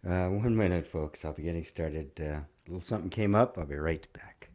1 minute, folks. I'll be getting started. A little something came up. I'll be right back.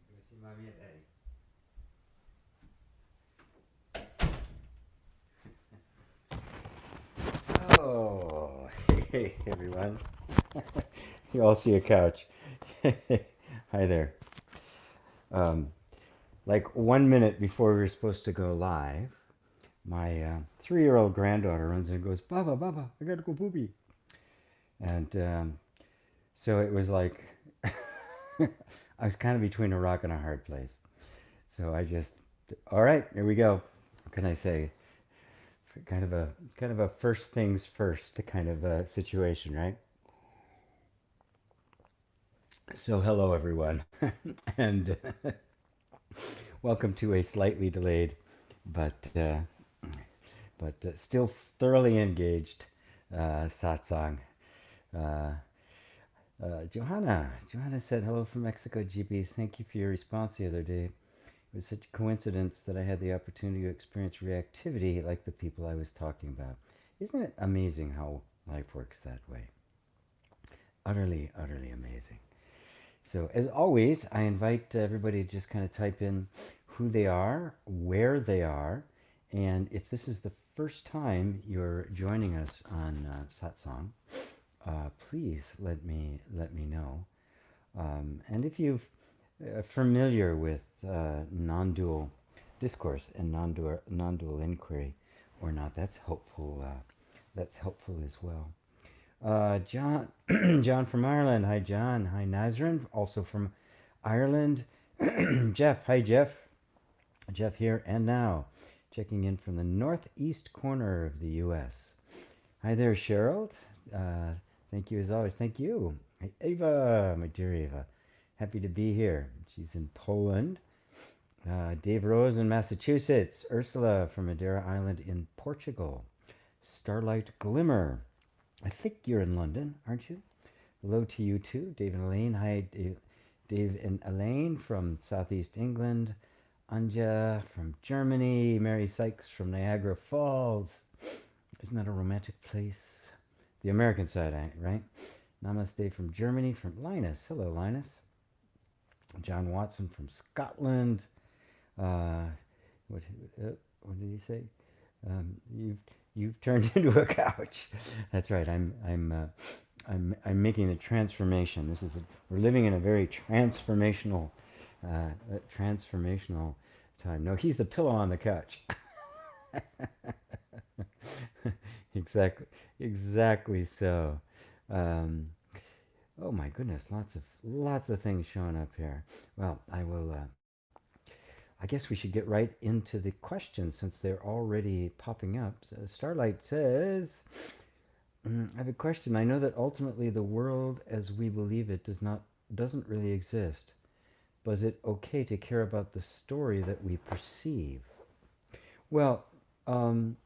Go see mommy and daddy. Oh, hey everyone. You all see a couch. Hi there. Um, like 1 minute before we were supposed to go live, my 3-year-old granddaughter runs in and goes, "Baba, Baba, I gotta go poopy." And so it was like I was kind of between a rock and a hard place. So I just, all right, here we go. What can I say? kind of a first things first kind of a situation, right? So hello everyone, and welcome to a slightly delayed, but still thoroughly engaged satsang. Uh, Johanna said hello from Mexico. GB, thank you for your response the other day. It was such a coincidence that I had the opportunity to experience reactivity like the people I was talking about. Isn't it amazing how life works that way? Utterly amazing. So, as always, I invite everybody to just kind of type in who they are, where they are, and if this is the first time you're joining us on Satsang, please let me know. And if you're familiar with non-dual discourse and non-dual inquiry or not, that's helpful. That's helpful as well. John, John from Ireland. Hi, John. Hi, Nazrin, also from Ireland. Jeff. Hi, Jeff. Jeff here and now, checking in from the northeast corner of the U.S. Hi there, Cheryl. Uh, Thank you as always. Thank you. Hey, Ava, my dear Ava. Happy to be here. She's in Poland. Dave Rose in Massachusetts. Ursula from Madeira Island in Portugal. Starlight Glimmer. I think you're in London, aren't you? Hello to you too, Dave and Elaine. Hi, Dave and Elaine from Southeast England. Anja from Germany. Mary Sykes from Niagara Falls. Isn't that a romantic place? The American side, right? Namaste from Germany, from Linus. Hello, Linus. John Watson from Scotland. Uh, what, what did he say? You've turned into a couch. That's right. I'm making the transformation. We're living in a very transformational time. No, he's the pillow on the couch. Exactly so. Um, oh my goodness, lots of things showing up here. Well, I will. I guess we should get right into the questions since they're already popping up. So Starlight says, "I have a question. I know that ultimately the world as we believe it doesn't really exist. But is it okay to care about the story that we perceive?" Well, um,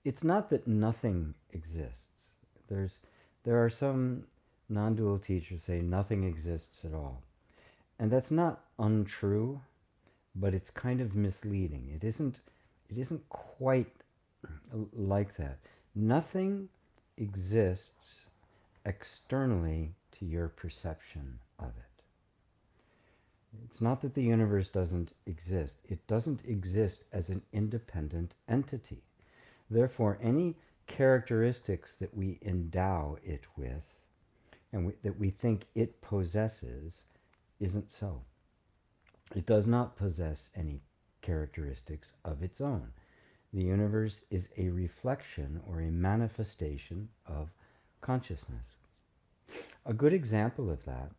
it's not that nothing exists. There are some non-dual teachers say nothing exists at all. And that's not untrue, but it's kind of misleading. It isn't quite like that. Nothing exists externally to your perception of it. It's not that the universe doesn't exist. It doesn't exist as an independent entity. Therefore, any characteristics that we endow it with and that we think it possesses isn't so. It does not possess any characteristics of its own. The universe is a reflection or a manifestation of consciousness. A good example of that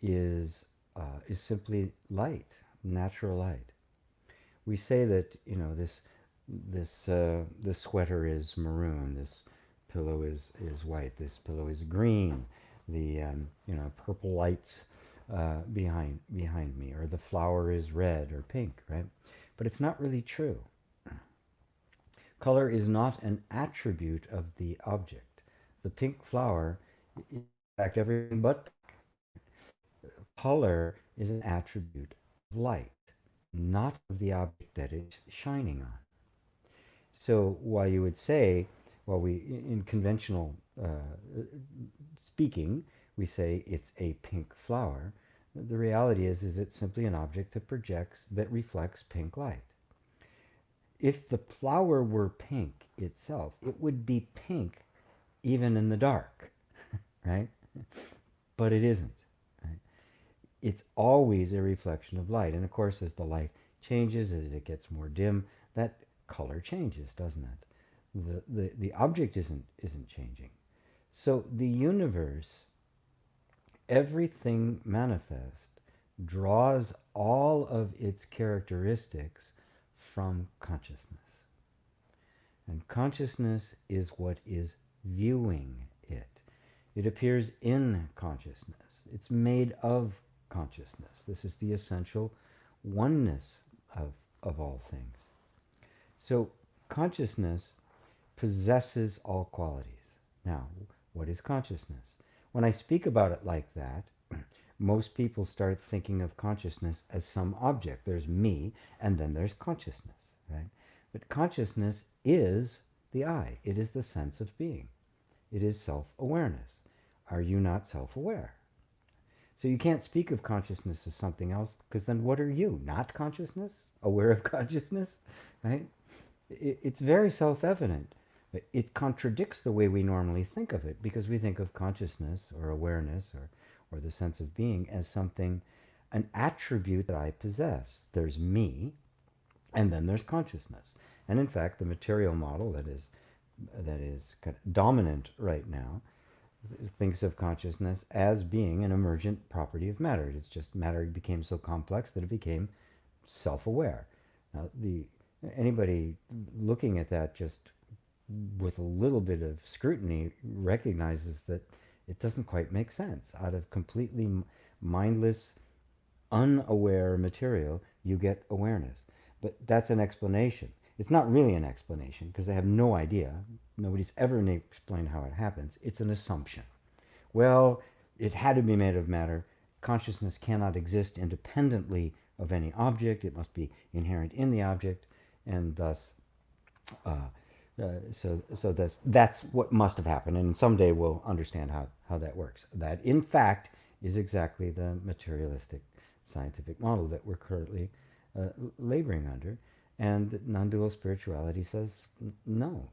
is simply light, natural light. We say that this sweater is maroon, this pillow is white, this pillow is green. The purple lights behind me, or the flower is red or pink, right? But it's not really true. Color is not an attribute of the object. The pink flower, in fact, everything but color is an attribute of light, not of the object that it's shining on. So while you would say, well, in conventional speaking, we say it's a pink flower. The reality is it's simply an object that reflects pink light. If the flower were pink itself, it would be pink even in the dark, right? But it isn't. Right? It's always a reflection of light. And of course, as the light changes, as it gets more dim, that color changes, doesn't it? The object isn't changing. So the universe, everything manifest, draws all of its characteristics from consciousness. And consciousness is what is viewing it. It appears in consciousness. It's made of consciousness. This is the essential oneness of all things. So consciousness possesses all qualities. Now, what is consciousness? When I speak about it like that, most people start thinking of consciousness as some object. There's me, and then there's consciousness, right? But consciousness is the I. It is the sense of being. It is self-awareness. Are you not self-aware? So you can't speak of consciousness as something else, because then what are you? Not consciousness? Aware of consciousness? Right? It's very self-evident. It contradicts the way we normally think of it, because we think of consciousness or awareness or the sense of being as something, an attribute that I possess. There's me, and then there's consciousness. And in fact, the material model that is kind of dominant right now thinks of consciousness as being an emergent property of matter. It's just matter became so complex that it became self-aware. Now, anybody looking at that just with a little bit of scrutiny recognizes that it doesn't quite make sense. Out of completely mindless, unaware material, you get awareness. But that's an explanation. It's not really an explanation because they have no idea. Nobody's ever explained how it happens. It's an assumption. Well, it had to be made of matter. Consciousness cannot exist independently of any object. It must be inherent in the object, and thus, so that's what must have happened. And someday we'll understand how that works. That, in fact, is exactly the materialistic scientific model that we're currently laboring under. And non-dual spirituality says, no,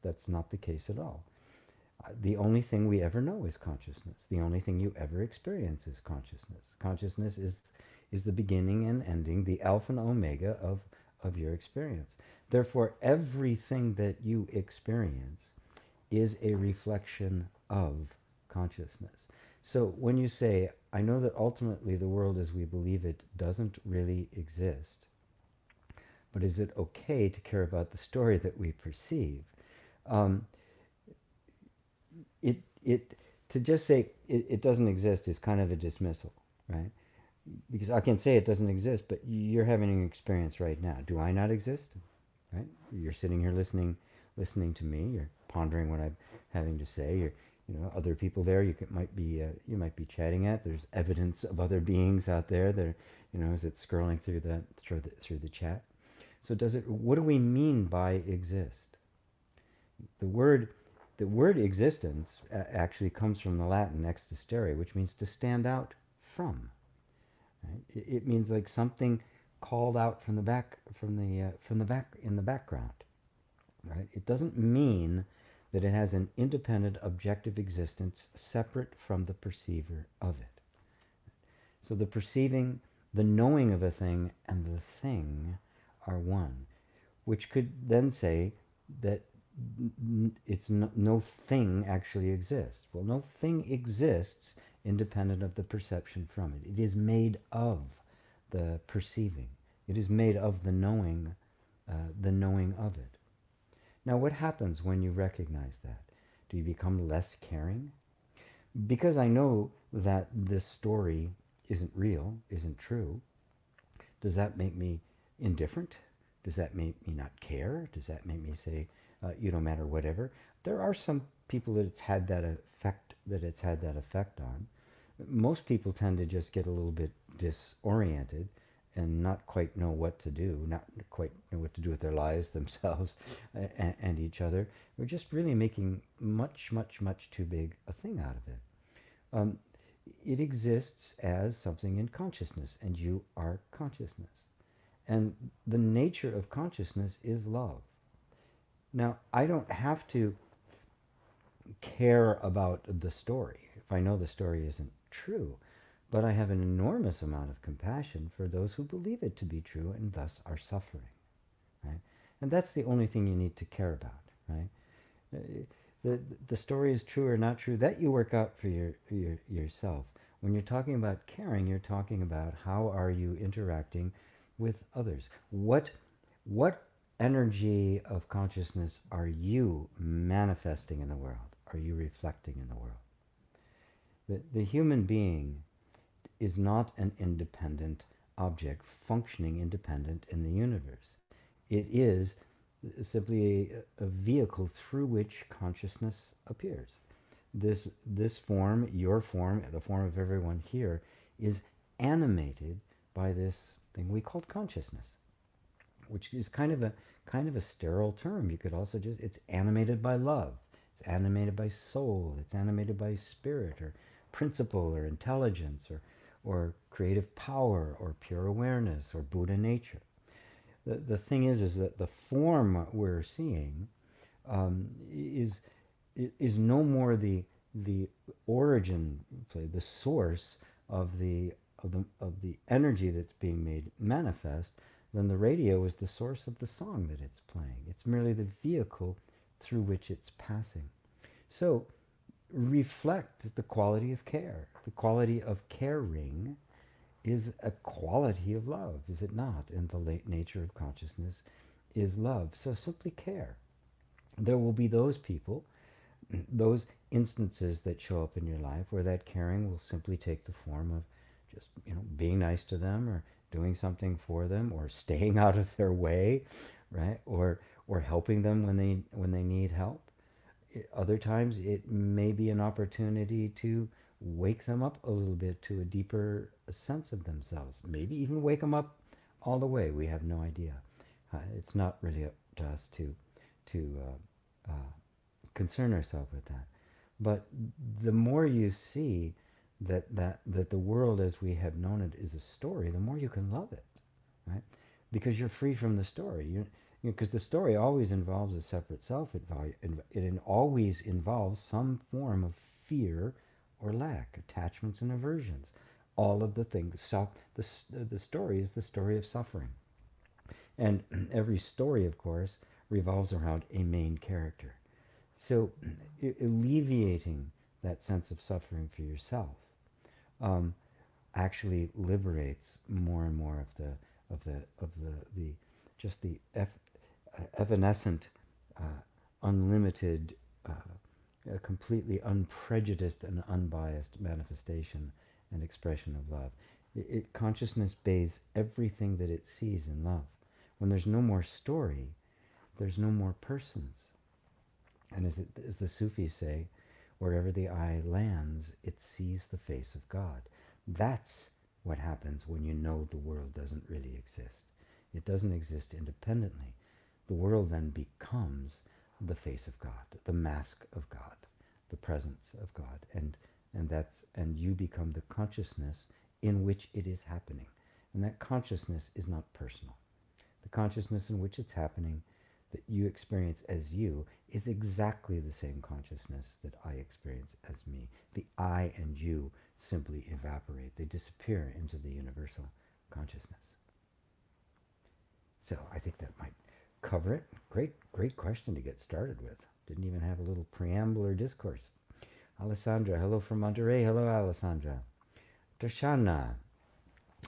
that's not the case at all. The only thing we ever know is consciousness. The only thing you ever experience is consciousness. Consciousness is the beginning and ending, the alpha and omega of your experience. Therefore, everything that you experience is a reflection of consciousness. So when you say, I know that ultimately the world as we believe it doesn't really exist, but is it okay to care about the story that we perceive? To just say it doesn't exist is kind of a dismissal, right? Because I can say it doesn't exist, but you're having an experience right now. Do I not exist? Right? You're sitting here listening to me. You're pondering what I'm having to say. Other people there you might be chatting at. There's evidence of other beings out there. That as it's scrolling through the chat. So what do we mean by exist? The word existence actually comes from the Latin existere, which means to stand out from. Right? It means like something called out from the back in the background. Right? It doesn't mean that it has an independent objective existence separate from the perceiver of it. So the perceiving, the knowing of a thing, and the thing are one, which could then say that no thing actually exists. Well, no thing exists independent of the perception from it. It is made of the perceiving. It is made of the knowing of it. Now, what happens when you recognize that? Do you become less caring? Because I know that this story isn't real, isn't true, does that make me indifferent? Does that make me not care? Does that make me say, you don't matter, whatever? There are some people that it's had that effect on. Most people tend to just get a little bit disoriented and not quite know what to do, not quite know what to do with their lives, themselves, and each other. We're just really making much, much, much too big a thing out of it. It exists as something in consciousness, and you are consciousness. And the nature of consciousness is love. Now, I don't have to care about the story if I know the story isn't true, but I have an enormous amount of compassion for those who believe it to be true and thus are suffering. Right? And that's the only thing you need to care about. Right? The story is true or not true, that you work out for yourself. When you're talking about caring, you're talking about how are you interacting with others. What What energy of consciousness are you manifesting in the world? Are you reflecting in the world? The human being is not an independent object functioning independent in the universe. It is simply a vehicle through which consciousness appears. This form, your form, the form of everyone here, is animated by this thing we call consciousness, which is kind of a sterile term. You could also just, it's animated by love, it's animated by soul, it's animated by spirit or principle or intelligence or creative power or pure awareness or Buddha nature. The thing is that the form we're seeing is no more the origin, the source of the energy that's being made manifest, than the radio is the source of the song that it's playing. It's merely the vehicle through which it's passing. So reflect the quality of care. The quality of caring is a quality of love, is it not? And the late nature of consciousness is love. So simply care. There will be those people, those instances that show up in your life where that caring will simply take the form of just, being nice to them or doing something for them or staying out of their way, right? Or helping them when they need help. Other times it may be an opportunity to wake them up a little bit to a deeper sense of themselves. Maybe even wake them up all the way. We have no idea. It's not really up to us to concern ourselves with that. But the more you see that the world as we have known it is a story, the more you can love it, right? Because you're free from the story. Because the story always involves a separate self. It always involves some form of fear or lack, attachments and aversions. All of the things. So the story is the story of suffering. And every story, of course, revolves around a main character. So alleviating that sense of suffering for yourself um, actually liberates more and more of the just the evanescent, unlimited, completely unprejudiced and unbiased manifestation and expression of love. Consciousness bathes everything that it sees in love. When there's no more story, there's no more persons. And as the Sufis say, wherever the eye lands, it sees the face of God. That's what happens when you know the world doesn't really exist. It doesn't exist independently. The world then becomes the face of God, the mask of God, the presence of God, and you become the consciousness in which it is happening. And that consciousness is not personal. The consciousness in which it's happening, that you experience as you, is exactly the same consciousness that I experience as me. The I and you simply evaporate. They disappear into the universal consciousness. So I think that might cover it. Great question to get started with. Didn't even have a little preamble or discourse. Alessandra, hello from Monterey. Hello, Alessandra. Darshana,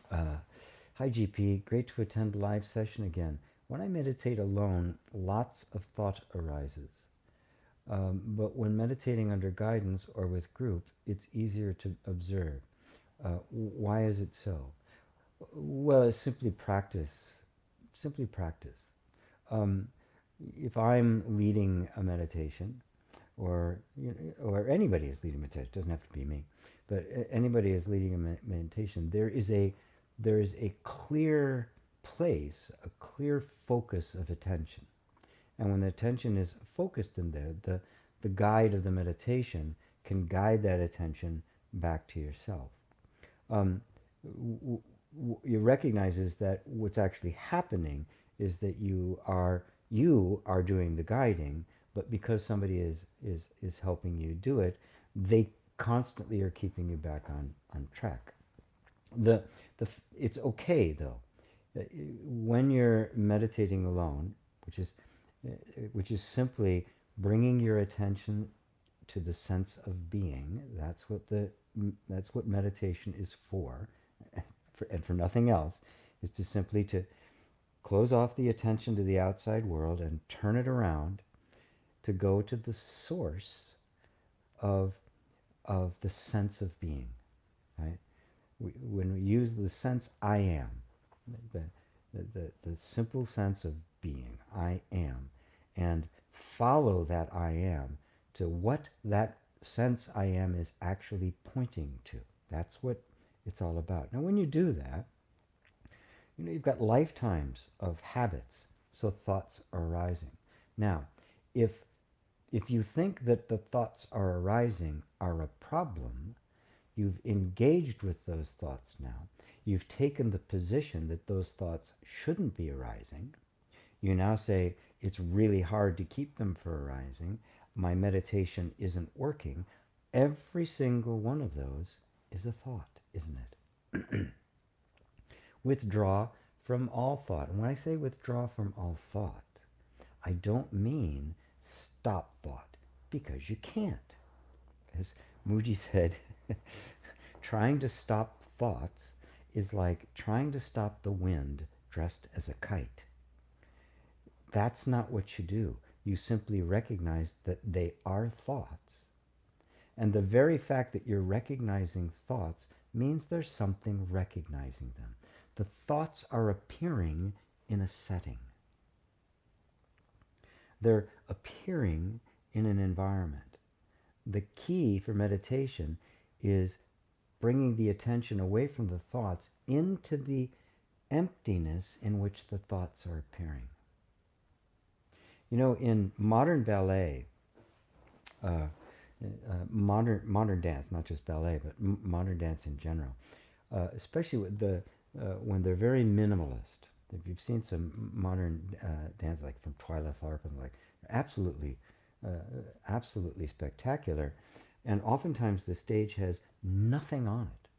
hi GP, great to attend live session again. When I meditate alone, lots of thought arises. But when meditating under guidance or with group, it's easier to observe. Why is it so? Well, it's simply practice. Simply practice. If I'm leading a meditation, or anybody is leading a meditation, it doesn't have to be me, but anybody is leading a meditation, there is a clear place, a clear focus of attention. And when the attention is focused in there, the guide of the meditation can guide that attention back to yourself. You recognizes that what's actually happening is that you are doing the guiding, but because somebody is helping you do it, they constantly are keeping you back on track. It's okay though, when you're meditating alone, which is simply bringing your attention to the sense of being. That's what meditation is for, and for nothing else, is to simply close off the attention to the outside world and turn it around to go to the source of, the sense of being, right? When we use the sense I am, the, the simple sense of being, I am, and follow that I am to what that sense I am is actually pointing to. That's what it's all about. Now, when you do that, you've got lifetimes of habits, so thoughts are arising. Now, if you think that the thoughts are arising are a problem, you've engaged with those thoughts now. You've taken the position that those thoughts shouldn't be arising. You now say, it's really hard to keep them from arising. My meditation isn't working. Every single one of those is a thought, isn't it? Withdraw from all thought. And when I say withdraw from all thought, I don't mean stop thought, because you can't. As Mooji said, trying to stop thoughts is like trying to stop the wind dressed as a kite. That's not what you do. You simply recognize that they are thoughts. And the very fact that you're recognizing thoughts means there's something recognizing them. The thoughts are appearing in a setting. They're appearing in an environment. The key for meditation is bringing the attention away from the thoughts into the emptiness in which the thoughts are appearing. In modern ballet, modern dance, not just ballet, but modern dance in general, especially with when they're very minimalist. If you've seen some modern dance, like from Twyla Tharp, and like absolutely, absolutely spectacular, and oftentimes the stage has nothing on it.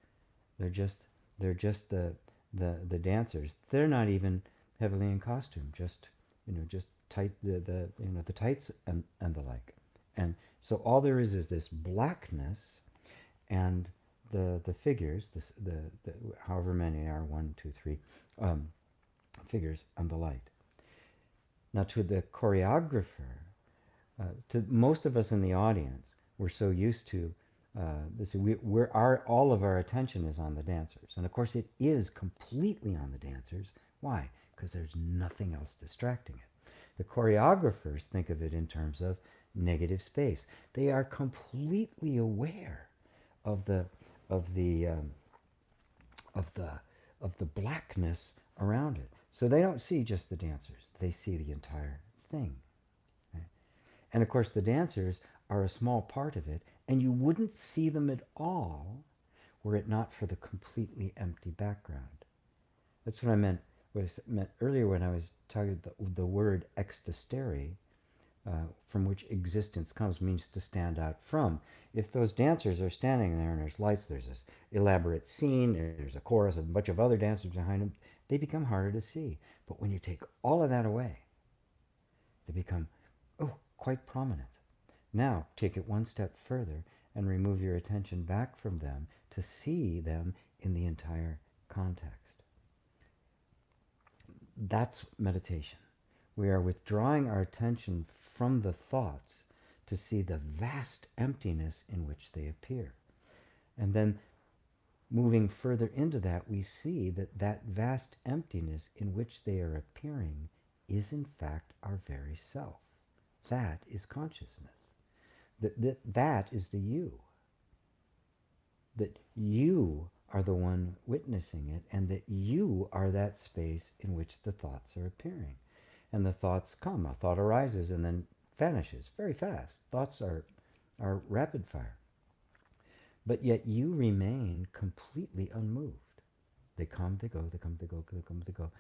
They're just the dancers. They're not even heavily in costume. Just tight the tights and the like. And so all there is this blackness and the figures, the however many are, 1, 2, 3 figures and the light. Now to the choreographer, to most of us in the audience, we're so used to this. All of our attention is on the dancers, and of course it is completely on the dancers. Why? Because there's nothing else distracting it. The choreographers think of it in terms of negative space. They are completely aware of the blackness around it. So they don't see just the dancers. They see the entire thing. Right? And of course the dancers are a small part of it, and you wouldn't see them at all were it not for the completely empty background. That's what I meant earlier when I was talking the word existere, from which existence comes, means to stand out from. If those dancers are standing there and there's lights, there's this elaborate scene, there's a chorus, a bunch of other dancers behind them, they become harder to see. But when you take all of that away, they become, quite prominent. Now, take it one step further and remove your attention back from them to see them in the entire context. That's meditation. We are withdrawing our attention from the thoughts to see the vast emptiness in which they appear. And then moving further into that, we see that vast emptiness in which they are appearing is in fact our very self. That is consciousness. That is the you. That you are the one witnessing it, and that you are that space in which the thoughts are appearing. And the thoughts come. A thought arises and then vanishes very fast. Thoughts are rapid fire. But yet you remain completely unmoved. They come, they go, they come, they go, they come, they go.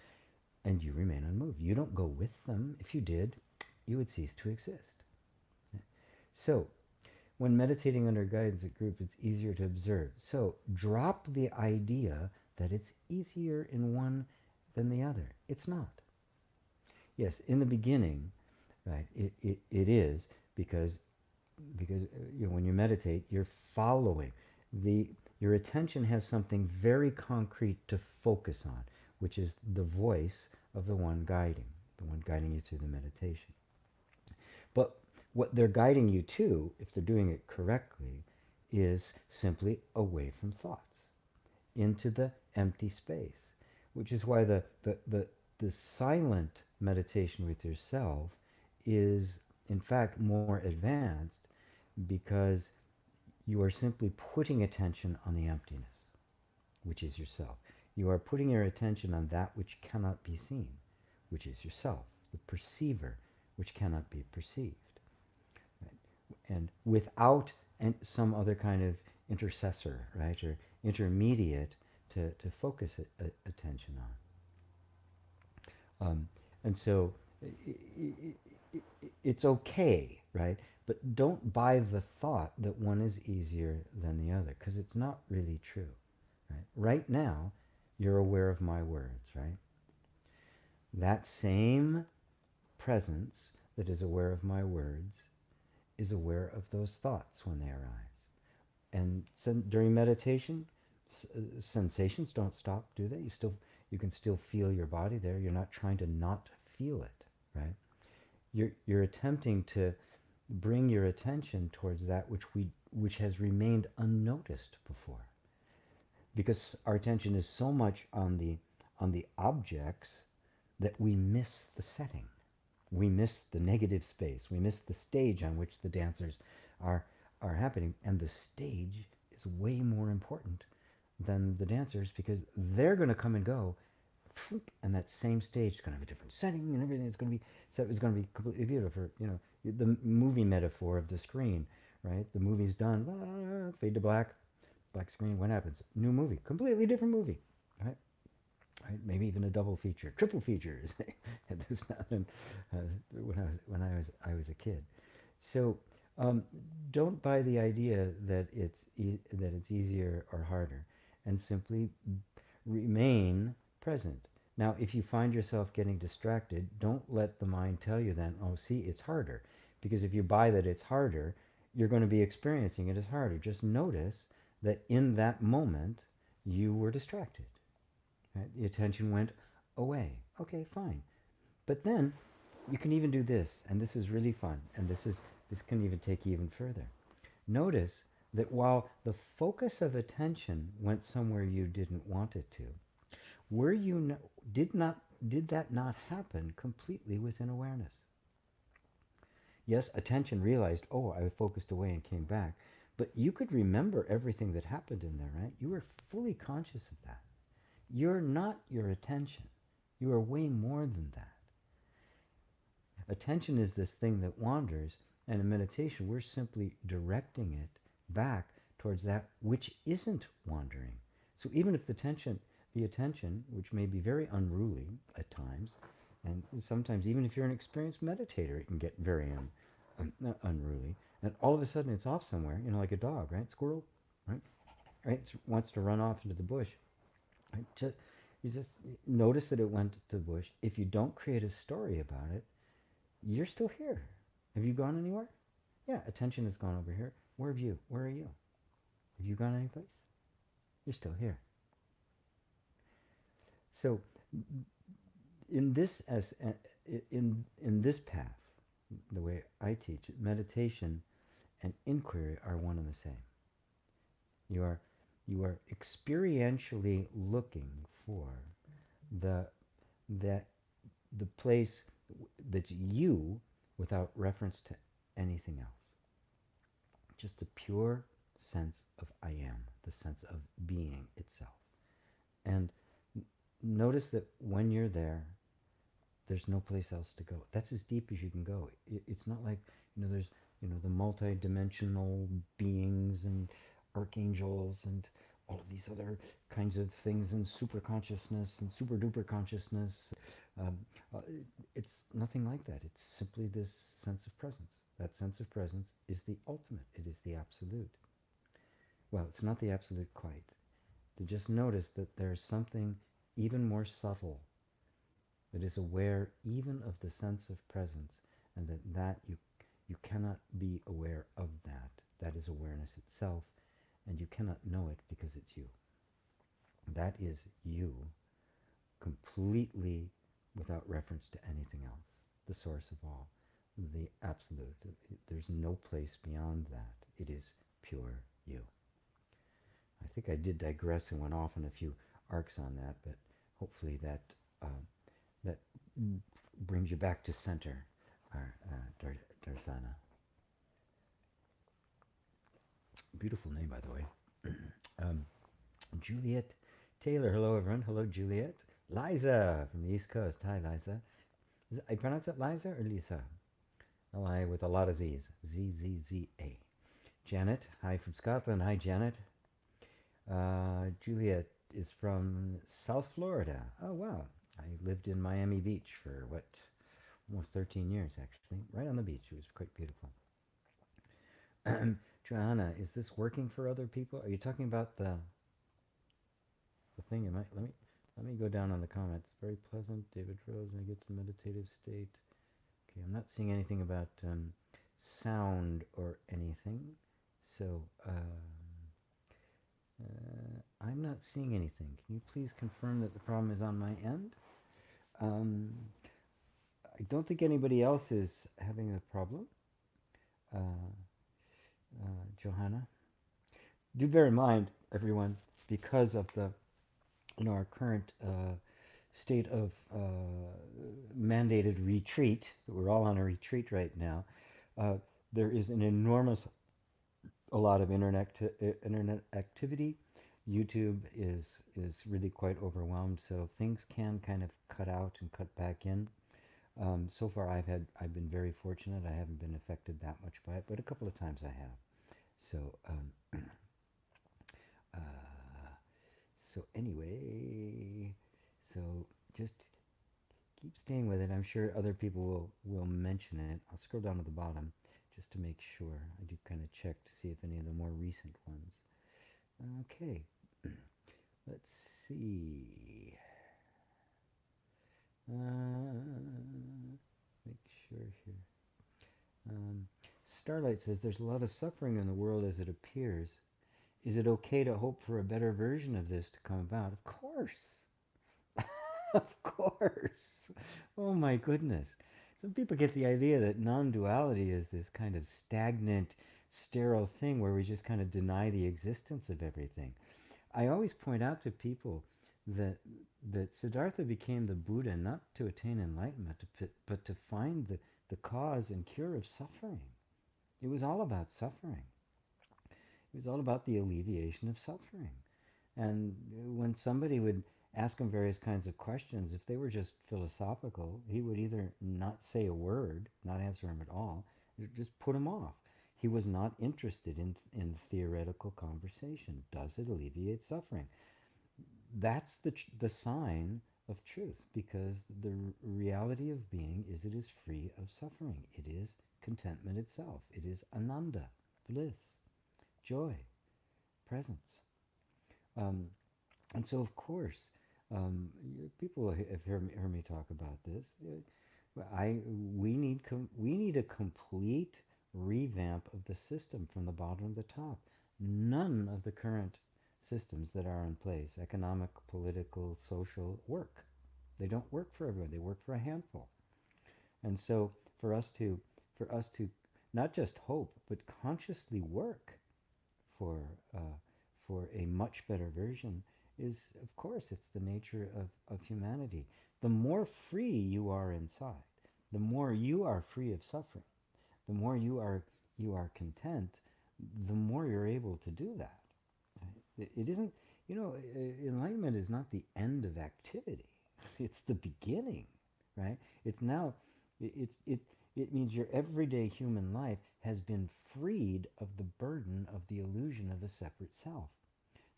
And you remain unmoved. You don't go with them. If you did, you would cease to exist. So, when meditating under guidance at group, it's easier to observe. So, drop the idea that it's easier in one than the other. It's not. Yes, in the beginning, right, it is because when you meditate, you're following. Your attention has something very concrete to focus on, which is the voice of the one guiding you through the meditation. But what they're guiding you to, if they're doing it correctly, is simply away from thoughts, into the empty space, which is why the silent meditation with yourself is, in fact, more advanced because you are simply putting attention on the emptiness, which is yourself. You are putting your attention on that which cannot be seen, which is yourself, the perceiver, which cannot be perceived. Right? And without some other kind of intercessor, right, or intermediate to focus attention on. And so it's okay, right? But don't buy the thought that one is easier than the other, because it's not really true. Right? Right now, you're aware of my words, right? That same presence that is aware of my words is aware of those thoughts when they arise. And during meditation, sensations don't stop, do they? You can still feel your body there. You're not trying to not feel it, right? You're attempting to bring your attention towards that which has remained unnoticed before, because our attention is so much on the objects that we miss the setting. We miss the negative space. We miss the stage on which the dancers are happening, and the stage is way more important than the dancers, because they're going to come and go, and that same stage is going to have a different setting and everything. It's going to be completely beautiful. You know, the movie metaphor of the screen, right? The movie's done, fade to black, black screen. What happens? New movie, completely different movie, right? Right? Maybe even a double feature, triple features. There's nothing when I was a kid. So don't buy the idea that it's easier or harder, and simply remain present. Now, if you find yourself getting distracted, don't let the mind tell you then, oh, see, it's harder. Because if you buy that it's harder, you're going to be experiencing it as harder. Just notice that in that moment, you were distracted. Right? The attention went away. Okay, fine. But then you can even do this, and this is really fun, and this can even take you even further. Notice that while the focus of attention went somewhere you didn't want it to, did that not happen completely within awareness? Yes, attention realized, oh, I focused away and came back, but you could remember everything that happened in there, right? You were fully conscious of that. You're not your attention. You are way more than that. Attention is this thing that wanders, and in meditation, we're simply directing it back towards that which isn't wandering. So even if the attention, which may be very unruly at times, and sometimes even if you're an experienced meditator, it can get very unruly, and all of a sudden it's off somewhere, you know, like a dog, right? Squirrel, right? Right? It wants to run off into the bush. Right? You just notice that it went to the bush. If you don't create a story about it, you're still here. Have you gone anywhere? Yeah, attention has gone over here. Where have you? Where are you? Have you gone anyplace? You're still here. So, in this path, the way I teach it, meditation and inquiry are one and the same. You are experientially looking for the place that's you without reference to anything else. Just the pure sense of I am, the sense of being itself. And notice that when you're there, there's no place else to go. That's as deep as you can go. It's not like, there's, the multi-dimensional beings and archangels and all of these other kinds of things, and super consciousness and super duper consciousness. Um, uh, it's nothing like that. It's simply this sense of presence. That sense of presence is the ultimate. It is the absolute. Well, it's not the absolute quite. To just notice that there's something even more subtle that is aware even of the sense of presence, and that you cannot be aware of that. That is awareness itself, and you cannot know it because it's you. That is you, completely without reference to anything else, the source of all, the absolute. There's no place beyond that. It is pure you. I think I did digress and went off on a few arcs on that, but hopefully that that brings you back to center, Darsana. Beautiful name, by the way. Juliet Taylor. Hello, everyone. Hello, Juliet. Liza from the East Coast. Hi, Liza. I pronounce it Liza or Lisa? L-I with a lot of Z's. Z-Z-Z-A. Janet. Hi from Scotland. Hi, Janet. Juliet is from South Florida. Oh, wow. I lived in Miami Beach for, almost 13 years, actually. Right on the beach. It was quite beautiful. Joanna, is this working for other people? Are you talking about the thing? Let me go down on the comments. Very pleasant. David Rose, I get to meditative state. Okay, I'm not seeing anything about sound or anything. So, I'm not seeing anything. Can you please confirm that the problem is on my end? I don't think anybody else is having a problem. Johanna. Do bear in mind, everyone, because of the our current state of mandated retreat, that we're all on a retreat right now, there is an enormous, a lot of internet activity. YouTube is really quite overwhelmed, so things can kind of cut out and cut back in. So far, I've been very fortunate. I haven't been affected that much by it, but a couple of times I have. So, so anyway, so just keep staying with it. I'm sure other people will mention it. I'll scroll down to the bottom just to make sure. I do kind of check to see if any of the more recent ones. Okay, let's see. Make sure here. Starlight says there's a lot of suffering in the world as it appears. Is it okay to hope for a better version of this to come about? Of course. Of course. Oh my goodness. Some people get the idea that non-duality is this kind of stagnant, sterile thing where we just kind of deny the existence of everything. I always point out to people that Siddhartha became the Buddha not to attain enlightenment, but to find the cause and cure of suffering. It was all about suffering. It was all about the alleviation of suffering. And when somebody would ask him various kinds of questions, if they were just philosophical, he would either not say a word, not answer them at all, or just put them off. He was not interested in theoretical conversation. Does it alleviate suffering? That's the sign of truth, because the reality of being is it is free of suffering. It is contentment itself. It is ananda, bliss, joy, presence. And so, of course, people have heard me talk about this. We need a complete revamp of the system from the bottom to the top. None of the current systems that are in place, economic, political, social, work. They don't work for everyone. They work for a handful. And so, for us to not just hope, but consciously work for a much better version is, of course, it's the nature of humanity. The more free you are inside, the more you are free of suffering, the more you are content, the more you're able to do that. Right? It isn't, enlightenment is not the end of activity. It's the beginning, right? It's now, it means your everyday human life has been freed of the burden of the illusion of a separate self.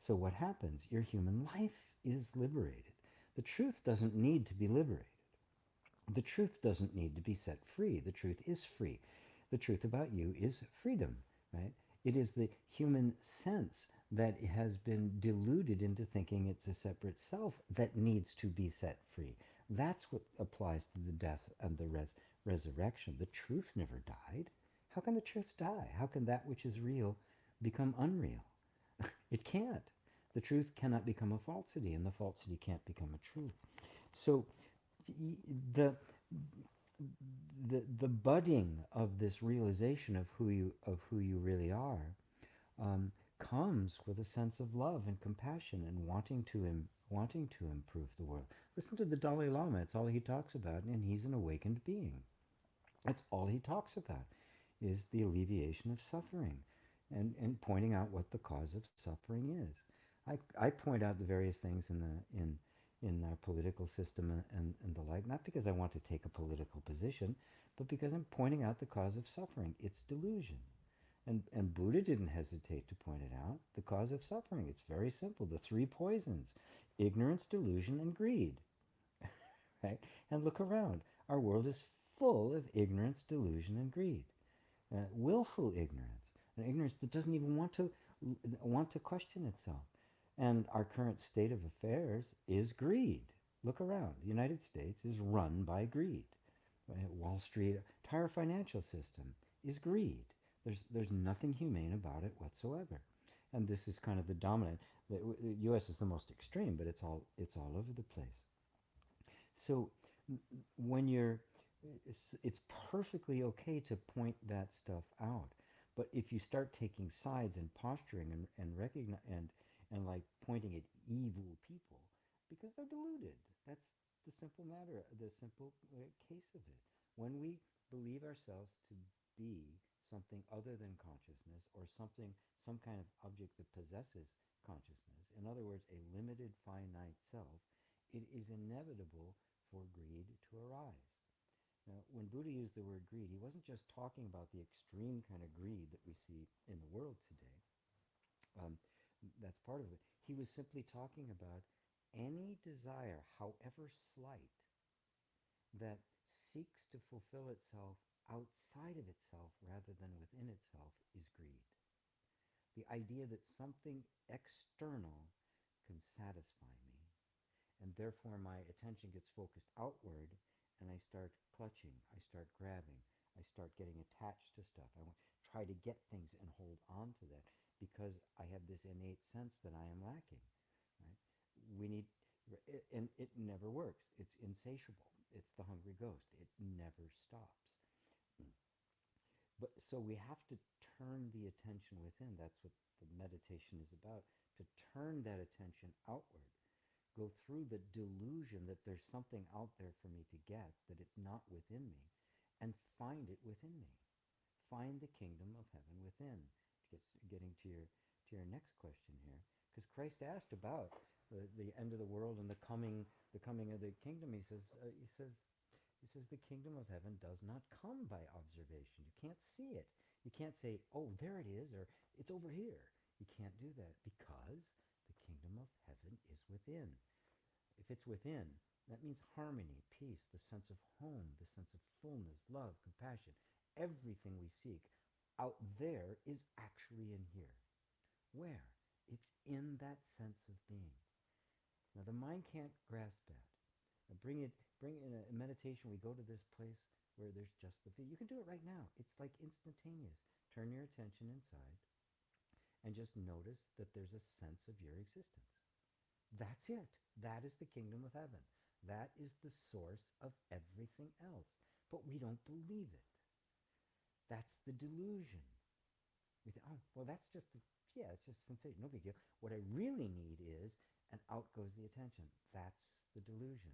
So what happens? Your human life is liberated. The truth doesn't need to be liberated. The truth doesn't need to be set free. The truth is free. The truth about you is freedom, right? It is the human sense that has been deluded into thinking it's a separate self that needs to be set free. That's what applies to the death and the resurrection. The truth never died. How can the truth die? How can that which is real become unreal? It can't. The truth cannot become a falsity, and the falsity can't become a truth. So the the budding of this realization of who you really are um, comes with a sense of love and compassion and wanting to improve the world. Listen to the Dalai Lama. It's all he talks about, and he's an awakened being. That's all he talks about is the alleviation of suffering and pointing out what the cause of suffering is. I point out the various things in our political system and the like, not because I want to take a political position, but because I'm pointing out the cause of suffering. It's delusion. And Buddha didn't hesitate to point it out. The cause of suffering. It's very simple. The three poisons: ignorance, delusion, and greed. Right? And look around. Our world is full of ignorance, delusion, and greed. Willful ignorance, an ignorance that doesn't even want to question itself. And our current state of affairs is greed. Look around. The United States is run by greed. Wall Street, entire financial system is greed. There's nothing humane about it whatsoever. And this is kind of the dominant. The U.S. is the most extreme, but it's all over the place. So when it's perfectly okay to point that stuff out. But if you start taking sides and posturing and recognize and like pointing at evil people because they're deluded, that's the simple matter, the simple case of it. When we believe ourselves to be something other than consciousness or some kind of object that possesses consciousness, in other words, a limited finite self, it is inevitable for greed to arise. Now, when Buddha used the word greed, he wasn't just talking about the extreme kind of greed that we see in the world today. Um, that's part of it. He was simply talking about any desire, however slight, that seeks to fulfill itself outside of itself rather than within itself is greed. The idea that something external can satisfy me, and therefore my attention gets focused outward and I start clutching, I start grabbing, I start getting attached to stuff. I want try to get things and hold on to that because I have this innate sense that I am lacking. Right? We need, and it never works. It's insatiable. It's the hungry ghost. It never stops. But so we have to turn the attention within. That's what the meditation is about. To turn that attention outward, go through the delusion that there's something out there for me to get, that it's not within me, and find it within me. Find the kingdom of heaven within. Getting to your next question here, because Christ asked about the end of the world and the coming of the kingdom. He says the kingdom of heaven does not come by observation. You can't see it. You can't say, oh, there it is, or it's over here. You can't do that because the kingdom of heaven is within. If it's within, that means harmony, peace, the sense of home, the sense of fullness, love, compassion. Everything we seek out there is actually in here. Where? It's in that sense of being. Now the mind can't grasp that. Now bring in a meditation. We go to this place where there's just the feel. You can do it right now. It's like instantaneous. Turn your attention inside and just notice that there's a sense of your existence. That's it. That is the kingdom of heaven. That is the source of everything else. But we don't believe it. That's the delusion. We think, oh, well, yeah, it's just sensation, no big deal. What I really need is, and out goes the attention. That's the delusion.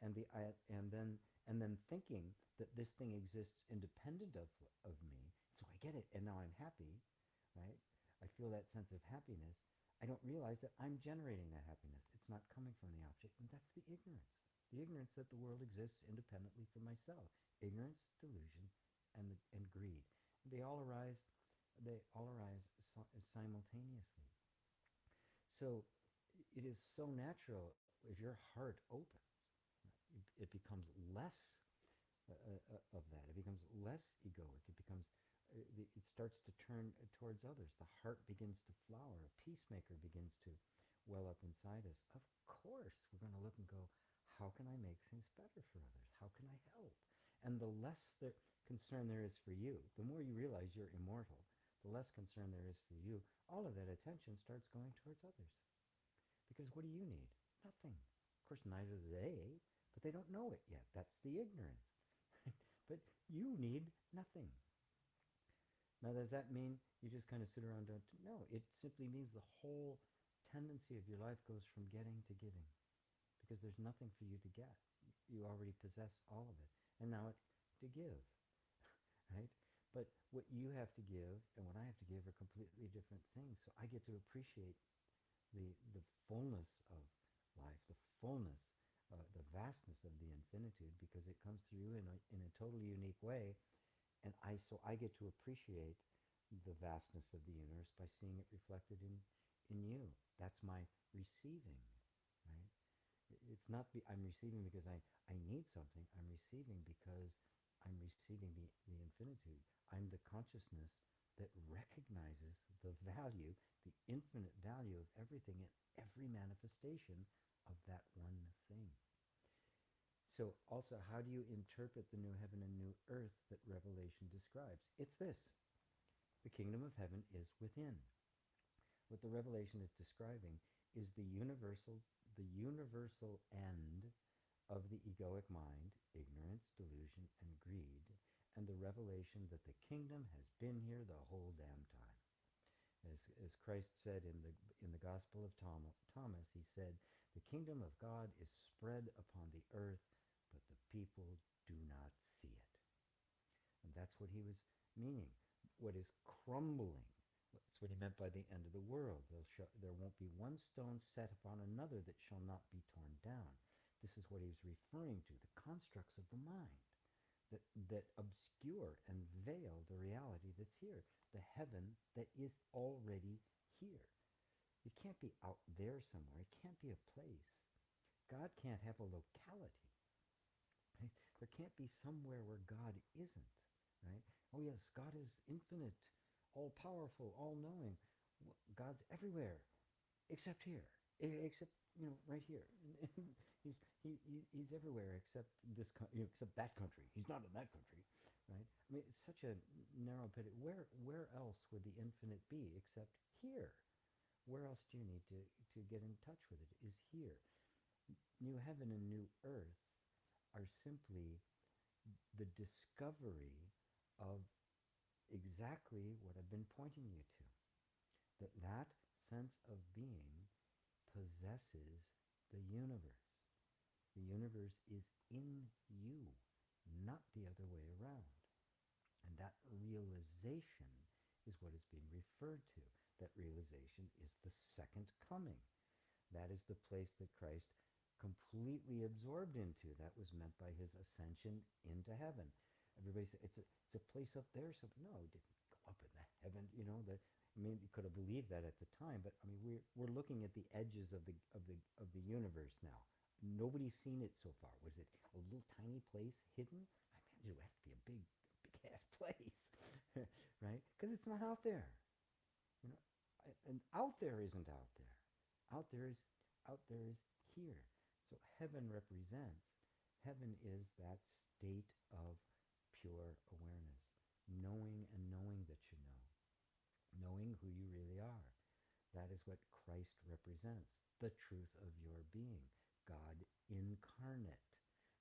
And then thinking that this thing exists independent of me, so I get it, and now I'm happy, right? I feel that sense of happiness. I don't realize that I'm generating that happiness. It's not coming from the object, and that's the ignorance. The ignorance that the world exists independently from myself. Ignorance, delusion, and greed. They all arise. They all arise simultaneously. So it is so natural if your heart opens, it becomes less of that. It becomes less egoic. It starts to turn towards others. The heart begins to flower. A peacemaker begins to well up inside us. Of course, we're going to look and go, how can I make things better for others? How can I help? And the less the concern there is for you, the more you realize you're immortal, the less concern there is for you, all of that attention starts going towards others. Because what do you need? Nothing. Of course, neither do they. but they don't know it yet. That's the ignorance. But you need nothing. Now, does that mean you just kind of sit around? No, it simply means the whole tendency of your life goes from getting to giving, because there's nothing for you to get. You already possess all of it, and now it to give, right? But what you have to give and what I have to give are completely different things. So I get to appreciate the fullness of life, the fullness, the vastness of the infinitude, because it comes through you in a totally unique way, and I get to appreciate the vastness of the universe by seeing it reflected in you. That's my receiving, right? It's not I'm receiving because I need something. I'm receiving because I'm receiving the infinitude. I'm the consciousness that recognizes the value, the infinite value of everything and every manifestation of that one thing. So also, how do you interpret the new heaven and new earth that Revelation describes? It's this. The kingdom of heaven is within. What the Revelation is describing is the universal end of the egoic mind, ignorance, delusion, and greed, and the revelation that the kingdom has been here the whole damn time. As Christ said in the Gospel of Thomas, he said, "The kingdom of God is spread upon the earth, but the people do not see it." And that's what he was meaning. What is crumbling. That's what he meant by the end of the world. There won't be one stone set upon another that shall not be torn down. This is what he was referring to, the constructs of the mind that obscure and veil the reality that's here, the heaven that is already here. It can't be out there somewhere. It can't be a place. God can't have a locality. Right? There can't be somewhere where God isn't. Right? Oh yes, God is infinite, all-powerful, all-knowing. Well, God's everywhere, except here, except right here. He's everywhere except except that country. He's not in that country, right? I mean, it's such a narrow pit. Where else would the infinite be except here? Where else do you need to get in touch with it? Is here. New heaven and new earth are simply the discovery of exactly what I've been pointing you to. That sense of being possesses the universe. The universe is in you, not the other way around. And that realization is what is being referred to. That realization is the second coming. That is the place that Christ completely absorbed into. That was meant by his ascension into heaven. Everybody said it's a place up there. So no, it didn't go up in the heaven. You could have believed that at the time, but I mean, we're looking at the edges of the universe now. Nobody's seen it so far. Was it a little tiny place hidden? I imagine it would have to be a big ass place, right? Because it's not out there. You know, and out there isn't out there. Out there is here. So heaven is that state of pure awareness, knowing and knowing that you know, knowing who you really are. That is what Christ represents, the truth of your being, God incarnate,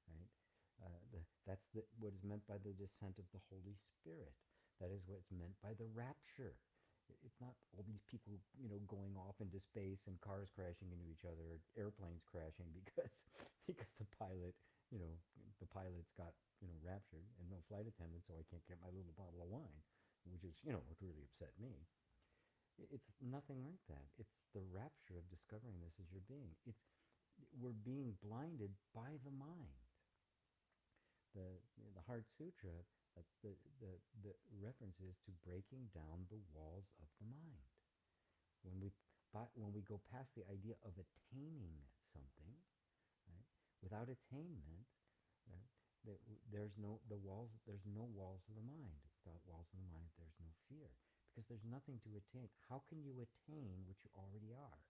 right? That's what is meant by the descent of the Holy Spirit. That is what's meant by the rapture. It's not all these people, going off into space and cars crashing into each other, or airplanes crashing because the pilot's got raptured and no flight attendant, so I can't get my little bottle of wine, which is what really upset me. It's nothing like that. It's the rapture of discovering this as your being. We're being blinded by the mind. The Heart Sutra, that's the reference is to breaking down the walls of the mind. When we go past the idea of attaining something, right? Without attainment, right, there's no walls of the mind. Without walls of the mind, there's no fear, because there's nothing to attain. How can you attain what you already are?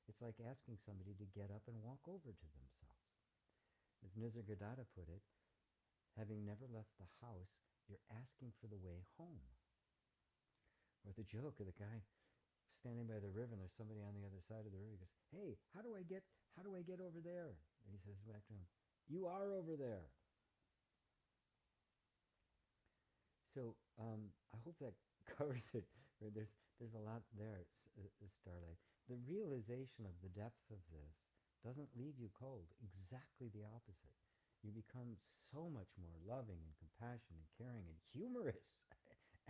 It's like asking somebody to get up and walk over to themselves. As Nisargadatta put it, having never left the house, you're asking for the way home. Or the joke of the guy standing by the river, and there's somebody on the other side of the river. He goes, "Hey, how do I get over there?" And he says back to him, You are over there. So I hope that covers it. Right? There's a lot there, Starlight. The realization of the depth of this doesn't leave you cold. Exactly the opposite. You become so much more loving and compassionate and caring and humorous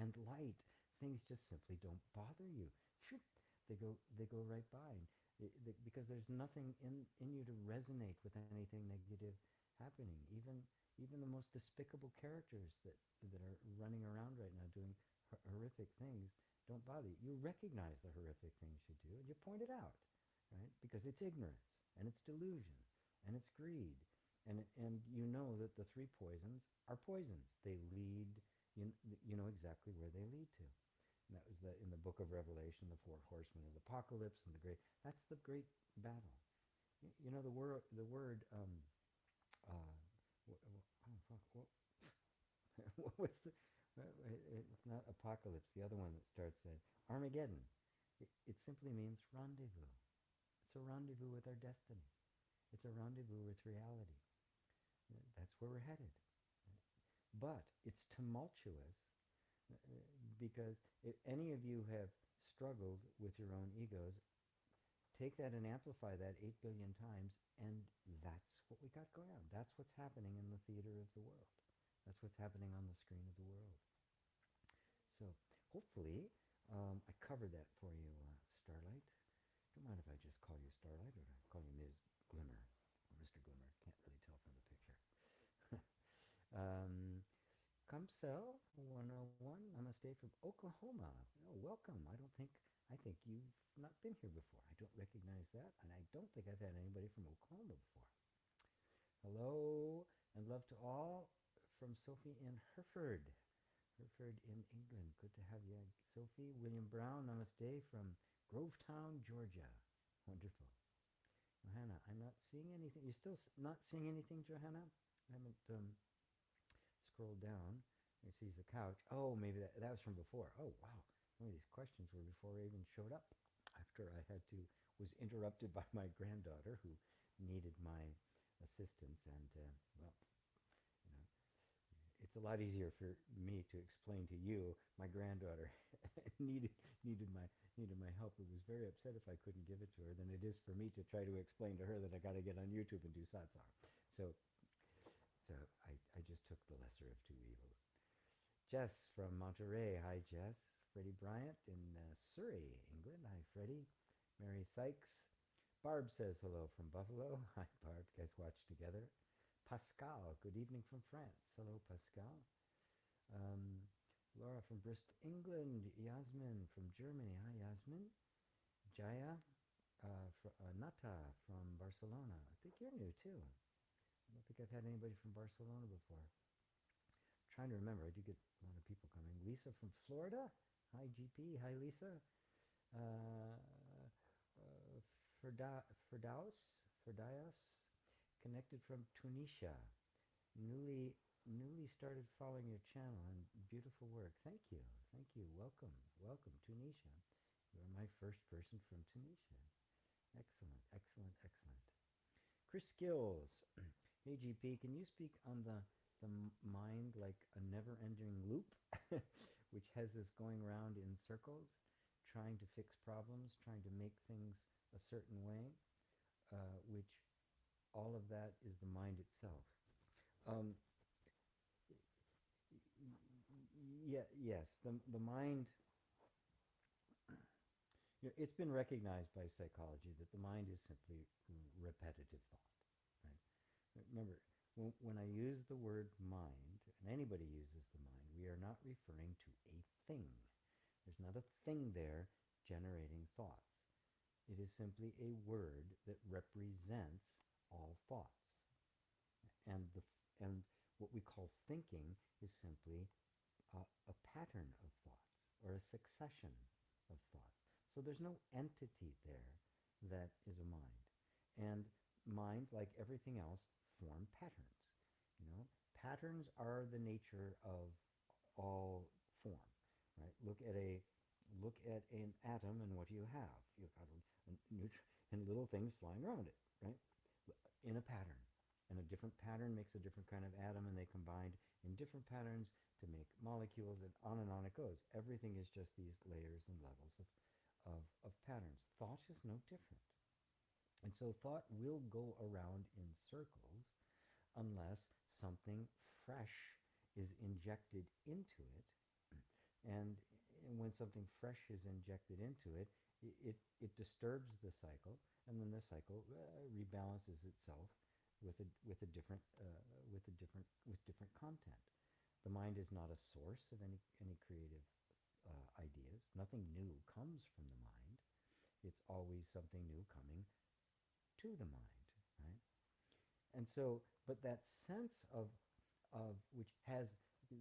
and light. Things just simply don't bother you. Phew, they go right by, and because there's nothing in you to resonate with anything negative happening. Even the most despicable characters that are running around right now doing horrific things don't bother you. You recognize the horrific things you do and you point it out, right? Because it's ignorance and it's delusion and it's greed, and you know that the three poisons are poisons. They lead. You know exactly where they lead to. And that was in the book of Revelation, the four horsemen of the apocalypse and the great. That's the great battle. You know the word. Uh, oh fuck! What was the? It's not apocalypse. The other one that starts at Armageddon. It simply means rendezvous. It's a rendezvous with our destiny. It's a rendezvous with reality. That's where we're headed. But it's tumultuous uh, because if any of you have struggled with your own egos, take that and amplify that 8 billion times, and that's what we got going on. That's what's happening in the theater of the world. That's what's happening on the screen of the world. So hopefully I covered that for you, Starlight. Don't mind if I just call you Starlight or call you Ms. Glimmer or Mr. Glimmer. Can't really tell from the picture. um, Kamsel 101, namaste from Oklahoma. Oh, welcome. I think you've not been here before. I don't recognize that, and I don't think I've had anybody from Oklahoma before. Hello, and love to all from Sophie in Hereford in England. Good to have you, Sophie. William Brown, namaste from Grovetown, Georgia. Wonderful. Johanna, I'm not seeing anything. You're still not seeing anything, Johanna? I haven't scrolled down. I see the couch. Oh, maybe that was from before. Oh, wow. Some of these questions were before I even showed up. After was interrupted by my granddaughter who needed my assistance. And, well, you know, it's a lot easier for me to explain to you. My granddaughter needed needed my help. It was very upset if I couldn't give it to her than it is for me to try to explain to her that I got to get on YouTube and do satsang. So so I just took the lesser of two evils. Jess from Monterey. Hi, Jess. Freddie Bryant in Surrey, England. Hi, Freddie. Mary Sykes. Barb says hello from Buffalo. Hi, Barb. You guys watch together. Pascal. Good evening from France. Hello, Pascal. Um, Laura from Bristol, England. Yasmin from Germany. Hi, Yasmin. Jaya. Nata from Barcelona. I think you're new too. I don't think I've had anybody from Barcelona before. Trying to remember. I do get a lot of people coming. Lisa from Florida. Hi, GP. Hi, Lisa. Uh, Ferdaus, connected from Tunisia. Newly started following your channel and beautiful work. Thank you. Thank you. Welcome, Tunisia. You are my first person from Tunisia. Excellent, excellent, excellent. Chris Skills. Hey, GP, can you speak on the mind like a never-ending loop, which has us going around in circles, trying to fix problems, trying to make things a certain way, which all of that is the mind itself. Um, yes, the mind. It's been recognized by psychology that the mind is simply repetitive thought. Right? Remember, when I use the word mind, and anybody uses the mind, we are not referring to a thing. There's not a thing there generating thoughts. It is simply a word that represents all thoughts. And what we call thinking is simply a pattern of thoughts or a succession of thoughts. So there's no entity there that is a mind. And mind, like everything else, form patterns. Patterns are the nature of all form. Right? Look at an atom, and what do you have? You've got and little things flying around it, right? In a pattern. And a different pattern makes a different kind of atom, and they combined in different patterns to make molecules, and on it goes. Everything is just these layers and levels of patterns. Thought is no different. And so thought will go around in circles unless something fresh is injected into it. And when something fresh is injected into it, it disturbs the cycle, and then the cycle rebalances itself with a different with different content. The mind is not a source of any creative ideas. Nothing new comes from the mind. It's always something new coming to the mind, right? And so, but that sense of which has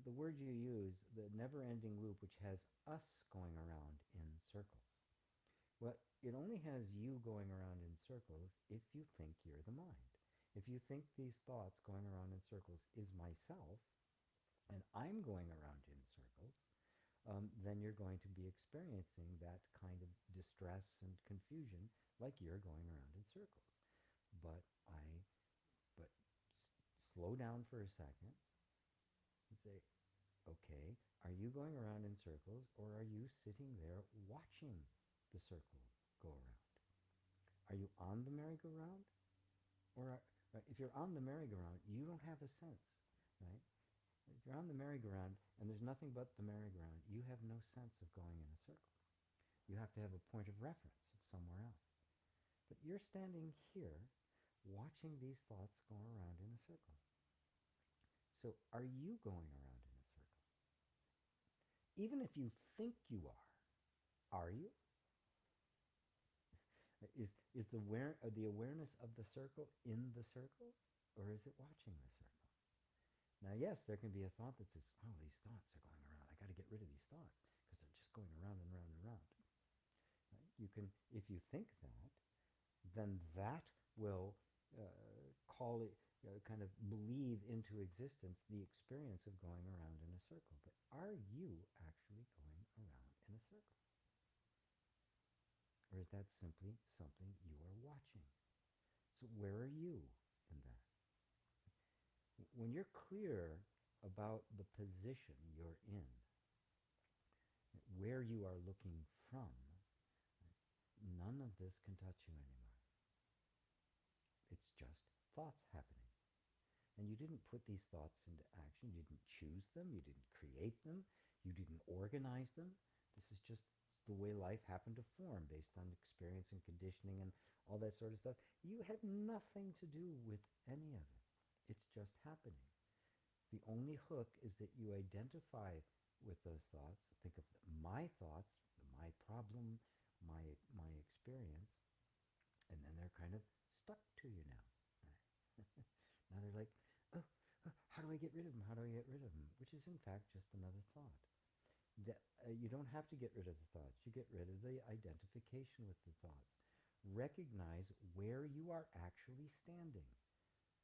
the word you use, the never-ending loop, which has us going around in circles. Well, it only has you going around in circles if you think you're the mind. If you think these thoughts going around in circles is myself, and I'm going around in circles, then you're going to be experiencing that kind of distress and confusion like you're going around in circles. But but slow down for a second and say, okay, are you going around in circles, or are you sitting there watching the circle go around? Are you on the merry-go-round? Right, if you're on the merry-go-round, you don't have a sense, right? If you're on the merry-go-round and there's nothing but the merry-go-round, you have no sense of going in a circle. You have to have a point of reference somewhere else. But you're standing here watching these thoughts go around in a circle. So are you going around in a circle? Even if you think you are you? Is the awareness of the circle in the circle, or is it watching the circle? Now, yes, there can be a thought that says, "Oh, these thoughts are going around. I got to get rid of these thoughts because they're just going around and around and around." Right? You can, if you think that, then that will call it, kind of believe into existence the experience of going around in a circle. But are you actually going around in a circle? Or is that simply something you are watching? So where are you in that? When you're clear about the position you're in, where you are looking from, none of this can touch you anymore. It's just thoughts happening. And you didn't put these thoughts into action. You didn't choose them. You didn't create them. You didn't organize them. This is just the way life happened to form based on experience and conditioning and all that sort of stuff. You had nothing to do with any of it. It's just happening. The only hook is that you identify with those thoughts. Think of my thoughts, my problem, my experience, and then they're kind of stuck to you now. Now they're like, oh, how do I get rid of them? How do I get rid of them? Which is in fact just another thought. You don't have to get rid of the thoughts. You get rid of the identification with the thoughts. Recognize where you are actually standing.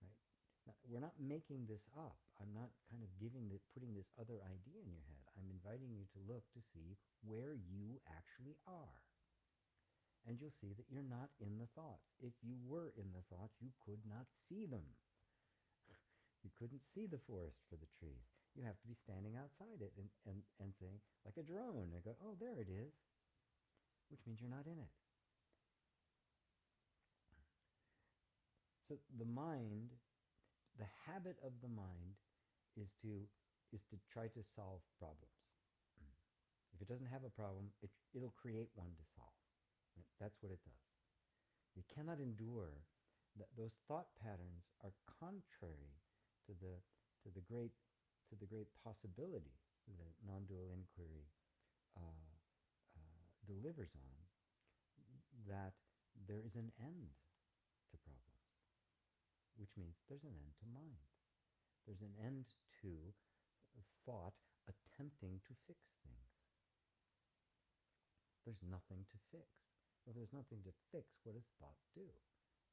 Right? Now, we're not making this up. I'm not kind of putting this other idea in your head. I'm inviting you to look to see where you actually are. And you'll see that you're not in the thoughts. If you were in the thoughts, you could not see them. You couldn't see the forest for the trees. You have to be standing outside it and saying, like a drone, and go, oh, there it is, which means you're not in it. So the mind, the habit of the mind is to try to solve problems. If it doesn't have a problem, it'll create one to solve. Right? That's what it does. You cannot endure that. Those thought patterns are contrary to the to the great to the great possibility that non-dual inquiry uh, uh, delivers on, that there is an end to problems, which means there's an end to mind. There's an end to thought attempting to fix things. There's nothing to fix. If there's nothing to fix, what does thought do?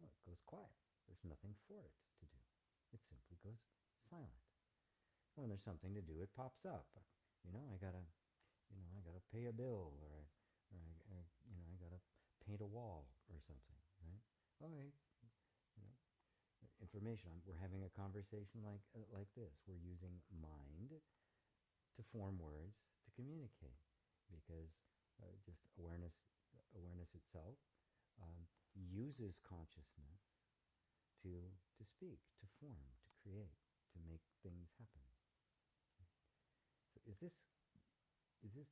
Well, it goes quiet. There's nothing for it to do. It simply goes silent. When there's something to do, it pops up. I gotta pay a bill, I gotta paint a wall or something, right? Okay, you know, in affirmation. We're having a conversation like this. We're using mind to form words to communicate, because just awareness itself uses consciousness to speak, to form, to create, to make things happen. So is this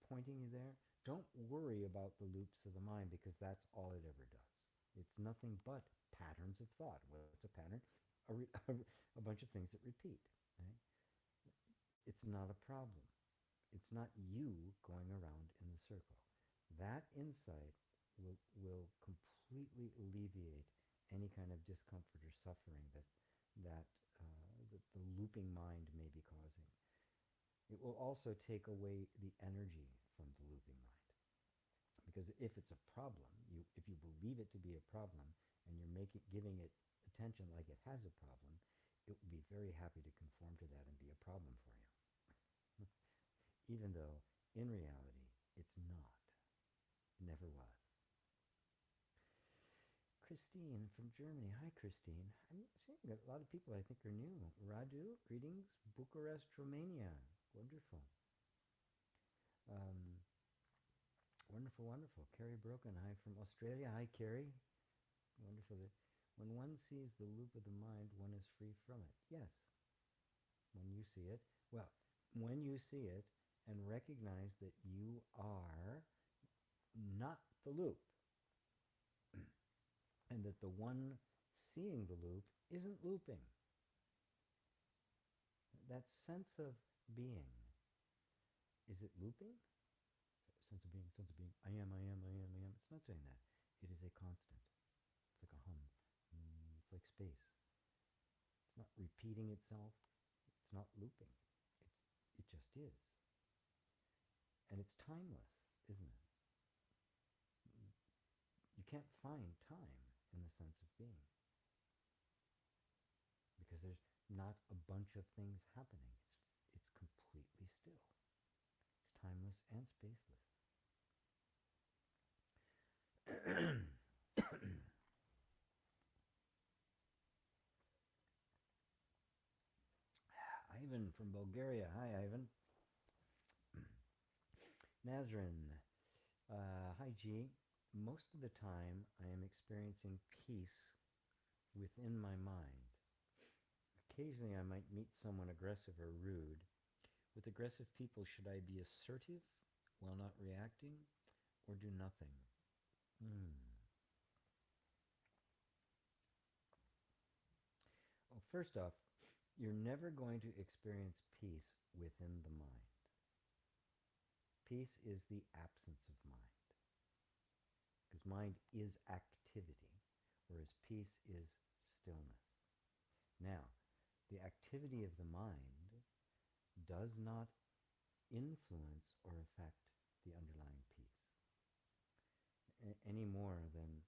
pointing you there? Don't worry about the loops of the mind, because that's all it ever does. It's nothing but patterns of thought. What's a pattern? A bunch of things that repeat. Right? It's not a problem. It's not you going around in the circle. That insight will completely alleviate any kind of discomfort or suffering that the looping mind may be causing. It will also take away the energy from the looping mind. Because if it's a problem, if you believe it to be a problem, and you're giving it attention like it has a problem, it will be very happy to conform to that and be a problem for you. Even though, in reality, it's not. It never was. Christine from Germany. Hi, Christine. I'm seeing a lot of people I think are new. Radu, greetings. Bucharest, Romania. Wonderful. Um, wonderful, wonderful. Carrie Broken. Hi from Australia. Hi, Carrie. Wonderful. When one sees the loop of the mind, one is free from it. Yes. When you see it. Well, when you see it and recognize that you are not the loop, and that the one seeing the loop isn't looping. That sense of being, is it looping? Sense of being, sense of being. I am, I am, I am, I am. It's not doing that. It is a constant. It's like a hum. It's like space. It's not repeating itself. It's not looping. It just is. And it's timeless, isn't it? You can't find time in the sense of being, because there's not a bunch of things happening. It's completely still. It's timeless and spaceless. Ivan from Bulgaria. Hi, Ivan. Nazrin. Hi, G. Most of the time, I am experiencing peace within my mind. Occasionally, I might meet someone aggressive or rude. With aggressive people, should I be assertive while not reacting, or do nothing? Well, first off, you're never going to experience peace within the mind. Peace is the absence of mind. Because mind is activity, whereas peace is stillness. Now, the activity of the mind does not influence or affect the underlying peace. Any more than,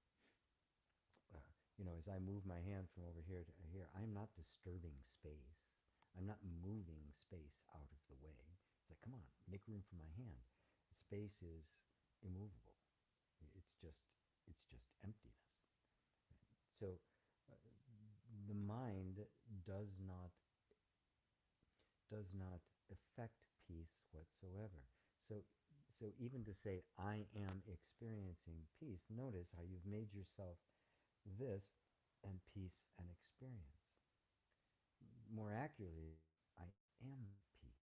as I move my hand from over here to here, I'm not disturbing space. I'm not moving space out of the way. It's like, come on, make room for my hand. Space is immovable. It's just emptiness. So the mind does not affect peace whatsoever. So even to say I am experiencing peace, notice how you've made yourself this and peace and experience. More accurately, I am peace.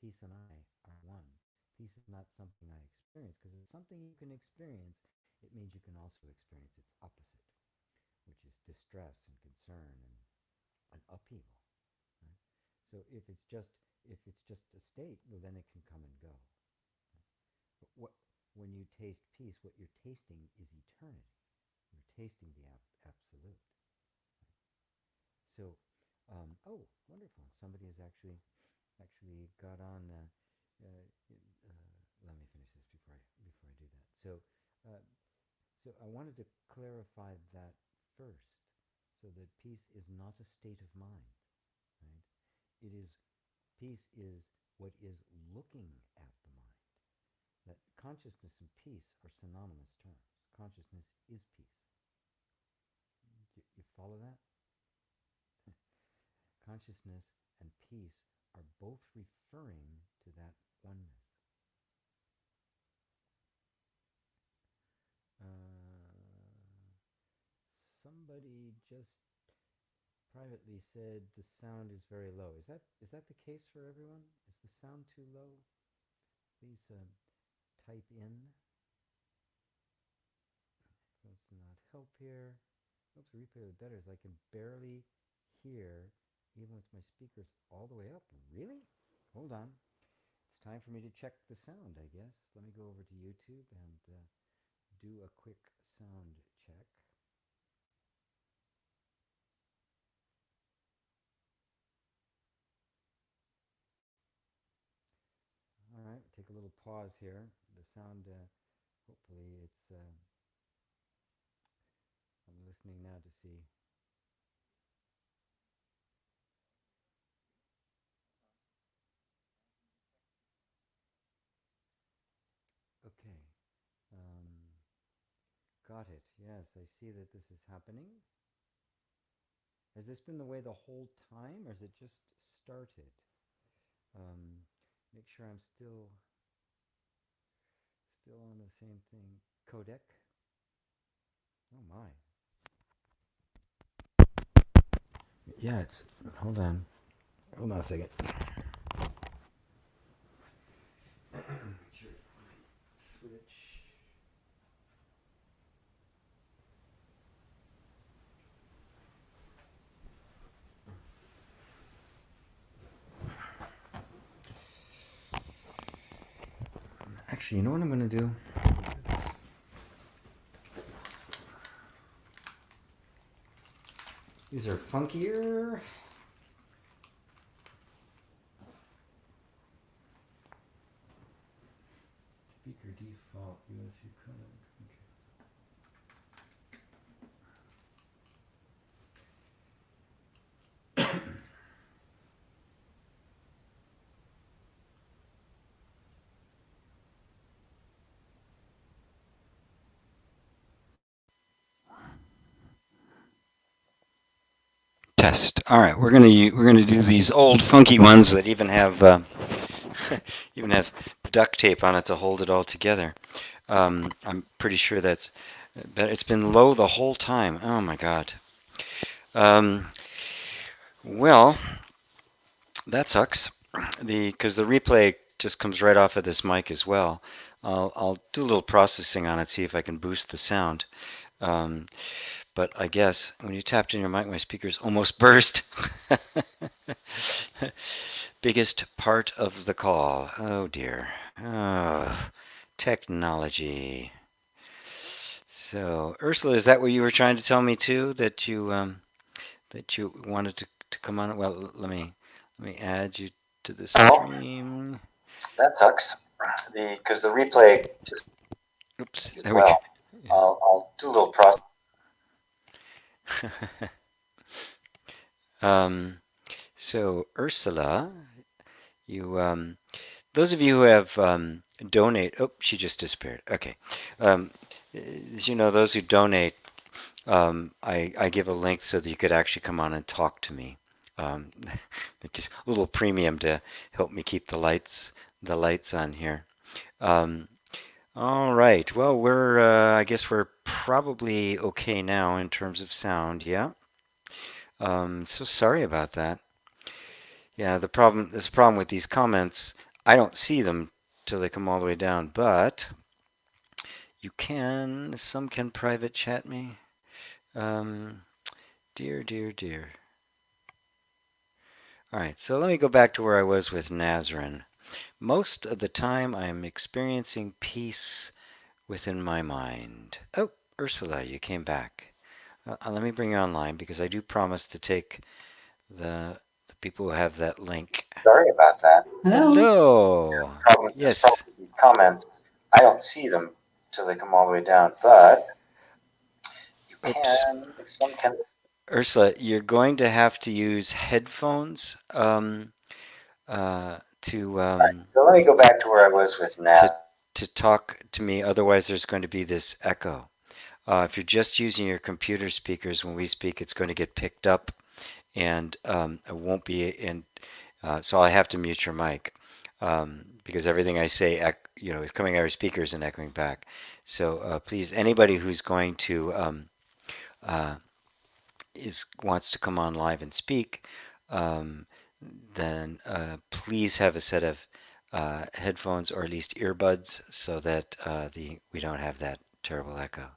Peace and I are one. Peace is not something I experience, because if it's something you can experience, it means you can also experience its opposite, which is distress and concern and upheaval. Right? So if it's just a state, well, then it can come and go. But when you taste peace, what you're tasting is eternity. You're tasting the absolute. So, oh, wonderful! Somebody has actually got on. Let me finish this before I do that. So I wanted to clarify that first, so that peace is not a state of mind, right? Peace is what is looking at the mind. That consciousness and peace are synonymous terms. Consciousness is peace. You follow that? consciousness and peace are both referring to that oneness. Somebody just privately said the sound is very low. Is that the case for everyone? Is the sound too low? Please type in. Let's not help here. Oops, replay the better is I can barely hear even with my speakers all the way up. Really? Hold on. It's time for me to check the sound, I guess. Let me go over to YouTube and do a quick sound check. All right, take a little pause here. The sound, hopefully it's, I'm listening now to see. Okay, got it. Yes, I see that this is happening. Has this been the way the whole time, or has it just started? Make sure I'm still on the same thing. Codec. Oh my. Yeah, it's. Hold on. Hold on a second. Switch. Actually, you know what I'm going to do? These are funkier. Speaker default USB code. Okay. Test. All right, we're gonna do these old funky ones that even have even have duct tape on it to hold it all together. I'm pretty sure that's, but it's been low the whole time. Oh my God. Well, that sucks. Because the replay just comes right off of this mic as well. I'll do a little processing on it, see if I can boost the sound. But I guess when you tapped in your mic, my speakers almost burst. Biggest part of the call. Oh dear. Oh, technology. So, Ursula, is that what you were trying to tell me too? That you wanted to come on? Well, let me add you to the stream. That sucks. Because the replay just. Oops. There we go. I'll do a little process. So Ursula, you those of you who have donate. Oh, she just disappeared. Okay. As you know, those who donate, I give a link so that you could actually come on and talk to me. Just a little premium to help me keep the lights on here. All right. Well, I guess we're probably okay now in terms of sound. Yeah. So sorry about that. Yeah, there's a problem with these comments. I don't see them till they come all the way down, but some can private chat me. Dear. All right, so let me go back to where I was with Nazarene. Most of the time I'm experiencing peace within my mind. Oh, Ursula, you came back. Let me bring you online because I do promise to take the people who have that link. Sorry about that. Hello. Yes. These comments, I don't see them till they come all the way down, but you can. Some can. Ursula, you're going to have to use headphones to. So let me go back to where I was with Nat. To talk to me. Otherwise, there's going to be this echo. If you're just using your computer speakers when we speak, it's going to get picked up and I won't be in. So I have to mute your mic because everything I say, is coming out of speakers and echoing back. So please, anybody who's going to uh, wants to come on live and speak, um, then please have a set of headphones or at least earbuds so that we don't have that terrible echo.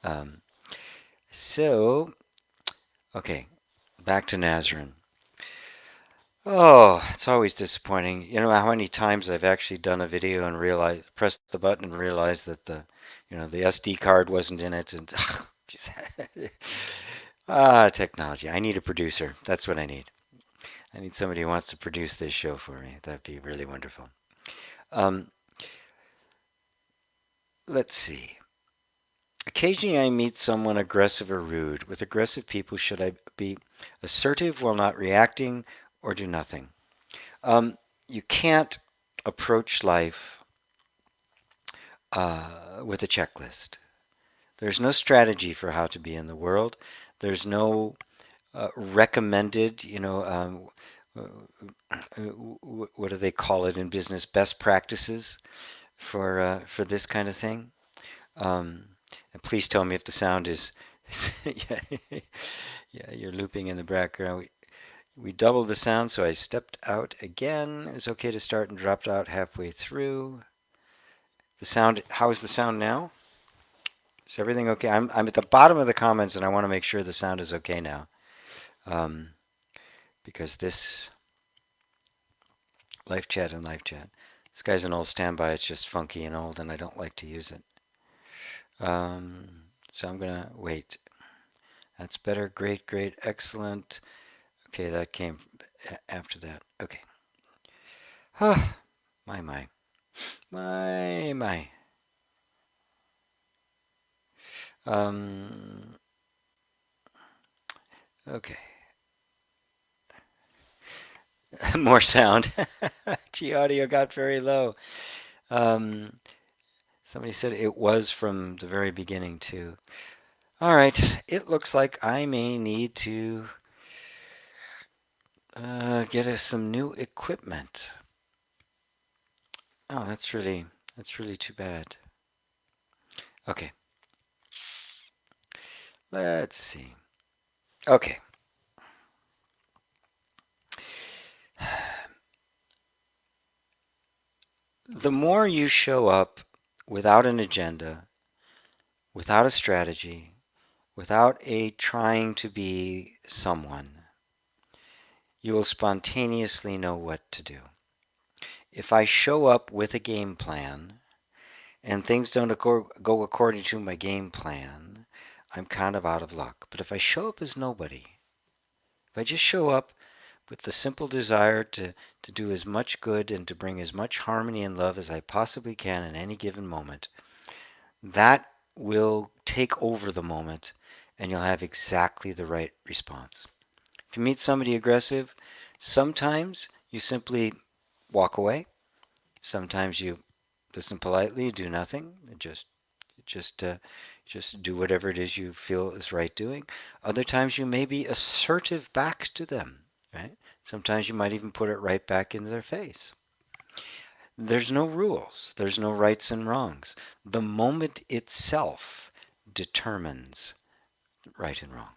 Um, so, okay, back to Nazarene. Oh, it's always disappointing. You know how many times I've actually done a video and pressed the button and realized that the SD card wasn't in it, and technology. I need a producer. That's what I need. I need somebody who wants to produce this show for me. That'd be really wonderful. Um, let's see. Occasionally I meet someone aggressive or rude. With aggressive people, should I be assertive while not reacting or do nothing? You can't approach life with a checklist. There's no strategy for how to be in the world. There's no recommended, what do they call it in business? Best practices for this kind of thing. And please tell me if the sound is, yeah, yeah, you're looping in the background. We doubled the sound, so I stepped out again. It's okay to start and dropped out halfway through. The sound, how is the sound now? Is everything okay? I'm at the bottom of the comments and I want to make sure the sound is okay now. Because this live chat and live chat. This guy's an old standby. It's just funky and old and I don't like to use it. So I'm going to wait. That's better. Great, great, excellent. Okay, that came after that. Okay. My, my. My, my. Okay. More sound. Gee, audio got very low. Somebody said it was from the very beginning, too. All right. It looks like I may need to get us some new equipment. Oh, that's really too bad. Okay. Let's see. Okay. The more you show up without an agenda, without a strategy, without a trying to be someone, you will spontaneously know what to do. If I show up with a game plan and things don't go according to my game plan, I'm kind of out of luck. But if I show up as nobody, if I just show up with the simple desire to do as much good and to bring as much harmony and love as I possibly can in any given moment, that will take over the moment and you'll have exactly the right response. If you meet somebody aggressive, sometimes you simply walk away. Sometimes you listen politely, do nothing, just do whatever it is you feel is right doing. Other times you may be assertive back to them, right? Sometimes you might even put it right back into their face. There's no rules. There's no rights and wrongs. The moment itself determines right and wrong.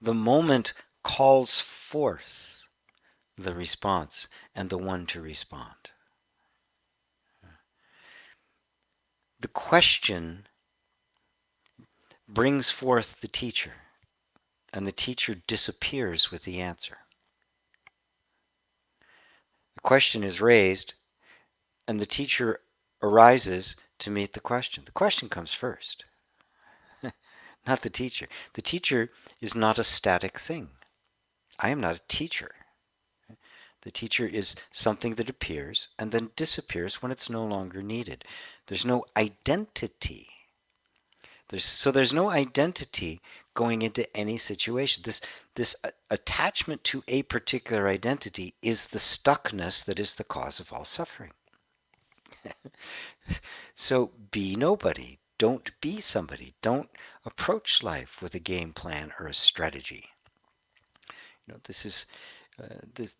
The moment calls forth the response and the one to respond. The question brings forth the teacher, and the teacher disappears with the answer. The question is raised, and the teacher arises to meet the question. The question comes first, not the teacher. The teacher is not a static thing. I am not a teacher. The teacher is something that appears and then disappears when it's no longer needed. There's no identity. There's no identity going into any situation. This attachment to a particular identity is the stuckness that is the cause of all suffering. So be nobody. don't be somebody. Don't approach life with a game plan or a strategy. This is this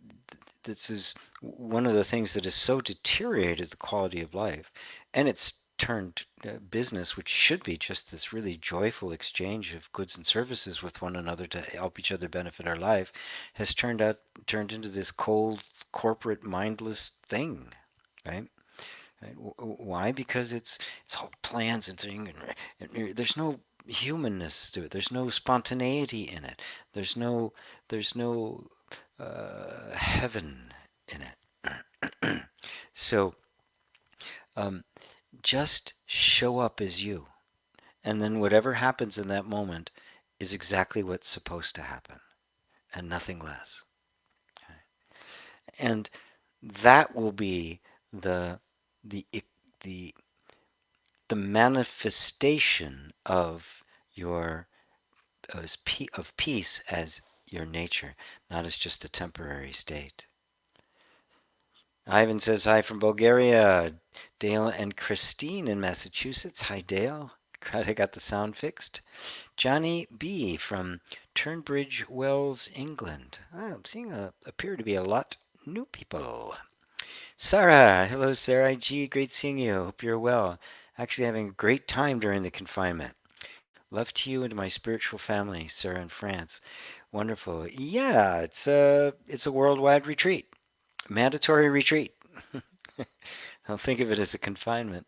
this is one of the things that has so deteriorated the quality of life, and it's turned business, which should be just this really joyful exchange of goods and services with one another to help each other benefit our life, has turned into this cold corporate mindless thing, right? Right? Why? Because it's all plans and things, and there's no humanness to it. There's no spontaneity in it. There's no heaven in it. So just show up as you, and then whatever happens in that moment is exactly what's supposed to happen, and nothing less. And that will be the the the the manifestation of your of peace as your nature, not as just a temporary state. Ivan says hi from Bulgaria. Dale and Christine in Massachusetts. Hi, Dale. Glad I got the sound fixed. Johnny B from Turnbridge Wells, England. I'm seeing appear to be a lot new people. Sarah, hello Sarah G, great seeing you. Hope you're well. Actually having a great time during the confinement. Love to you and to my spiritual family, Sarah in France. Wonderful. Yeah, it's a worldwide retreat, mandatory retreat. Don't think of it as a confinement.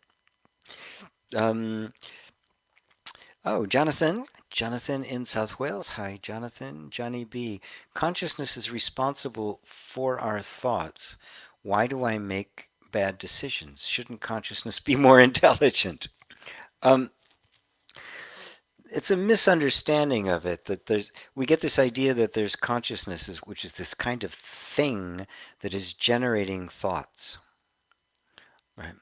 Um, oh, Jonathan in South Wales. Hi, Jonathan. Johnny B. Consciousness is responsible for our thoughts. Why do I make bad decisions? Shouldn't consciousness be more intelligent? Um, it's a misunderstanding of it that we get this idea that there's consciousness, which is this kind of thing that is generating thoughts. Right?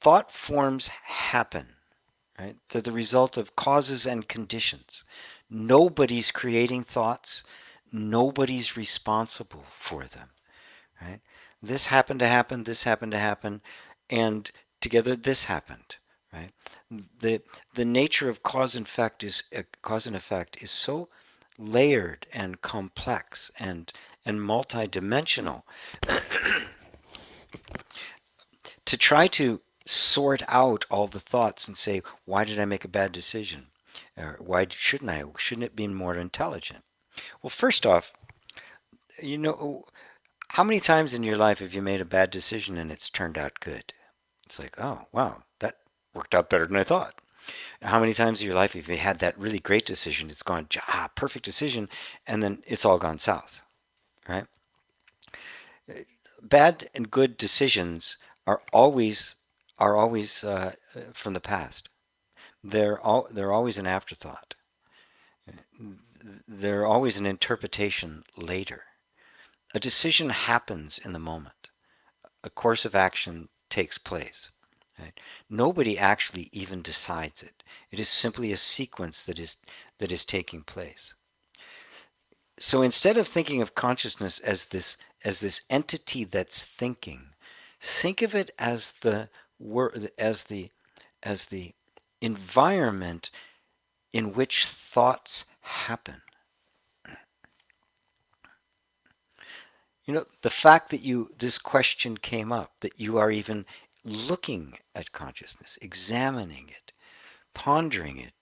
Thought forms happen. Right? They're the result of causes and conditions. Nobody's creating thoughts. Nobody's responsible for them. Right? This happened to happen. This happened to happen, and together this happened. Right? The nature of cause and effect is so layered and complex and multidimensional. To try to sort out all the thoughts and say, why did I make a bad decision? Or why shouldn't I? Shouldn't it be more intelligent? Well, first off, how many times in your life have you made a bad decision and it's turned out good? It's like, oh, wow, that worked out better than I thought. How many times in your life have you had that really great decision? It's gone, perfect decision, and then it's all gone south, right? Bad and good decisions are always from the past. They're always an afterthought. They're always an interpretation later. A decision happens in the moment. A course of action takes place. Right? Nobody actually even decides it. It is simply a sequence that is taking place. So instead of thinking of consciousness as this entity that's thinking, think of it as the environment in which thoughts happen. The fact that this question came up, that you are even looking at consciousness, examining it, pondering it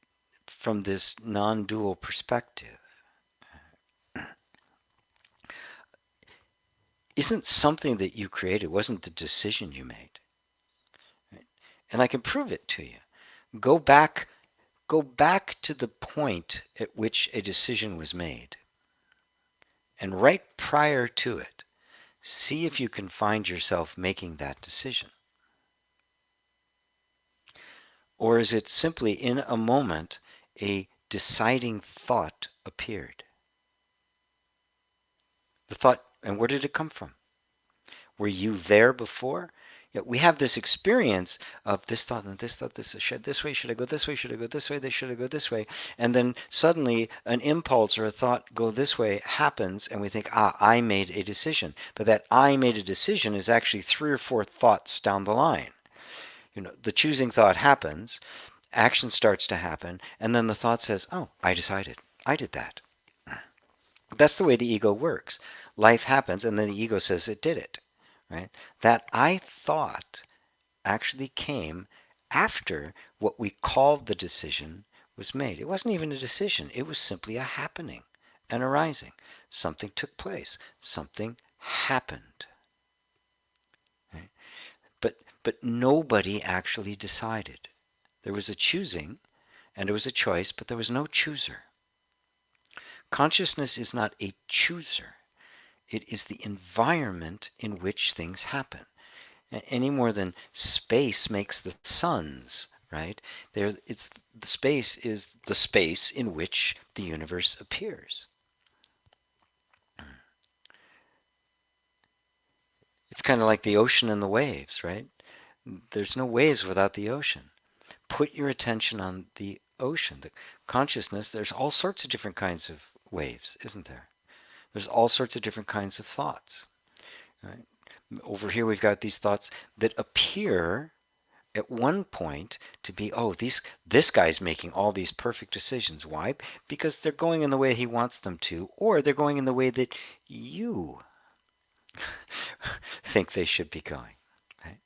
from this non-dual perspective, isn't something that you created, wasn't the decision you made. Right? And I can prove it to you. Go back to the point at which a decision was made. And right prior to it, see if you can find yourself making that decision. Or is it simply in a moment a deciding thought appeared? The thought, and where did it come from? Were you there before? We have this experience of this thought and this thought, this way, should I go this way, should I go this way, should I go this way? And then suddenly an impulse or a thought, go this way, happens, and we think, I made a decision. But that I made a decision is actually 3 or 4 thoughts down the line. The choosing thought happens, action starts to happen, and then the thought says, oh, I decided. I did that. That's the way the ego works. Life happens, and then the ego says it did it. Right? That I thought actually came after what we called the decision was made. It wasn't even a decision. It was simply a happening, an arising. Something took place. Something happened. Right? But nobody actually decided. There was a choosing and there was a choice, but there was no chooser. Consciousness is not a chooser. It is the environment in which things happen. Any more than space makes the suns, right? The space is the space in which the universe appears. It's kind of like the ocean and the waves, right? There's no waves without the ocean. Put your attention on the ocean. The consciousness, there's all sorts of different kinds of waves, isn't there? There's all sorts of different kinds of thoughts. Right? Over here we've got these thoughts that appear at one point to be, oh, this guy's making all these perfect decisions. Why? Because they're going in the way he wants them to, or they're going in the way that you think they should be going. Right?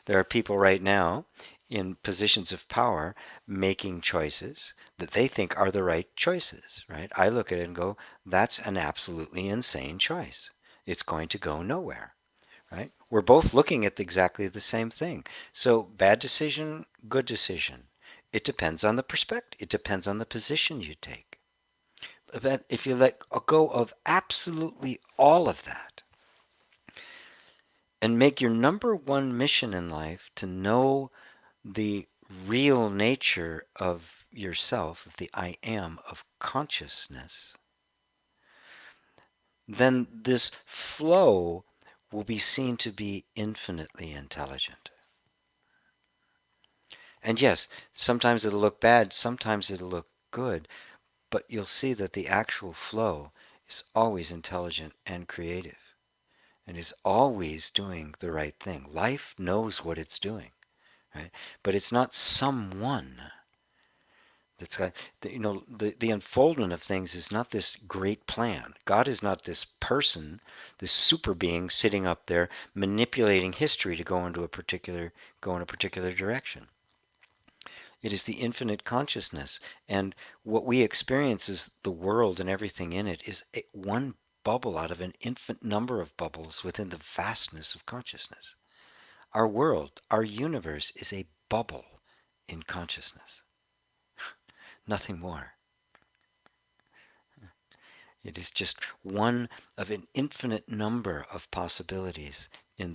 There are people right now in positions of power making choices that they think are the right choices. Right? I look at it and go, that's an absolutely insane choice. It's going to go nowhere. Right? We're both looking at exactly the same thing. So bad decision, good decision. It depends on the perspective. It depends on the position you take. But if you let go of absolutely all of that and make your number one mission in life to know the real nature of yourself, of the I am, of consciousness, then this flow will be seen to be infinitely intelligent. And yes, sometimes it'll look bad, sometimes it'll look good, but you'll see that the actual flow is always intelligent and creative and is always doing the right thing. Life knows what it's doing, right? But it's not someone that's got, the unfoldment of things is not this great plan. God is not this person, this super being sitting up there manipulating history to go in a particular direction. It is the infinite consciousness. And what we experience is the world and everything in it is one bubble out of an infinite number of bubbles within the vastness of consciousness. Our world, our universe is a bubble in consciousness. Nothing more. It is just one of an infinite number of possibilities in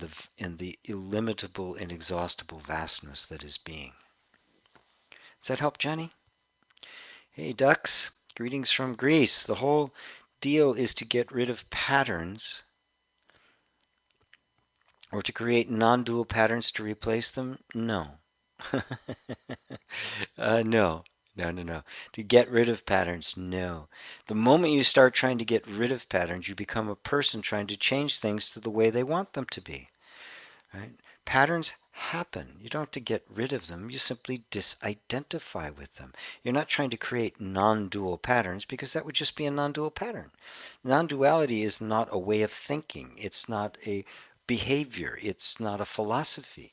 the illimitable, inexhaustible vastness that is being. Does that help, Jenny? Hey, ducks. Greetings from Greece. The whole deal is to get rid of patterns or to create non-dual patterns to replace them? No. No. No. To get rid of patterns? No. The moment you start trying to get rid of patterns, you become a person trying to change things to the way they want them to be. Right? Patterns happen. You don't have to get rid of them. You simply disidentify with them. You're not trying to create non-dual patterns because that would just be a non-dual pattern. Non-duality is not a way of thinking. It's not a behavior. It's not a philosophy.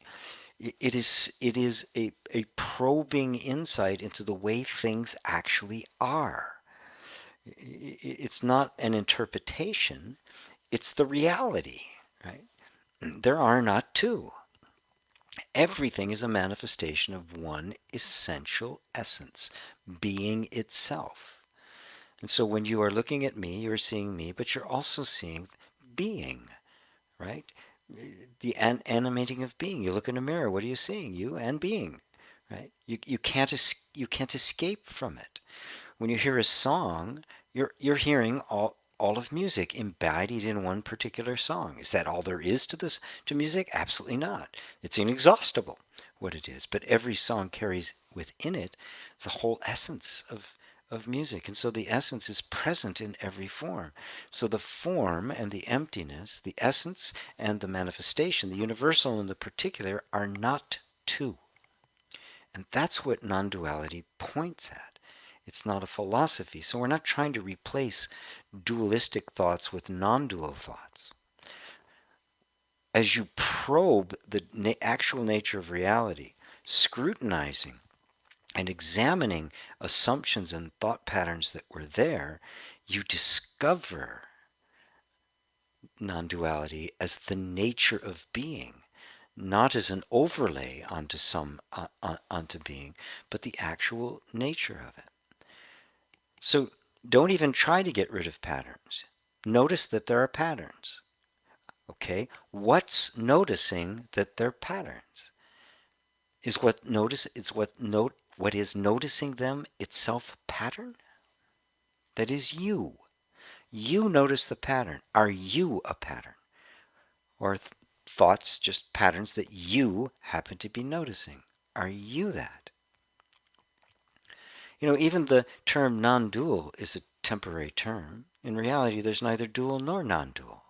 It is a probing insight into the way things actually are. It's not an interpretation. It's the reality. Right? There are not two. Everything is a manifestation of one essential essence, being itself. And so when you are looking at me, you're seeing me, but you're also seeing being, right? The animating of being. You look in a mirror, what are you seeing? You and being, right? You can't escape from it. When you hear a song, you're hearing all of music embodied in one particular song. Is that all there is to music? Absolutely not. It's inexhaustible what it is. But every song carries within it the whole essence of music. And so the essence is present in every form. So the form and the emptiness, the essence and the manifestation, the universal and the particular, are not two. And that's what non-duality points at. It's not a philosophy. So we're not trying to replace dualistic thoughts with non-dual thoughts. As you probe the actual nature of reality, scrutinizing and examining assumptions and thought patterns that were there, you discover non-duality as the nature of being, not as an overlay onto being, but the actual nature of it. So don't even try to get rid of patterns. Notice that there are patterns. Okay? What's noticing that they're patterns? What is noticing them itself a pattern? That is you. You notice the pattern. Are you a pattern? Or thoughts just patterns that you happen to be noticing? Are you that? Even the term non-dual is a temporary term. In reality, there's neither dual nor non-dual.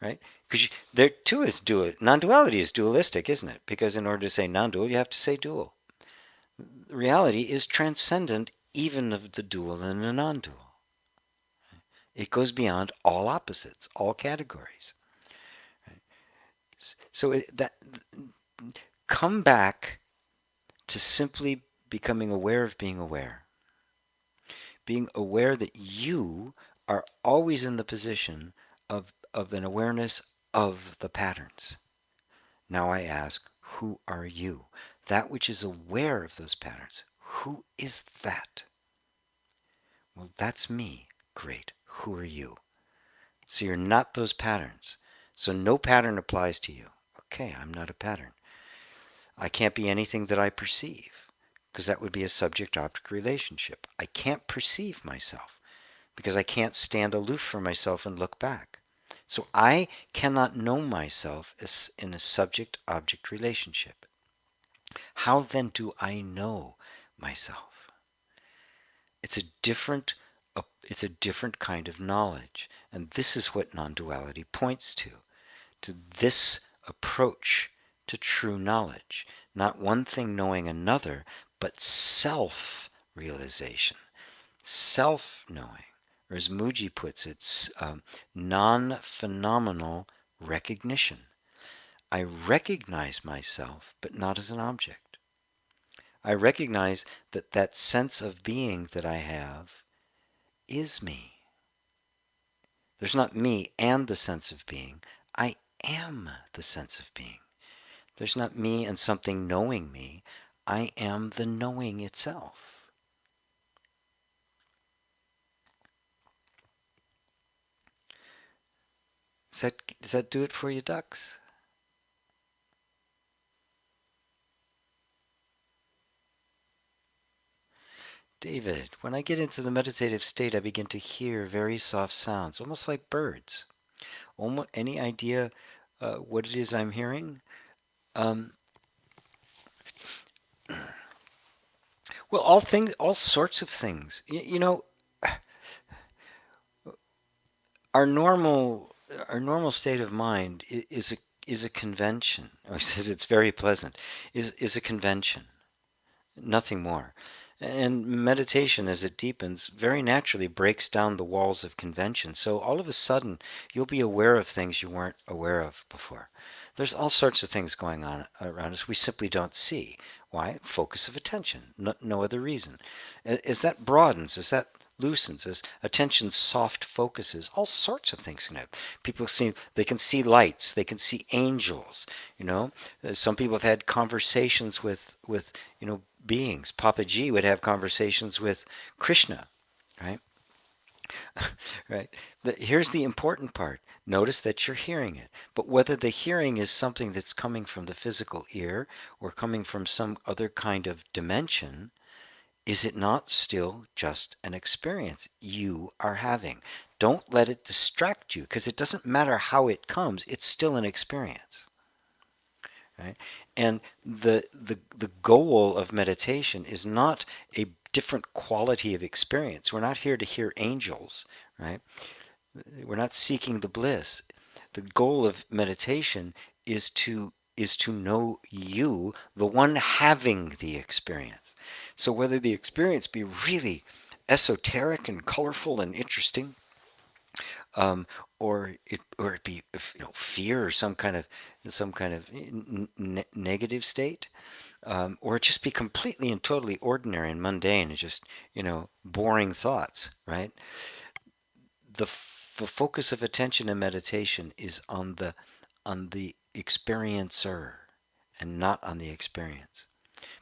Right? Because there too is dual. Non-duality is dualistic, isn't it? Because in order to say non-dual, you have to say dual. Reality is transcendent even of the dual and the non-dual. It goes beyond all opposites, all categories. So come back to simply becoming aware of being aware. Being aware that you are always in the position of an awareness of the patterns. Now I ask, who are you? That which is aware of those patterns. Who is that? Well, that's me. Great. Who are you? So you're not those patterns. So no pattern applies to you. Okay, I'm not a pattern. I can't be anything that I perceive, because that would be a subject-object relationship. I can't perceive myself, because I can't stand aloof from myself and look back. So I cannot know myself as in a subject-object relationship. How then do I know myself? It's a different kind of knowledge, and this is what non-duality points to this approach to true knowledge. Not one thing knowing another, but self-realization, self-knowing, or as Muji puts it, non-phenomenal recognition. I recognize myself, but not as an object. I recognize that that sense of being that I have is me. There's not me and the sense of being. I am the sense of being. There's not me and something knowing me. I am the knowing itself. Does that do it for you, ducks? David, when I get into the meditative state, I begin to hear very soft sounds, almost like birds. Any idea what it is I'm hearing? Well, all sorts of things. Our normal state of mind is a convention. Or he says it's very pleasant. Is a convention, nothing more. And meditation, as it deepens, very naturally breaks down the walls of convention. So all of a sudden, you'll be aware of things you weren't aware of before. There's all sorts of things going on around us we simply don't see. Why? Focus of attention. No other reason. As that broadens, as that loosens, as attention soft focuses, all sorts of things can happen. People they can see lights, they can see angels. Some people have had conversations with beings. Papa G would have conversations with Krishna, right? Right. Here's the important part. Notice that you're hearing it. But whether the hearing is something that's coming from the physical ear or coming from some other kind of dimension, is it not still just an experience you are having? Don't let it distract you, because it doesn't matter how it comes, it's still an experience. Right? And the goal of meditation is not a different quality of experience. We're not here to hear angels, right? We're not seeking the bliss. The goal of meditation is to is to know you, the one having the experience. So whether the experience be really esoteric and colorful and interesting, um, or it be, fear or some kind of negative state, or it just be completely and totally ordinary and mundane and just boring thoughts, right? The focus of attention and meditation is on the experiencer and not on the experience.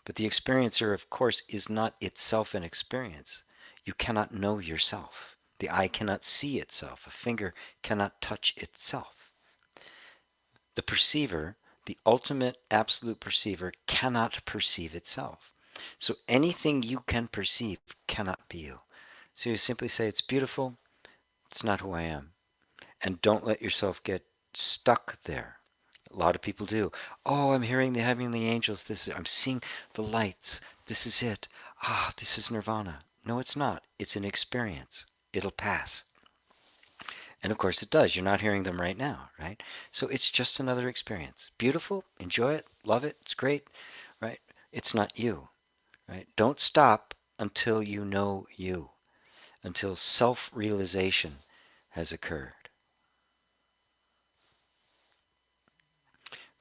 But the experiencer, of course, is not itself an experience. You cannot know yourself. The eye cannot see itself. A finger cannot touch itself. The perceiver, the ultimate absolute perceiver, cannot perceive itself. So anything you can perceive cannot be you. So you simply say, it's beautiful, it's not who I am. And don't let yourself get stuck there. A lot of people do. Oh, I'm hearing the heavenly angels. I'm seeing the lights. This is it. Ah, this is nirvana. No, it's not. It's an experience. It'll pass. And of course it does. You're not hearing them right now, right? So it's just another experience. Beautiful. Enjoy it. Love it. It's great, right? It's not you, right? Don't stop until you know you, until self-realization has occurred.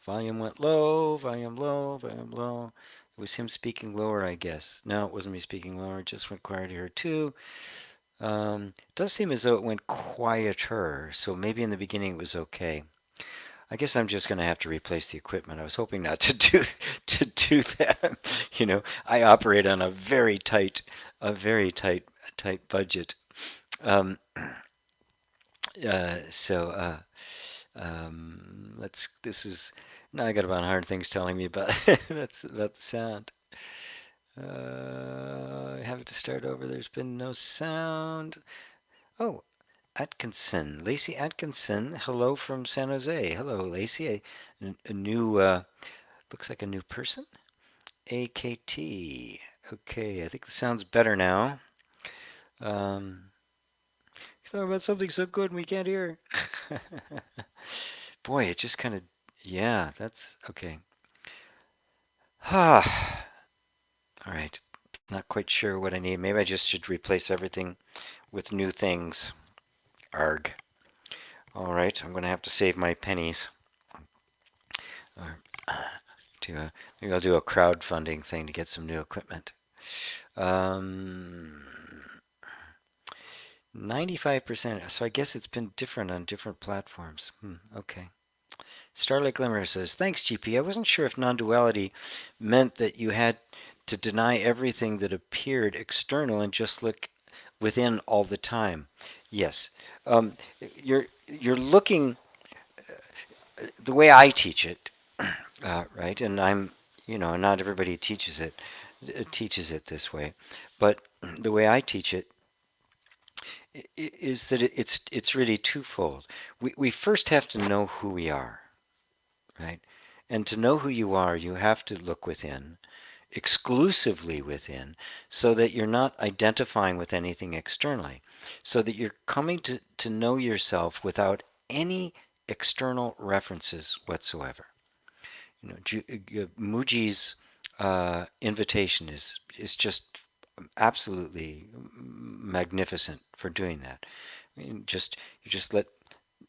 Volume went low, volume low, volume low. It was him speaking lower, I guess. No, it wasn't me speaking lower. It just went quiet here too. It does seem as though it went quieter, so maybe in the beginning it was okay. I guess I'm just going to have to replace the equipment. I was hoping not to do that. I operate on a very tight budget. Um, so this is now I got about 100 things telling me about that's about the sound. I have it to start over. There's been no sound. Oh, Atkinson, Lacey Atkinson. Hello from San Jose. Hello, Lacey. A new looks like a new person. AKT. Okay, I think the sound's better now. Talking about something so good and we can't hear. Boy, it just kind of, yeah, that's okay. Ah, all right. Not quite sure what I need. Maybe I just should replace everything with new things. Arg. All right, I'm going to have to save my pennies. Maybe I'll do a crowdfunding thing to get some new equipment. 95%. So I guess it's been different on different platforms. Okay. Starlight Glimmer says, thanks, GP. I wasn't sure if non-duality meant that you had to deny everything that appeared external and just look within all the time. Yes. You're looking, the way I teach it, right? And not everybody teaches it this way. But the way I teach it is that it's really twofold. We first have to know who we are, right? And to know who you are, you have to look within, exclusively within, so that you're not identifying with anything externally, so that you're coming to know yourself without any external references whatsoever. Muji's invitation is just absolutely magnificent for doing that. I mean, you just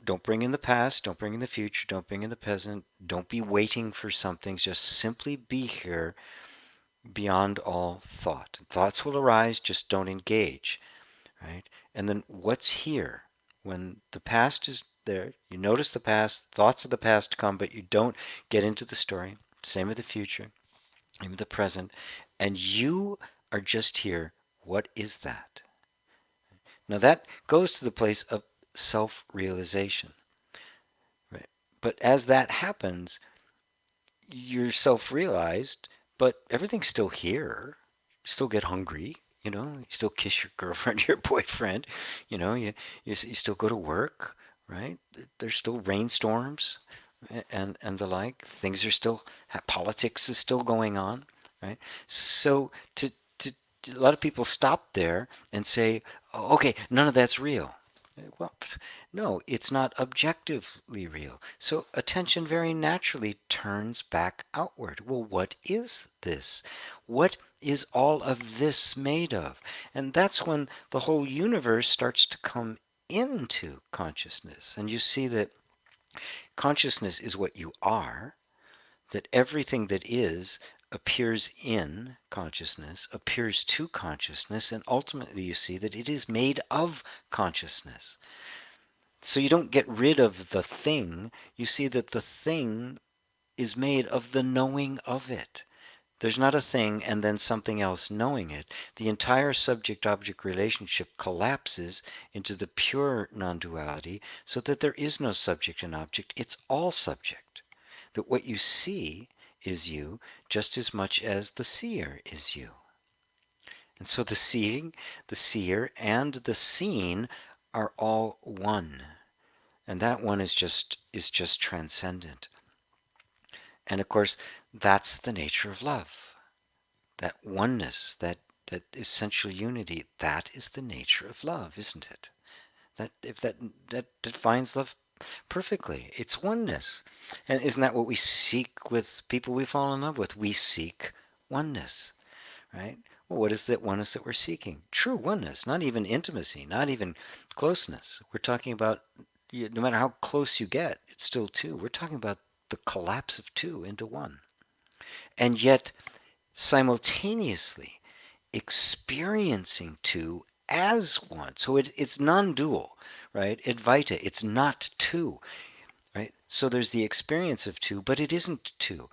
don't bring in the past, don't bring in the future, don't bring in the present, don't be waiting for something, just simply be here beyond all thought. Thoughts will arise, just don't engage, right? And then what's here? When the past is there, you notice the past, thoughts of the past come, but you don't get into the story. Same with the future, same with the present, and you are just here. What is that? Now that goes to the place of self-realization. Right? But as that happens, you're self-realized, but everything's still here. You still get hungry, you still kiss your girlfriend, your boyfriend, you still go to work, right? There's still rainstorms and the like. Things are still, politics is still going on, right? So to a lot of people stop there and say, oh, okay, none of that's real. Well, no, it's not objectively real. So attention very naturally turns back outward. Well, what is this? What is all of this made of? And that's when the whole universe starts to come into consciousness. And you see that consciousness is what you are, that everything that is appears in consciousness, appears to consciousness, and ultimately you see that it is made of consciousness. So you don't get rid of the thing, you see that the thing is made of the knowing of it. There's not a thing and then something else knowing it. The entire subject-object relationship collapses into the pure non-duality so that there is no subject and object. It's all subject. That what you see is you just as much as the seer is you. And so the seeing, the seer, and the seen are all one. And that one is just transcendent. And of course, that's the nature of love. That oneness, that essential unity, that is the nature of love, isn't it? That if that defines love perfectly. It's oneness. And isn't that what we seek with people we fall in love with? We seek oneness, right? Well, what is that oneness that we're seeking? True oneness, not even intimacy, not even closeness. We're talking about, no matter how close you get, it's still two. We're talking about the collapse of two into one. And yet, simultaneously, experiencing two as one. So it's non-dual, right? Advaita, it's not two, right? So there's the experience of two, but it isn't two.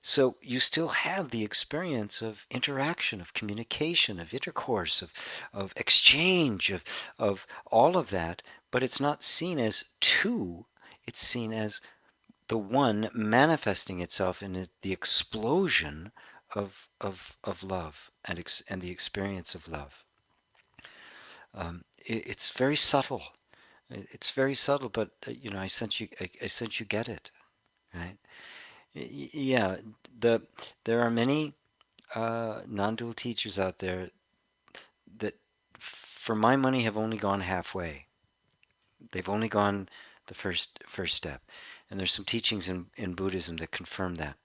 So you still have the experience of interaction, of communication, of intercourse, of exchange, of all of that, but it's not seen as two, it's seen as the one manifesting itself in the explosion of love and the experience of love. It's very subtle. It's very subtle, but I sense you get it, right? Yeah, there are many non-dual teachers out there that, for my money, have only gone halfway. They've only gone the first step, and there's some teachings in Buddhism that confirm that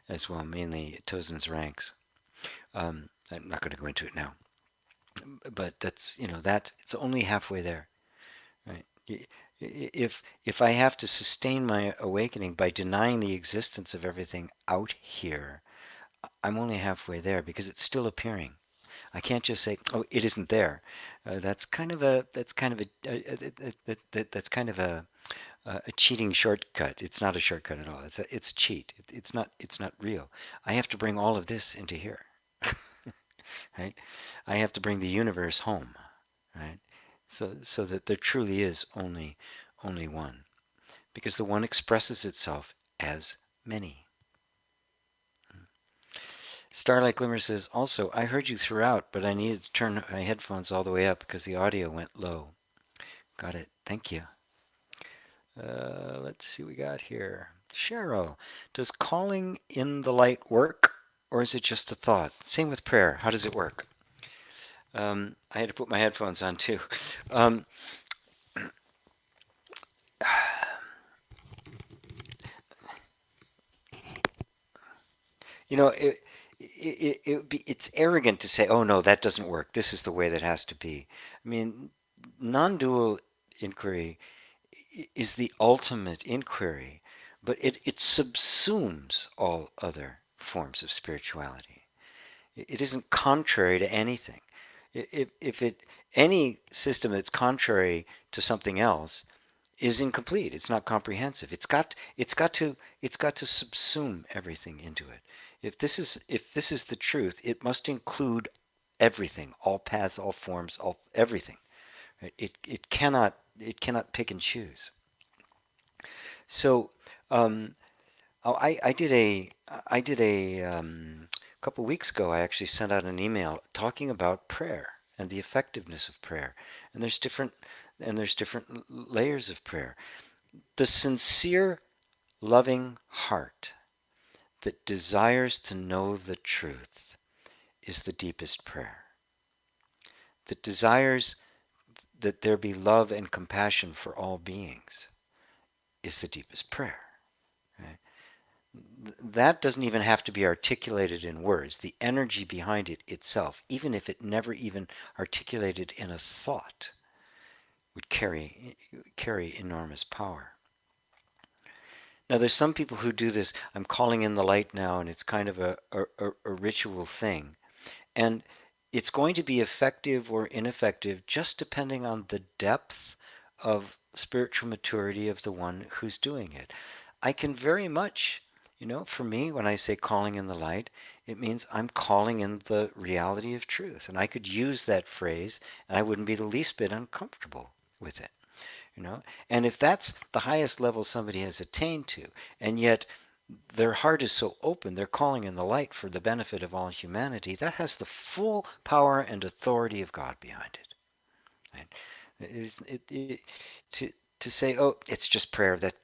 as well, mainly Tozen's ranks. I'm not going to go into it now, but that's that it's only halfway there, right? If I have to sustain my awakening by denying the existence of everything out here, I'm only halfway there because it's still appearing. I can't just say, "Oh, it isn't there." That's kind of a a cheating shortcut. It's not a shortcut at all. It's a cheat. It's not real. I have to bring all of this into here, right? I have to bring the universe home, right? So that there truly is only one, because the one expresses itself as many. Starlight Glimmer says, also, I heard you throughout, but I needed to turn my headphones all the way up because the audio went low. Got it. Thank you. Let's see what we got here. Cheryl, does calling in the light work, or is it just a thought? Same with prayer. How does it work? I had to put my headphones on too. Um, you know, it's arrogant to say, oh no, that doesn't work. This is the way that has to be. I mean, non-dual inquiry is the ultimate inquiry, but it subsumes all other forms of spirituality. It isn't contrary to anything. If any system that's contrary to something else is incomplete. It's not comprehensive. It's got to subsume everything into it. If this is the truth, it must include everything, all paths, all forms, all everything. Right? It cannot pick and choose. So I did a couple weeks ago. I actually sent out an email talking about prayer and the effectiveness of prayer, and there's different layers of prayer. The sincere, loving heart that desires to know the truth is the deepest prayer. That desires that there be love and compassion for all beings is the deepest prayer. Right? That doesn't even have to be articulated in words. The energy behind it itself, even if it never even articulated in a thought, would carry enormous power. Now, there's some people who do this. I'm calling in the light now, and it's kind of a ritual thing. And it's going to be effective or ineffective just depending on the depth of spiritual maturity of the one who's doing it. I can very much, for me, when I say calling in the light, it means I'm calling in the reality of truth. And I could use that phrase, and I wouldn't be the least bit uncomfortable with it. And if that's the highest level somebody has attained to, and yet their heart is so open, they're calling in the light for the benefit of all humanity, that has the full power and authority of God behind it. Right? To to say, oh, it's just prayer, that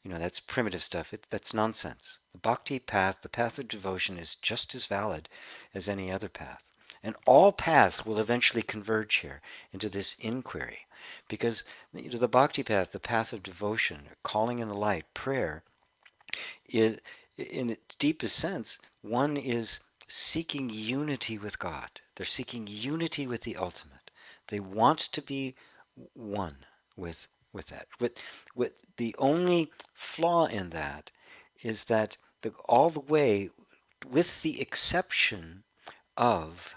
that's primitive stuff. That's nonsense. The bhakti path, the path of devotion, is just as valid as any other path. And all paths will eventually converge here into this inquiry. Because the bhakti path, the path of devotion, calling in the light, prayer, is, in its deepest sense, one is seeking unity with God. They're seeking unity with the ultimate. They want to be one with that. With the only flaw in that is that all the way, with the exception of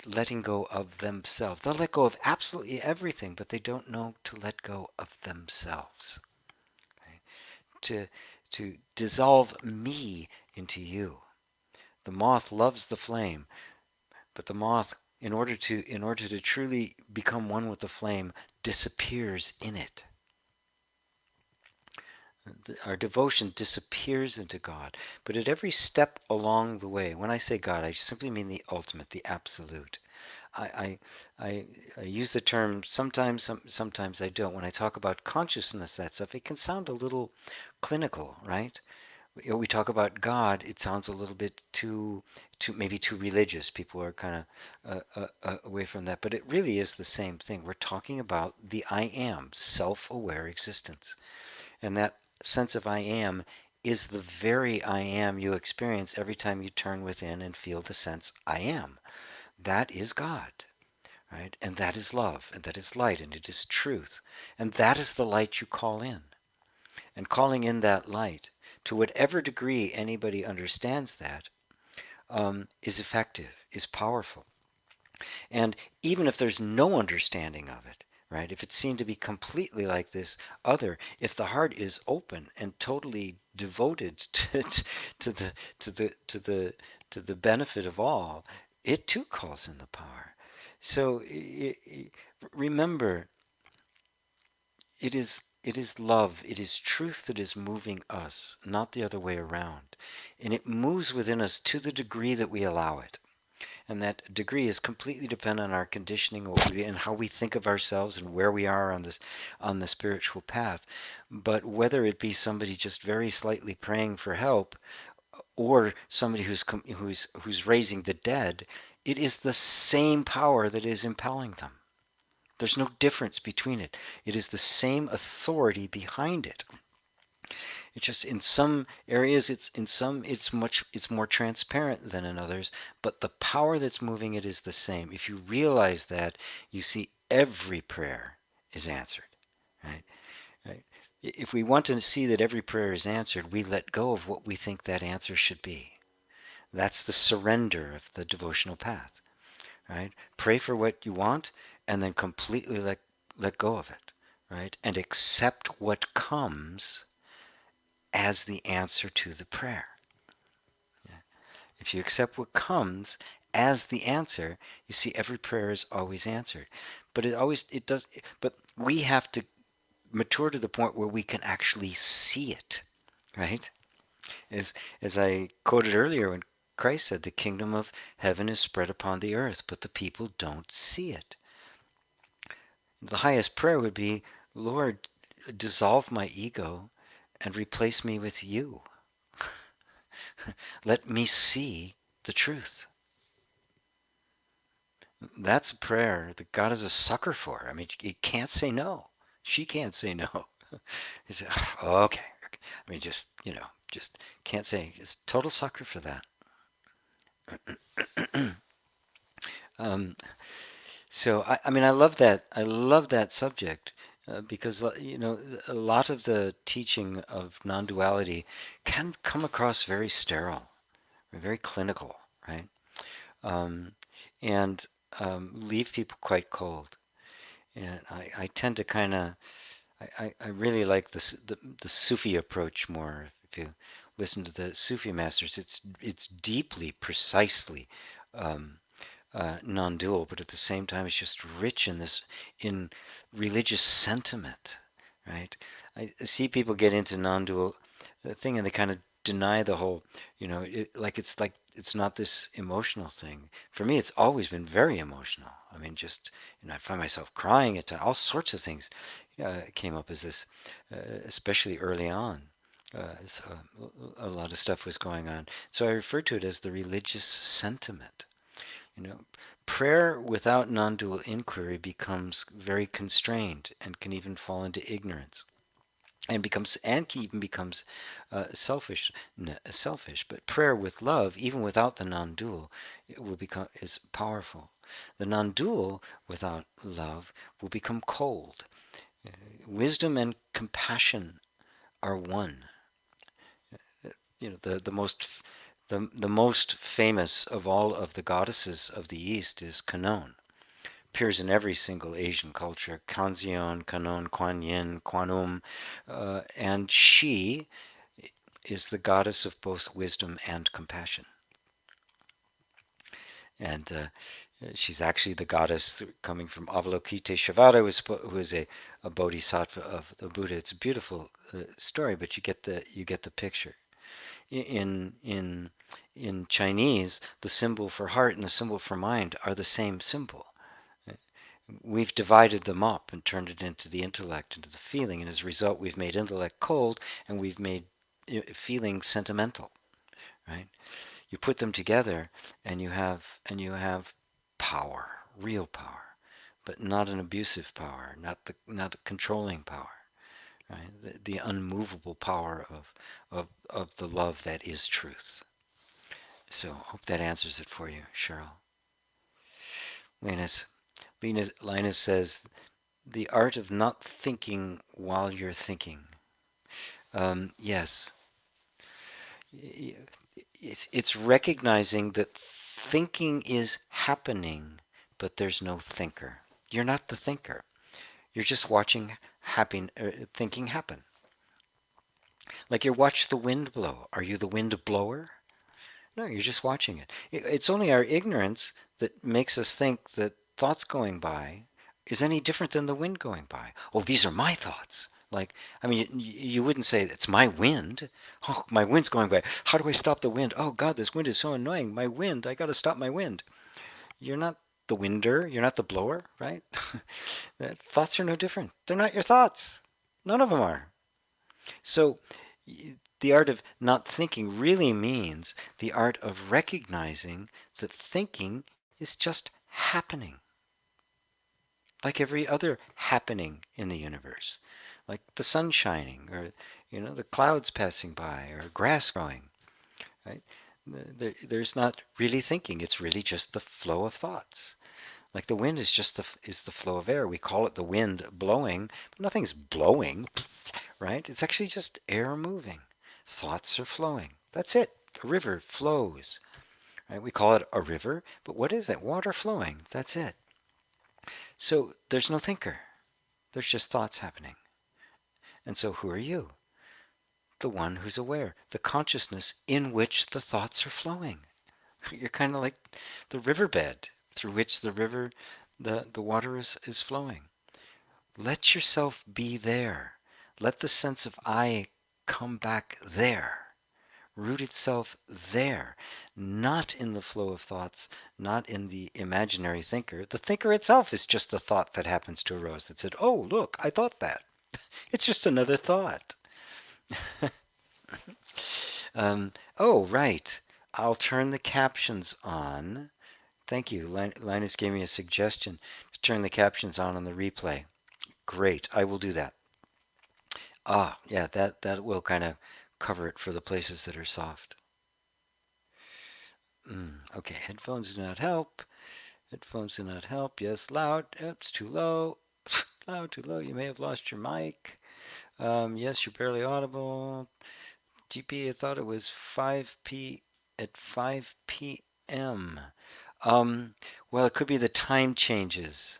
letting go of themselves. They'll let go of absolutely everything, but they don't know to let go of themselves. Okay? To dissolve me into you. The moth loves the flame, but the moth, in order to truly become one with the flame, disappears in it. Our devotion disappears into God. But at every step along the way, when I say God, I simply mean the ultimate, the absolute. I use the term sometimes, sometimes I don't. When I talk about consciousness, that stuff, it can sound a little clinical, right? We talk about God, it sounds a little bit maybe too religious. People are kind of away from that. But it really is the same thing. We're talking about the I am, self-aware existence. And that sense of I am is the very I am you experience every time you turn within and feel the sense I am. That is God, right? And that is love, and that is light, and it is truth. And that is the light you call in. And calling in that light, to whatever degree anybody understands that, is effective, is powerful. And even if there's no understanding of it, right? If it's seen to be completely like this other, if the heart is open and totally devoted to the to the benefit of all, it too calls in the power. So remember, it is love, it is truth that is moving us, not the other way around. And it moves within us to the degree that we allow it. And that degree is completely dependent on our conditioning and how we think of ourselves and where we are on the spiritual path. But whether it be somebody just very slightly praying for help, or somebody who's raising the dead, it is the same power that is impelling them. There's no difference between it. It is the same authority behind it. It's just in some areas, it's more transparent than in others, but the power that's moving it is the same. If you realize that, you see every prayer is answered, right? Right? If we want to see that every prayer is answered, we let go of what we think that answer should be. That's the surrender of the devotional path, right? Pray for what you want, and then completely let go of it, right? And accept what comes as the answer to the prayer. Yeah. If you accept what comes as the answer, you see every prayer is always answered. But it does. But we have to mature to the point where we can actually see it, right? As I quoted earlier, when Christ said, "The kingdom of heaven is spread upon the earth, but the people don't see it." The highest prayer would be, "Lord, dissolve my ego and replace me with you. Let me see the truth." That's a prayer that God is a sucker for. I mean, he can't say no. She can't say no. He said, "Oh, okay. I mean, just, just can't say. Just total sucker for that. Um, so, I mean, I love that. I love that subject because, a lot of the teaching of non-duality can come across very sterile, very clinical, right? Um, and leave people quite cold. And I tend to kind of I really like the Sufi approach more. If you listen to the Sufi masters, it's deeply, precisely um, non-dual, but at the same time, it's just rich in this in religious sentiment, right? I see people get into non-dual thing, and they kind of deny the whole, like it's not this emotional thing. For me, it's always been very emotional. I mean, just I find myself crying at times. All sorts of things came up as this, especially early on. So a lot of stuff was going on. So I refer to it as the religious sentiment. You know, prayer without non-dual inquiry becomes very constrained and can even fall into ignorance and even becomes selfish. But prayer with love, even without the non-dual, it will become is powerful. The non-dual without love will become cold. Wisdom and compassion are one. The most famous of all of the goddesses of the East is Kanon. Appears in every single Asian culture. Kanzeon, Kanon, Kuan Yin, Kwanum, and she is the goddess of both wisdom and compassion. And she's actually the goddess coming from Avalokiteshvara, who is a bodhisattva of the Buddha. It's a beautiful story, but you get the picture. In Chinese, the symbol for heart and the symbol for mind are the same symbol. We've divided them up and turned it into the intellect, into the feeling, and as a result, we've made intellect cold and we've made feeling sentimental. Right? You put them together, and you have power, real power, but not an abusive power, not a controlling power. Right? The unmovable power of the love that is truth. So hope that answers it for you, Cheryl. Linus, Linus says, the art of not thinking while you're thinking. Yes, it's recognizing that thinking is happening, but there's no thinker. You're not the thinker. You're just watching thinking happen. Like you watch the wind blow. Are you the wind blower? No, you're just watching it. It's only our ignorance that makes us think that thoughts going by is any different than the wind going by. Oh, these are my thoughts. Like, I mean, you wouldn't say it's my wind. Oh, my wind's going by. How do I stop the wind? Oh, God, this wind is so annoying. My wind, I got to stop my wind. You're not the winder. You're not the blower, right? Thoughts are no different. They're not your thoughts. None of them are. So the art of not thinking really means the art of recognizing that thinking is just happening, like every other happening in the universe, like the sun shining, or the clouds passing by, or grass growing. Right? There's not really thinking; it's really just the flow of thoughts. Like the wind is just the flow of air. We call it the wind blowing, but nothing's blowing, right? It's actually just air moving. Thoughts are flowing. That's it. A river flows. Right? We call it a river, but what is it? Water flowing. That's it. So there's no thinker. There's just thoughts happening. And so who are you? The one who's aware, the consciousness in which the thoughts are flowing. You're kind of like the riverbed through which the water is flowing. Let yourself be there. Let the sense of I come back there. Root itself there, not in the flow of thoughts, not in the imaginary thinker. The thinker itself is just a thought that happens to arise that said, oh, look, I thought that. It's just another thought. Oh, right. I'll turn the captions on Thank you. Linus gave me a suggestion to turn the captions on the replay. Great. I will do that. Ah, yeah, that will kind of cover it for the places that are soft. Okay, headphones do not help. Headphones do not help. Yes, loud. It's too low. Loud, too low. You may have lost your mic. Yes, you're barely audible. GP, I thought it was 5 at 5 p.m. Well, it could be the time changes,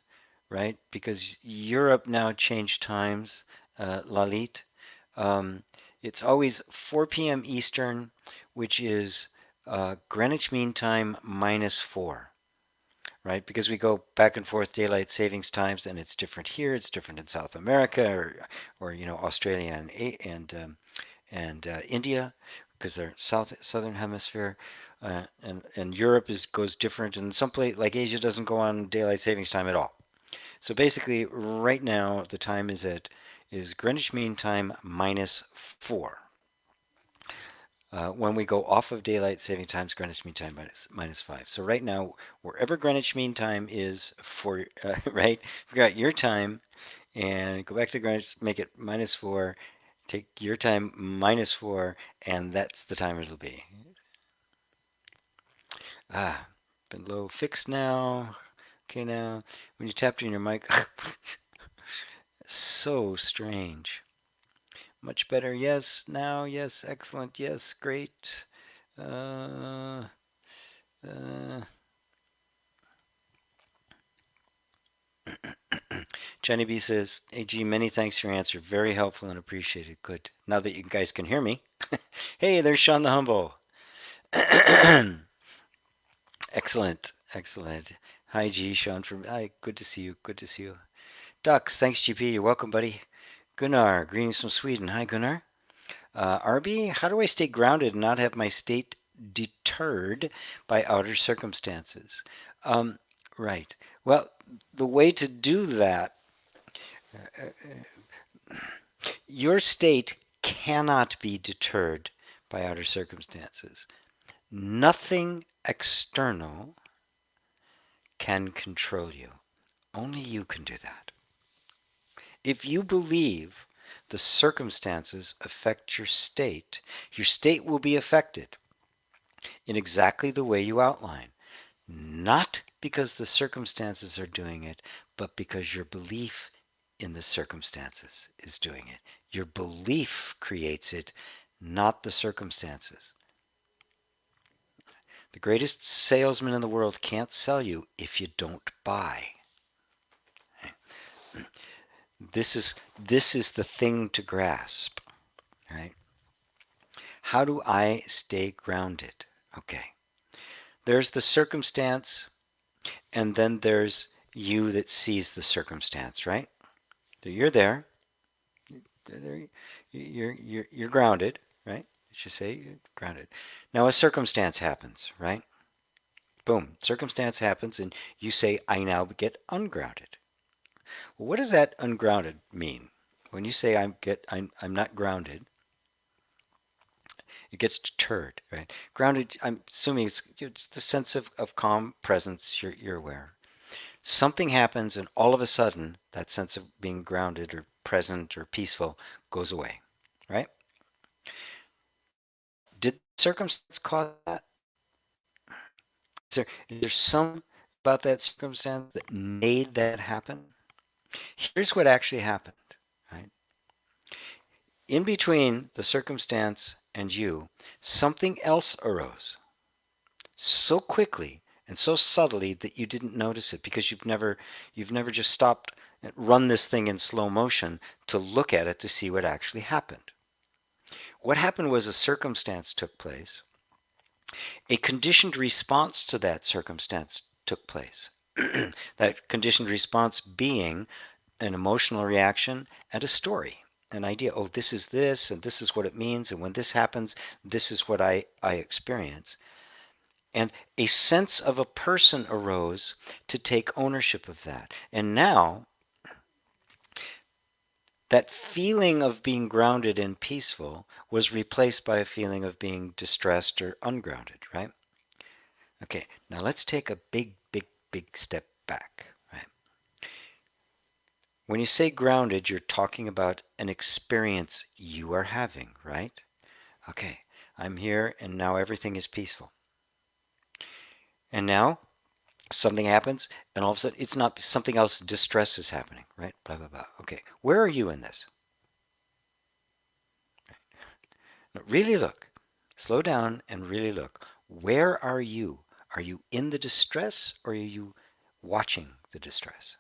right? Because Europe now changed times, Lalit. It's always 4 p.m. Eastern, which is Greenwich Mean Time -4, right? Because we go back and forth daylight savings times, and it's different here. It's different in South America, or Australia and India, because they're southern hemisphere, and Europe goes different, and some place like Asia doesn't go on daylight savings time at all. So basically, right now the time is Greenwich Mean Time -4. When we go off of daylight saving times, Greenwich Mean Time -5. So right now, wherever Greenwich Mean Time is for right, figure out your time and go back to Greenwich, make it -4. Take your time -4, and that's the time it'll be. Been low fixed now. Okay, now when you tapped in your mic, so strange. Much better. Yes, now. Yes, excellent. Yes, great. Uh, uh, Jenny B says, AG, many thanks for your answer. Very helpful and appreciated. Good. Now that you guys can hear me. Hey, there's Sean the Humble. Excellent. Excellent. Hi, G. Sean from. Hi, good to see you. Good to see you. Ducks, thanks, GP. You're welcome, buddy. Gunnar, greetings from Sweden. Hi, Gunnar. RB, how do I stay grounded and not have my state deterred by outer circumstances? Right. Well, the way to do that, your state cannot be deterred by outer circumstances. Nothing external can control you. Only you can do that. If you believe the circumstances affect your state will be affected in exactly the way you outline. Not because the circumstances are doing it, but because your belief in the circumstances is doing it. Your belief creates it, not the circumstances. The greatest salesman in the world can't sell you if you don't buy. This is the thing to grasp, right? How do I stay grounded? Okay. There's the circumstance, and then there's you that sees the circumstance, right? So you're there. You're grounded, right? You should say you're grounded. Now a circumstance happens, right? Boom. Circumstance happens, and you say, I now get ungrounded. Well, what does that ungrounded mean? When you say I'm not grounded, it gets deterred, right? Grounded, I'm assuming it's the sense of calm presence, you're aware. Something happens, and all of a sudden, that sense of being grounded or present or peaceful goes away, right? Did circumstance cause that? Is there some about that circumstance that made that happen? Here's what actually happened, right? In between the circumstance and you, something else arose so quickly and so subtly that you didn't notice it because you've never just stopped and run this thing in slow motion to look at it to see what actually happened. What happened was a circumstance took place. A conditioned response to that circumstance took place. That conditioned response being an emotional reaction and a story, an idea. Oh, this is this, and this is what it means, and when this happens, this is what I experience. And a sense of a person arose to take ownership of that. And now, that feeling of being grounded and peaceful was replaced by a feeling of being distressed or ungrounded, right? Okay, now let's take a big, big, big step back. Right? When you say grounded, you're talking about an experience you are having, right? Okay, I'm here and now everything is peaceful. And now something happens and all of a sudden it's not something else, distress is happening, right? Blah, blah, blah. Okay, where are you in this? Now, really look. Slow down and really look. Where are you? Are you in the distress or are you watching the distress?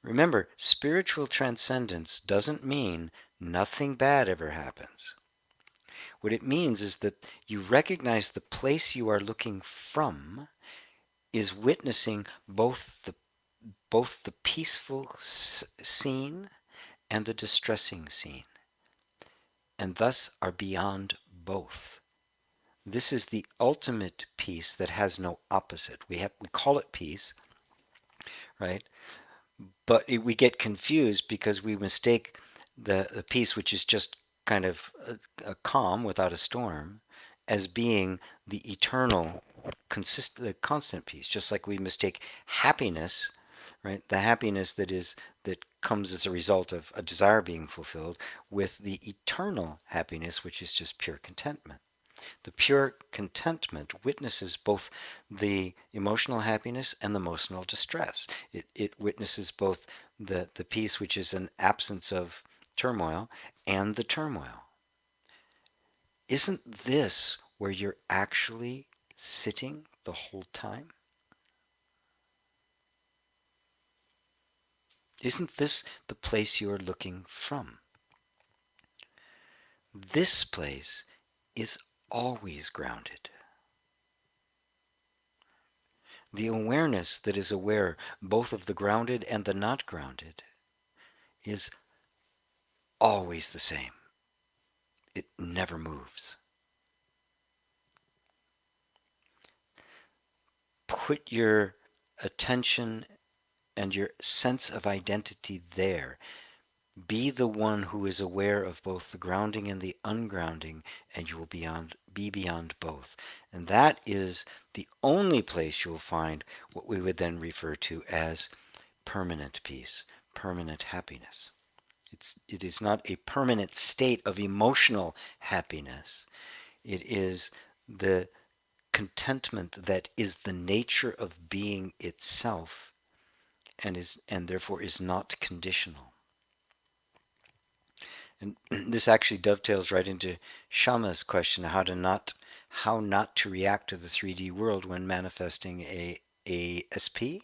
Remember, spiritual transcendence doesn't mean nothing bad ever happens. What it means is that you recognize the place you are looking from is witnessing both the peaceful scene and the distressing scene, and thus are beyond both. This is the ultimate peace that has no opposite. We call it peace, right? But we get confused because we mistake the peace, which is just kind of a calm without a storm, as being the eternal, the constant peace. Just like we mistake happiness, right? The happiness that comes as a result of a desire being fulfilled, with the eternal happiness, which is just pure contentment. The pure contentment witnesses both the emotional happiness and the emotional distress. It witnesses both the peace, which is an absence of turmoil, and the turmoil. Isn't this where you're actually sitting the whole time? Isn't this the place you are looking from? This place is always grounded. The awareness that is aware both of the grounded and the not grounded is always the same. It never moves. Put your attention and your sense of identity there. Be the one who is aware of both the grounding and the ungrounding, and you will be beyond both. And that is the only place you will find what we would then refer to as permanent peace, permanent happiness. It is not a permanent state of emotional happiness. It is the contentment that is the nature of being itself, and therefore is not conditional. And this actually dovetails right into Shama's question, how not to react to the 3D world when manifesting a SP.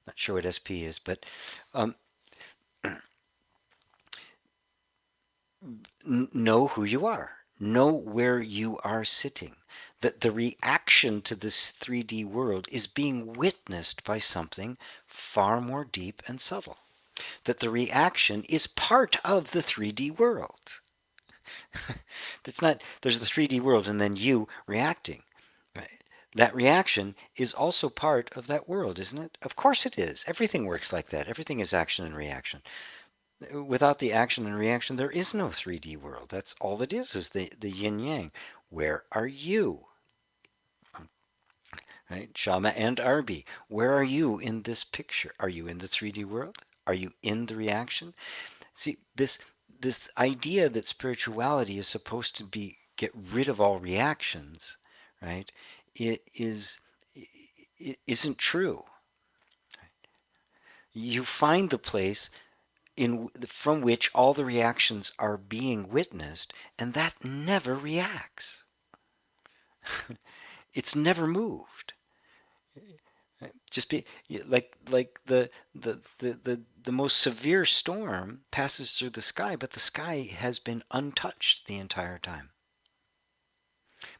Not sure what SP is, but know who you are. Know where you are sitting. That the reaction to this 3D world is being witnessed by something far more deep and subtle. That the reaction is part of the 3D world. That's not, there's the 3D world and then you reacting. Right? That reaction is also part of that world, isn't it? Of course it is. Everything works like that. Everything is action and reaction. Without the action and reaction, there is no 3D world. That's all it is the yin yang. Where are you? Right? Shama and Arbi, where are you in this picture? Are you in the 3D world? Are you in the reaction? See, this idea that spirituality is supposed to be get rid of all reactions, right? It isn't true. You find the place from which all the reactions are being witnessed, and that never reacts. It's never moved. Just be like the most severe storm passes through the sky, but the sky has been untouched the entire time.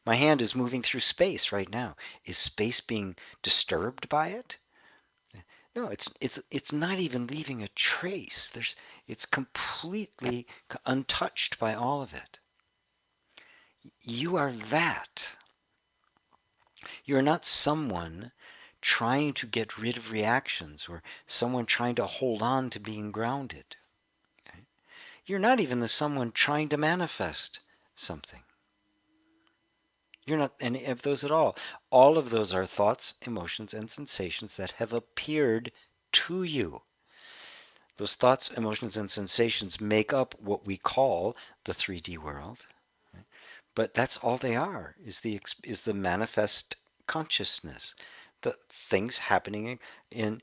My hand is moving through space right now. Is space being disturbed by it? No, it's not even leaving a trace. It's completely untouched by all of it. You are that. You are not someone trying to get rid of reactions or someone trying to hold on to being grounded. Okay? You're not even the someone trying to manifest something. You're not any of those at all. All of those are thoughts, emotions, and sensations that have appeared to you. Those thoughts, emotions, and sensations make up what we call the 3D world. But that's all they are, is the manifest consciousness, the things happening in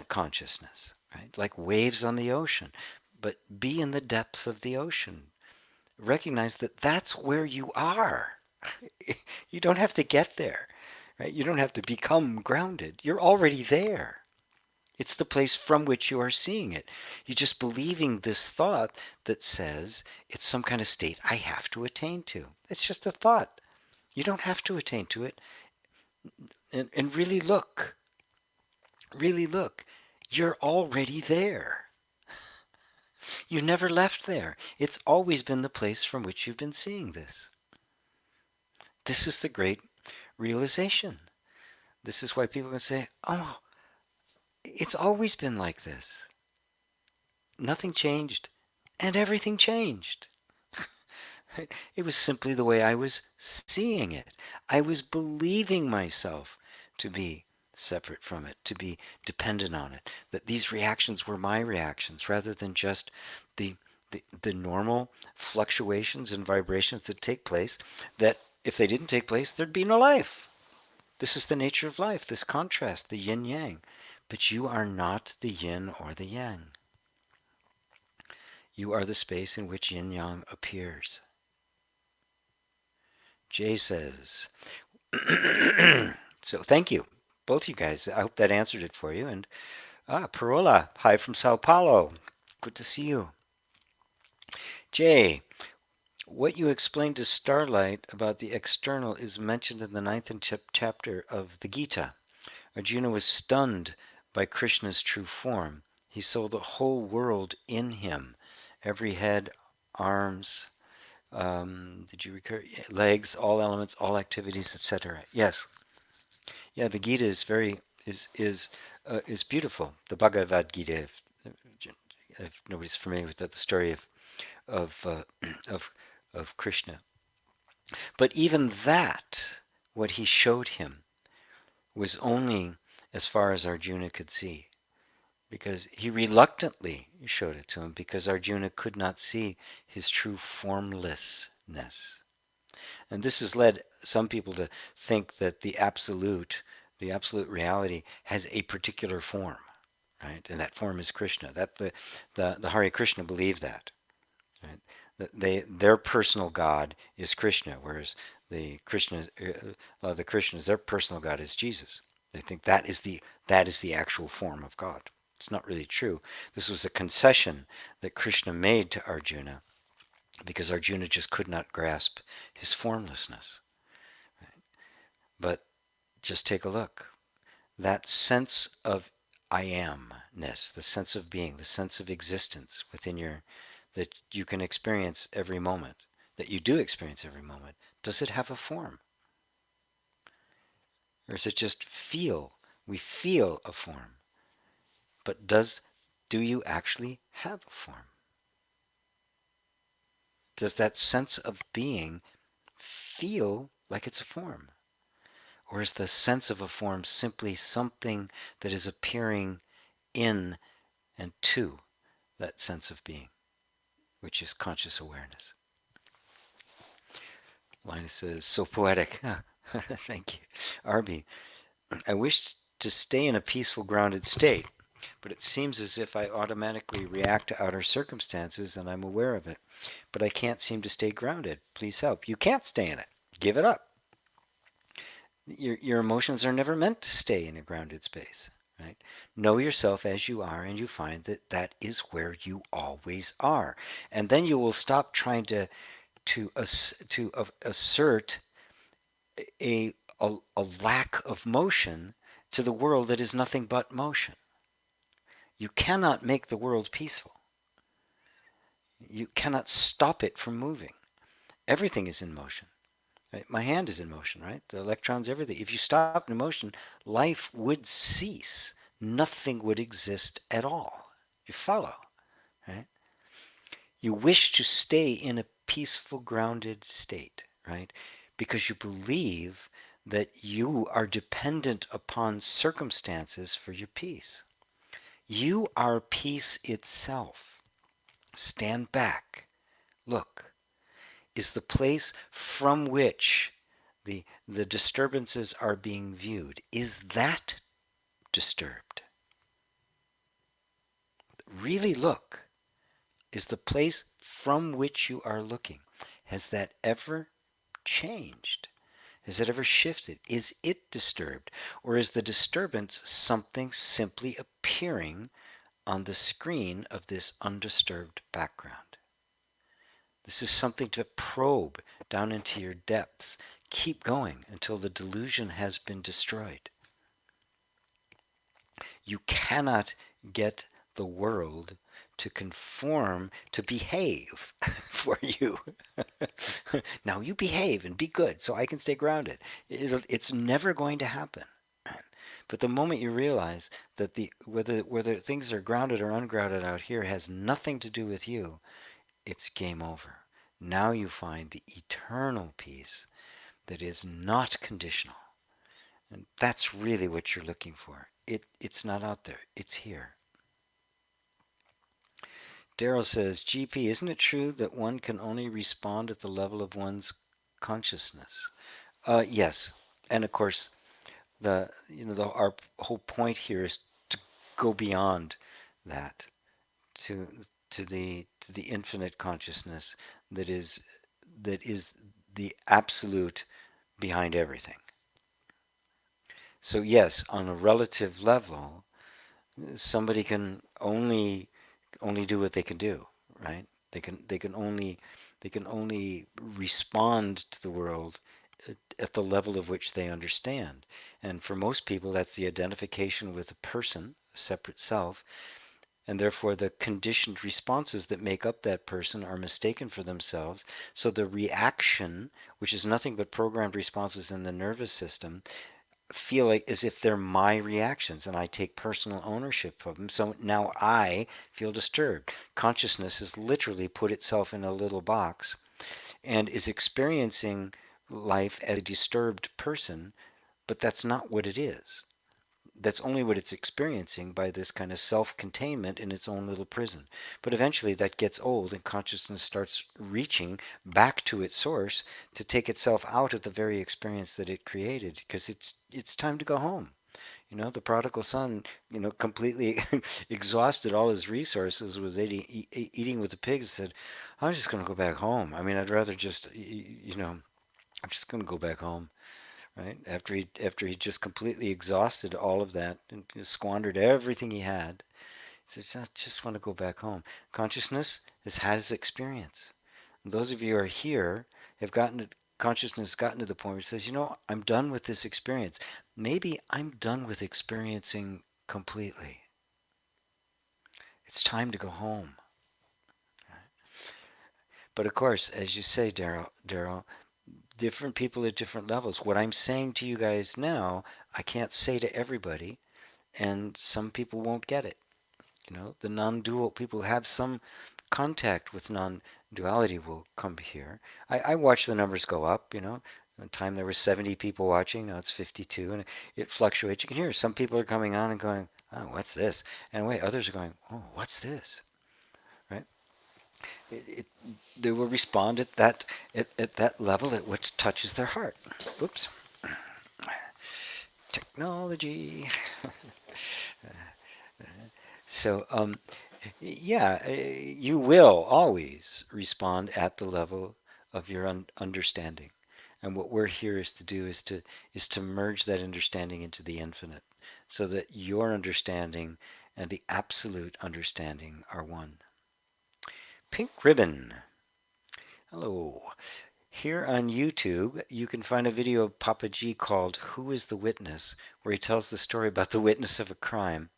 consciousness, right? Like waves on the ocean. But be in the depths of the ocean. Recognize that that's where you are. You don't have to get there, right? You don't have to become grounded. You're already there. It's the place from which you are seeing it. You're just believing this thought that says it's some kind of state I have to attain to. It's just a thought. You don't have to attain to it. And really look. Really look. You're already there. You never left there. It's always been the place from which you've been seeing this. This is the great realization. This is why people can say, oh, it's always been like this. Nothing changed, and everything changed. It was simply the way I was seeing it. I was believing myself to be separate from it, to be dependent on it, that these reactions were my reactions rather than just the, the normal fluctuations and vibrations that take place, that if they didn't take place, there'd be no life. This is the nature of life, this contrast, the yin yang. But you are not the yin or the yang. You are the space in which yin yang appears. Jay says, so thank you, both you guys. I hope that answered it for you. And Parola, hi from Sao Paulo. Good to see you. Jay, what you explained to Starlight about the external is mentioned in the 9th chapter of the Gita. Arjuna was stunned by Krishna's true form. He saw the whole world in him, every head, arms, did you recur? Legs, all elements, all activities, etc. Yes. Yeah, the Gita is very is beautiful. The Bhagavad Gita, if nobody's familiar with that, the story of of of Krishna. But even that, what he showed him, was only as far as Arjuna could see, because he reluctantly showed it to him, because Arjuna could not see his true formlessness. And this has led some people to think that the absolute reality, has a particular form, right? And that form is Krishna. That the Hare Krishna believe that, right? Their personal God is Krishna, whereas the Krishna, a lot of the Krishnas, their personal God is Jesus. They think that is the actual form of God. It's not really true. This was a concession that Krishna made to Arjuna, because Arjuna just could not grasp his formlessness. But just take a look. That sense of I amness, the sense of being, the sense of existence within that you can experience every moment, that you do experience every moment, does it have a form? Or is it just feel? We feel a form. But do you actually have a form? Does that sense of being feel like it's a form? Or is the sense of a form simply something that is appearing in and to that sense of being, which is conscious awareness? Linus says, so poetic. Thank you. Arby, I wish to stay in a peaceful, grounded state, but it seems as if I automatically react to outer circumstances and I'm aware of it. But I can't seem to stay grounded. Please help. You can't stay in it. Give it up. Your emotions are never meant to stay in a grounded space, right? Know yourself as you are, and you find that that is where you always are. And then you will stop trying to assert a, a lack of motion to the world that is nothing but motion. You cannot make the world peaceful. You cannot stop it from moving. Everything is in motion. Right? My hand is in motion, right? The electrons, everything. If you stop in motion, life would cease. Nothing would exist at all. You follow, right? You wish to stay in a peaceful, grounded state, right? because you believe that you are dependent upon circumstances for your peace. You are peace itself. Stand back. Look. Is the place from which the disturbances are being viewed. Is that disturbed? Really look. Is the place from which you are looking, has that ever changed? Has it ever shifted? Is it disturbed? Or is the disturbance something simply appearing on the screen of this undisturbed background? This is something to probe down into your depths. Keep going until the delusion has been destroyed. You cannot get the world to conform, to behave for you. Now you behave and be good so I can stay grounded. It's never going to happen. But the moment you realize that whether things are grounded or ungrounded out here has nothing to do with you, it's game over. Now you find the eternal peace that is not conditional. And that's really what you're looking for. It's not out there, it's here. Daryl says, GP, isn't it true that one can only respond at the level of one's consciousness? Yes. And of course, our whole point here is to go beyond that to the infinite consciousness that is the absolute behind everything. So yes, on a relative level, somebody can only do what they can do, right? They can only respond to the world at the level of which they understand. And for most people, that's the identification with a person, a separate self, and therefore the conditioned responses that make up that person are mistaken for themselves. So the reaction, which is nothing but programmed responses in the nervous system, feel like as if they're my reactions and I take personal ownership of them. So now I feel disturbed. Consciousness has literally put itself in a little box and is experiencing life as a disturbed person, but that's not what it is. That's only what it's experiencing by this kind of self-containment in its own little prison. But eventually that gets old and consciousness starts reaching back to its source to take itself out of the very experience that it created, because it's time to go home. The prodigal son, completely exhausted all his resources, was eating with the pigs, said, I'm just going to go back home. I mean, I'd rather just, I'm just going to go back home. Right after he just completely exhausted all of that and squandered everything he had, he says, I just want to go back home. Consciousness has experience. And those of you who are here have consciousness gotten to the point where it says, I'm done with this experience. Maybe I'm done with experiencing completely. It's time to go home. But of course, as you say, Daryl, different people at different levels. What I'm saying to you guys now, I can't say to everybody, and some people won't get it. The non-dual people who have some contact with non-duality will come here. I watch the numbers go up. One time there were 70 people watching, now it's 52, and it fluctuates. You can hear some people are coming on and going, oh, what's this? And wait, others are going, oh, what's this? Right? They will respond at that level at which touches their heart. Oops. Technology. So, yeah, you will always respond at the level of your understanding. And what we're here is to do is to merge that understanding into the infinite, so that your understanding and the absolute understanding are one. Pink ribbon. Hello. Here on YouTube, you can find a video of Papa G called Who is the Witness?, where he tells the story about the witness of a crime.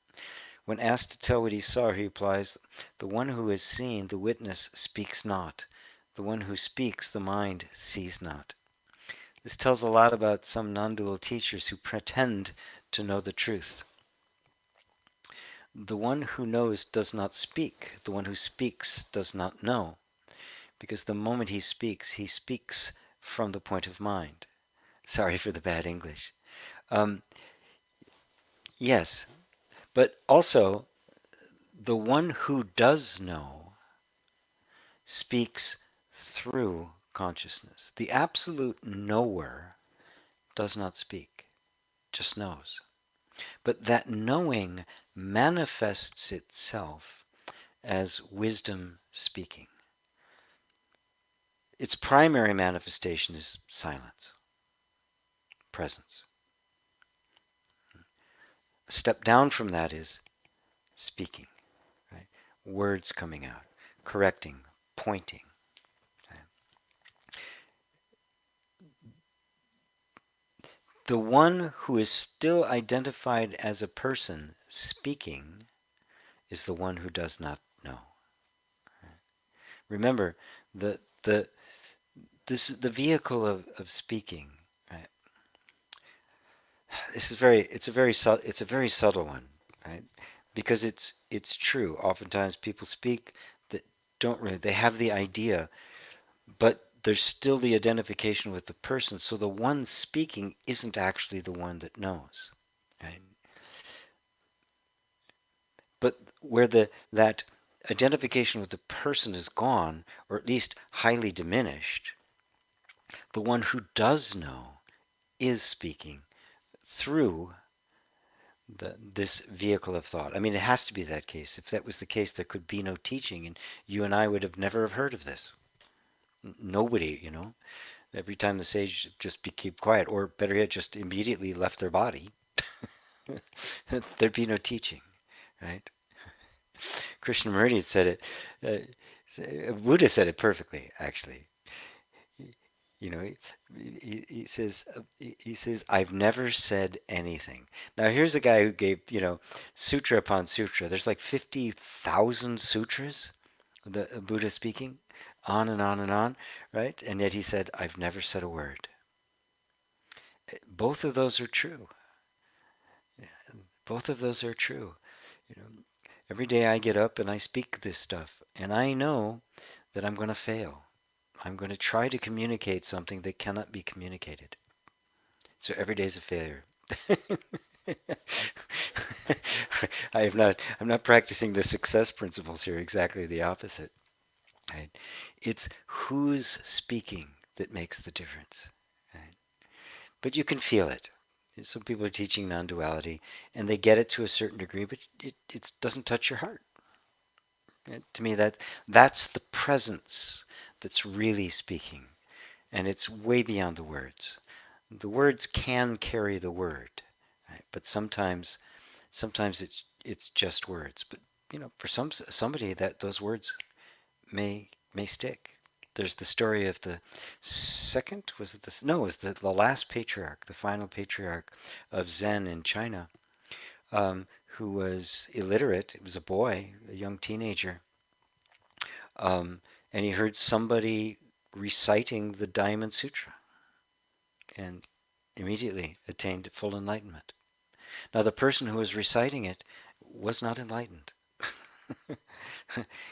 When asked to tell what he saw, he replies, the one who has seen, the witness, speaks not. The one who speaks, the mind, sees not. This tells a lot about some non-dual teachers who pretend to know the truth. The one who knows does not speak. The one who speaks does not know. Because the moment he speaks from the point of mind. Sorry for the bad English. Um, yes, but also the one who does know speaks through consciousness. The absolute knower does not speak, just knows. But that knowing manifests itself as wisdom speaking. Its primary manifestation is silence, presence. A step down from that is speaking, right? Words coming out, correcting, pointing. Right? The one who is still identified as a person speaking is the one who does not know. Right? Remember, the this the vehicle of speaking. Right? This is very it's a very subtle one, right? Because it's true. Oftentimes people speak that don't really they have the idea, but there's still the identification with the person. So the one speaking isn't actually the one that knows, right? But where that identification with the person is gone, or at least highly diminished, the one who does know is speaking through this vehicle of thought. I mean, it has to be that case. If that was the case, there could be no teaching, and you and I would have never have heard of this. Nobody, every time the sage just keep quiet, or better yet, just immediately left their body, there'd be no teaching, right? Krishnamurti said it. Buddha said it perfectly, actually. You know, he says I've never said anything. Now here's a guy who gave sutra upon sutra. There's like 50,000 sutras, the Buddha speaking, on and on and on, right? And yet he said I've never said a word. Both of those are true. Both of those are true. You know, every day I get up and I speak this stuff, and I know that I'm going to fail. I'm going to try to communicate something that cannot be communicated. So every day is a failure. I'm not practicing the success principles here, exactly the opposite. Right? It's who's speaking that makes the difference. Right? But you can feel it. Some people are teaching non-duality and they get it to a certain degree, but it doesn't touch your heart. And to me, that's the presence that's really speaking. And it's way beyond the words. The words can carry the word, right? But sometimes it's just words. But for somebody that those words may stick. There's the story of the second, was it this? No, it was the last patriarch, the final patriarch of Zen in China, who was illiterate. It was a boy, a young teenager, and he heard somebody reciting the Diamond Sutra, and immediately attained full enlightenment. Now, the person who was reciting it was not enlightened.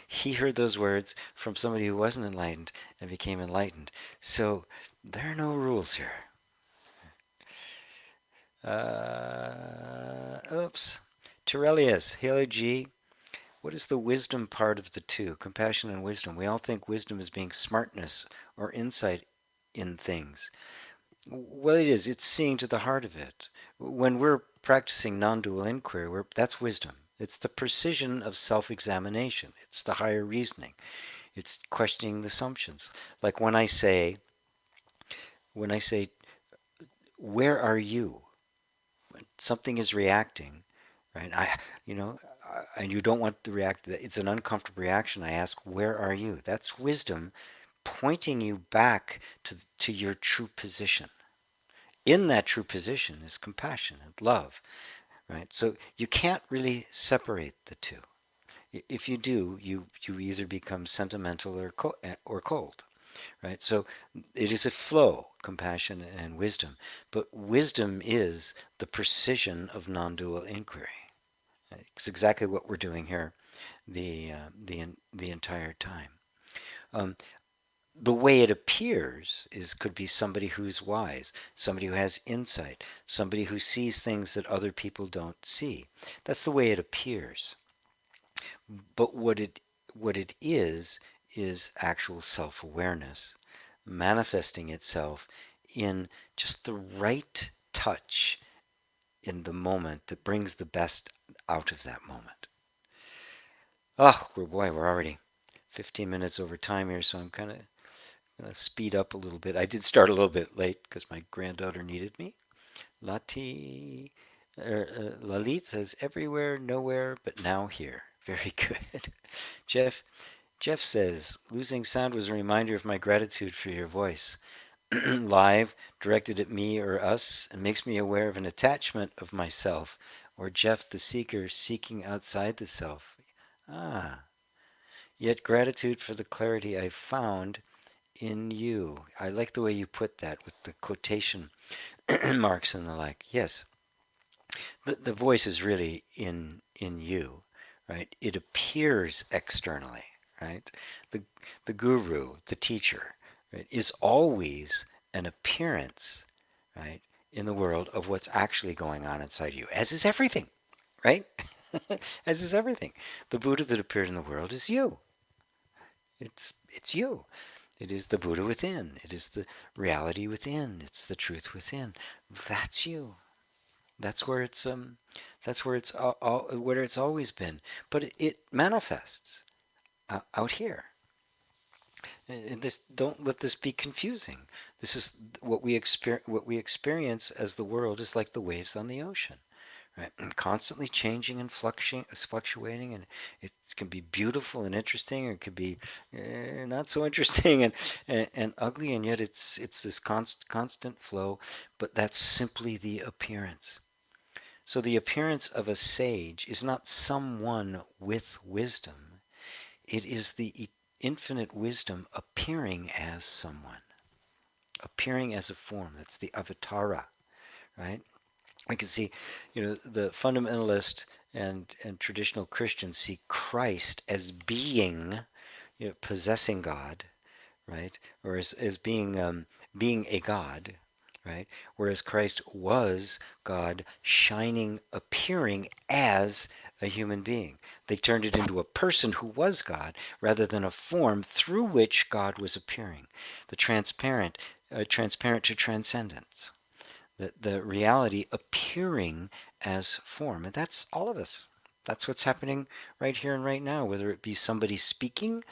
He heard those words from somebody who wasn't enlightened and became enlightened. So there are no rules here. Oops. Terelius, Halo G. What is the wisdom part of the two? Compassion and wisdom. We all think wisdom is being smartness or insight in things. Well, it is. It's seeing to the heart of it. When we're practicing non-dual inquiry, that's wisdom. It's the precision of self-examination. It's the higher reasoning. It's questioning the assumptions. Like when I say, where are you? When something is reacting, right? And you don't want to react. It's an uncomfortable reaction. I ask, where are you? That's wisdom pointing you back to your true position. In that true position is compassion and love, right? So you can't really separate the two. If you do, you either become sentimental or cold, right? So it is a flow, compassion and wisdom. But wisdom is the precision of non-dual inquiry. It's exactly what we're doing here, the entire time. Um, the way it appears is could be somebody who's wise, somebody who has insight, somebody who sees things that other people don't see. That's the way it appears. But what it is actual self-awareness manifesting itself in just the right touch in the moment that brings the best out of that moment. Oh, we're already 15 minutes over time here, so I'm kind of going to speed up a little bit. I did start a little bit late because my granddaughter needed me. Lati, Lalit says everywhere, nowhere, but now here. Very good. Jeff Jeff says losing sound was a reminder of my gratitude for your voice. Live, directed at me or us, and makes me aware of an attachment of myself, or Jeff the seeker seeking outside the self. Ah, yet gratitude for the clarity I found in you. I like the way you put that with the quotation marks and the like. Yes, the voice is really in you, right? It appears externally, right? The the guru, the teacher, right, is always an appearance, right, in the world of what's actually going on inside you, as is everything, right? As is everything. The Buddha that appeared in the world is you. It's you. It is the Buddha within. It is the reality within. It's the truth within. That's you. That's where where it's always been. But it manifests out here. And this, don't let this be confusing. This is what we experience. What we experience as the world is like the waves on the ocean, right? And constantly changing and fluctuating, and it can be beautiful and interesting, or it could be not so interesting and ugly, and yet it's this constant flow. But that's simply the appearance. So the appearance of a sage is not someone with wisdom. It is the infinite wisdom appearing as someone, appearing as a form. That's the avatara, right? We can see, the fundamentalist and traditional Christians see Christ as being, possessing God, right? Or as being a God, right? Whereas Christ was God shining, appearing as a human being. They turned it into a person who was God rather than a form through which God was appearing. The transparent to transcendence. The reality appearing as form. And that's all of us. That's what's happening right here and right now, whether it be somebody speaking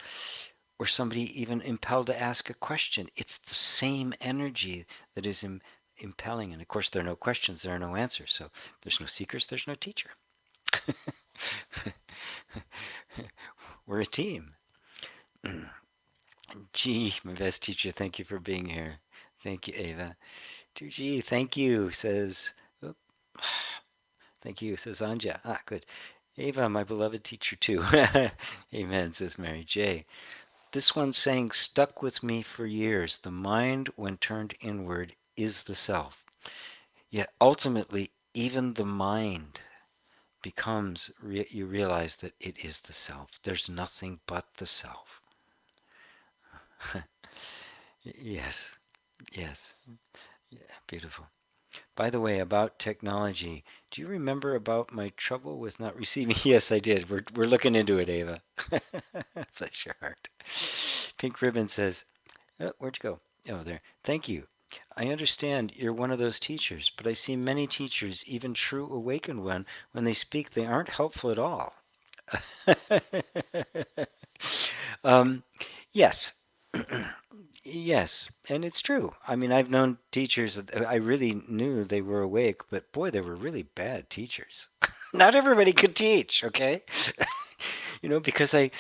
or somebody even impelled to ask a question. It's the same energy that is impelling. And of course, there are no questions, there are no answers. So there's no seekers, there's no teacher. We're a team. Gee, my best teacher, thank you for being here. Thank you, Ava. 2G, thank you, says, oop, thank you, says Anja. Ah, good. Ava, my beloved teacher, too. Amen, says Mary J. This one's saying, stuck with me for years. The mind, when turned inward, is the self. Yet ultimately, even the mind becomes, you realize that it is the self. There's nothing but the self. Yes, yes. Yeah, beautiful. By the way, about technology, do you remember about my trouble with not receiving? Yes, I did. We're looking into it, Ava. Bless your heart. Pink Ribbon says, oh, where'd you go? Oh, there. Thank you. I understand you're one of those teachers, but I see many teachers, even true awakened one, when they speak, they aren't helpful at all. um, yes. Yes, and it's true. I mean, I've known teachers that I really knew they were awake, but boy, they were really bad teachers. Not everybody could teach, okay? Because I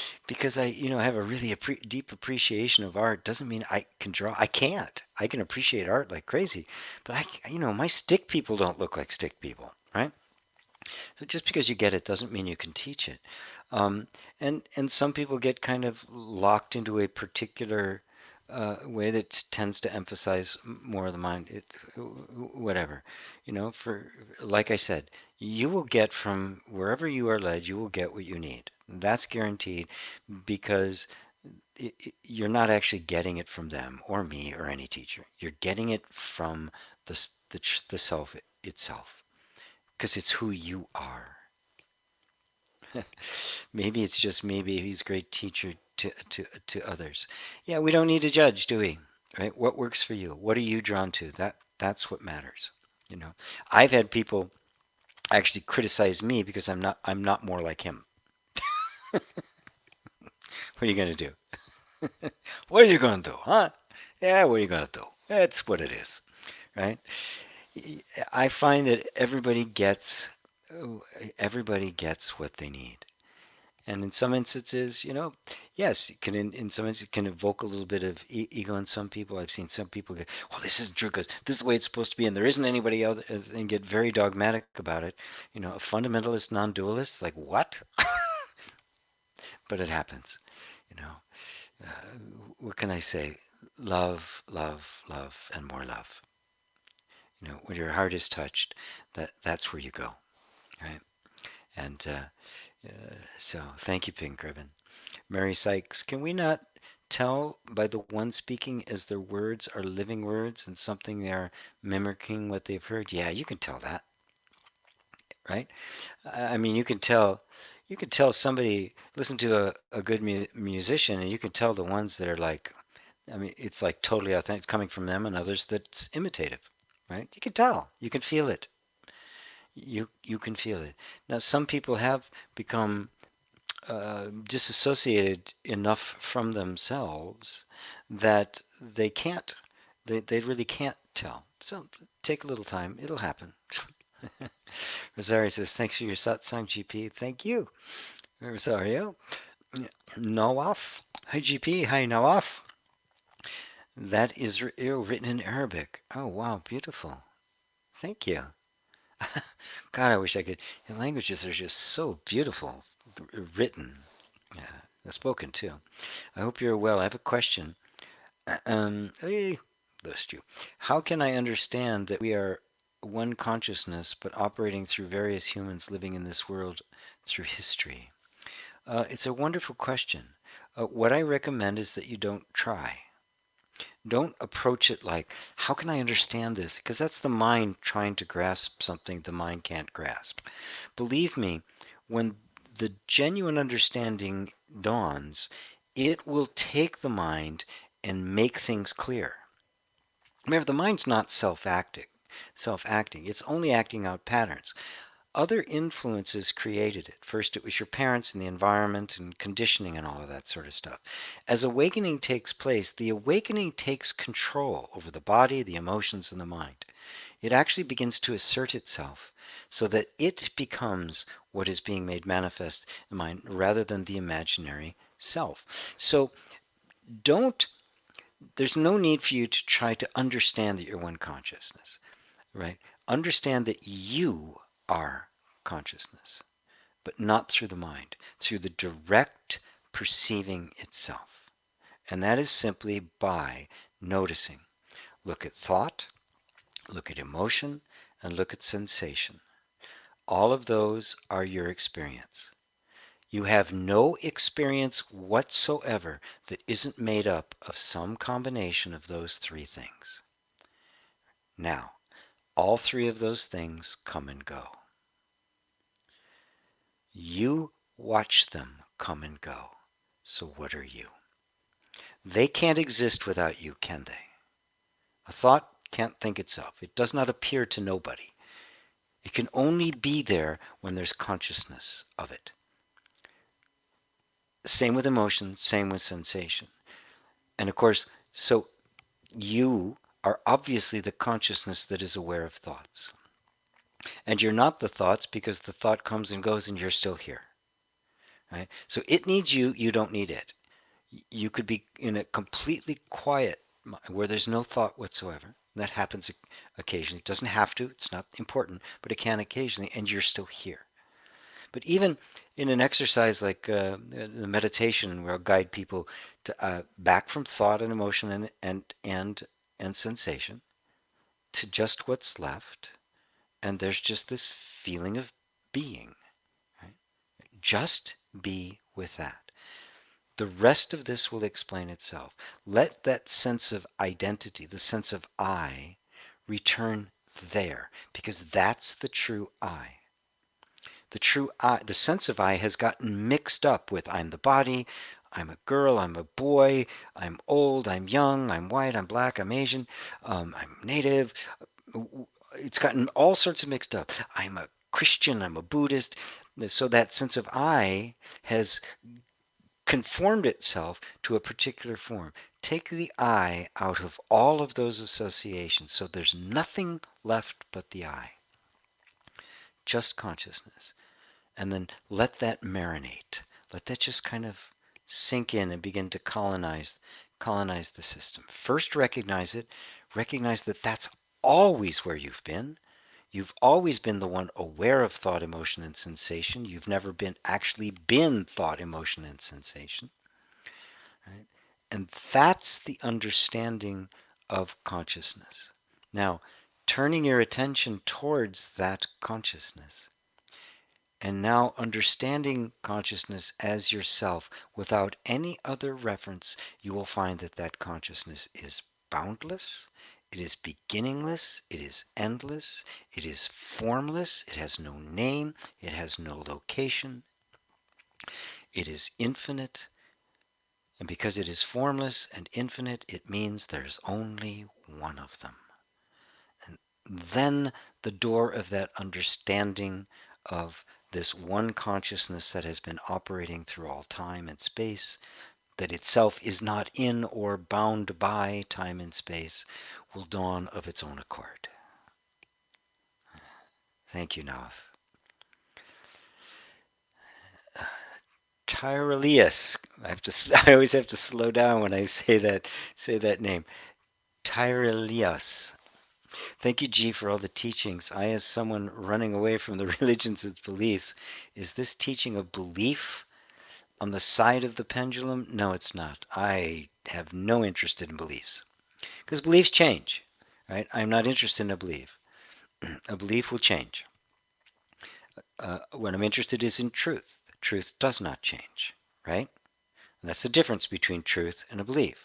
have a really deep appreciation of art doesn't mean I can draw. I can't. I can appreciate art like crazy, but my stick people don't look like stick people, right? So just because you get it doesn't mean you can teach it. And some people get kind of locked into a particular way that tends to emphasize more of the mind. Whatever, For like I said, you will get from wherever you are led. You will get what you need. That's guaranteed, because you're not actually getting it from them or me or any teacher. You're getting it from the self itself, because it's who you are. Maybe it's just maybe he's a great teacher to others. Yeah, we don't need to judge, do we? Right? What works for you? What are you drawn to? That's what matters. You know, I've had people actually criticize me because I'm not more like him. What are you gonna do? What are you gonna do, huh? Yeah, what are you gonna do? That's what it is, right? I find that everybody gets what they need. And in some instances, yes, it can in some instances it can evoke a little bit of ego in some people. I've seen some people go, "Well, this isn't true because this is the way it's supposed to be, and there isn't anybody else," and get very dogmatic about it. A fundamentalist, non-dualist, like what? But it happens. You know, what can I say? Love, love, love, and more love. When your heart is touched, that's where you go, right? And so, thank you, Pink Ribbon. Mary Sykes, can we not tell by the one speaking as their words are living words and something they are mimicking what they've heard? Yeah, you can tell that, right? I mean, you can tell somebody, listen to a good musician, and you can tell the ones that are like, I mean, it's like totally authentic, it's coming from them, and others that's imitative, right? You can tell, you can feel it. You can feel it. Now, some people have become disassociated enough from themselves that they really can't tell. So take a little time, it'll happen. Rosario says, thanks for your satsang, GP. Thank you, Rosario. Nawaf. Hi, GP. Hi, Nawaf. That is written in Arabic. Oh, wow, beautiful. Thank you. God, I wish I could. The languages are just so beautiful, written, spoken too. I hope you're well. I have a question. List you. How can I understand that we are one consciousness, but operating through various humans living in this world through history? It's a wonderful question. What I recommend is that you don't try. Don't approach it like, how can I understand this? Because that's the mind trying to grasp something the mind can't grasp. Believe me, when the genuine understanding dawns, it will take the mind and make things clear. Remember, the mind's not self-acting. It's only acting out patterns. Other influences created it. First, it was your parents and the environment and conditioning and all of that sort of stuff. As awakening takes place, the awakening takes control over the body, the emotions, and the mind. It actually begins to assert itself so that it becomes what is being made manifest in mind rather than the imaginary self. So don't, there's no need for you to try to understand that you're one consciousness, right? Understand that you are consciousness, but not through the mind, through the direct perceiving itself. And that is simply by noticing. Look at thought, look at emotion, and look at sensation. All of those are your experience. You have no experience whatsoever that isn't made up of some combination of those three things. Now, all three of those things come and go. You watch them come and go. So what are you? They can't exist without you, can they? A thought can't think itself. It does not appear to nobody. It can only be there when there's consciousness of it. Same with emotion, same with sensation. And of course, so you are obviously the consciousness that is aware of thoughts. And you're not the thoughts because the thought comes and goes and you're still here. Right? So it needs you, you don't need it. You could be in a completely quiet where there's no thought whatsoever. That happens occasionally. It doesn't have to, it's not important, but it can occasionally, and you're still here. But even in an exercise like the meditation, where I'll guide people to back from thought and emotion and sensation to just what's left, and there's just this feeling of being. Right? Just be with that. The rest of this will explain itself. Let that sense of identity, the sense of I, return there, because that's the true I. The true I, the sense of I has gotten mixed up with I'm the body, I'm a girl, I'm a boy, I'm old, I'm young, I'm white, I'm black, I'm Asian, I'm native. It's gotten all sorts of mixed up. I'm a Christian, I'm a Buddhist. So that sense of I has conformed itself to a particular form. Take the I out of all of those associations, so there's nothing left but the I, just consciousness. And then let that marinate. Let that just kind of sink in and begin to colonize the system. First recognize it. Recognize that that's always where you've been. You've always been the one aware of thought, emotion, and sensation. You've never been actually been thought, emotion, and sensation. Right? And that's the understanding of consciousness. Now, turning your attention towards that consciousness, and now understanding consciousness as yourself without any other reference, you will find that that consciousness is boundless, it is beginningless, it is endless, it is formless, it has no name, it has no location, it is infinite. And because it is formless and infinite, it means there's only one of them. And then the door of that understanding of this one consciousness that has been operating through all time and space, that itself is not in or bound by time and space, will dawn of its own accord. Thank you, Naf. Tyrelius. I always have to slow down when I say that name. Tyrelius. Thank you, G, for all the teachings. I, as someone running away from the religions and beliefs, is this teaching of belief on the side of the pendulum? No, it's not. I have no interest in beliefs. Because beliefs change, right? I'm not interested in a belief. A belief will change. What I'm interested is in truth. Truth does not change, right? And that's the difference between truth and a belief.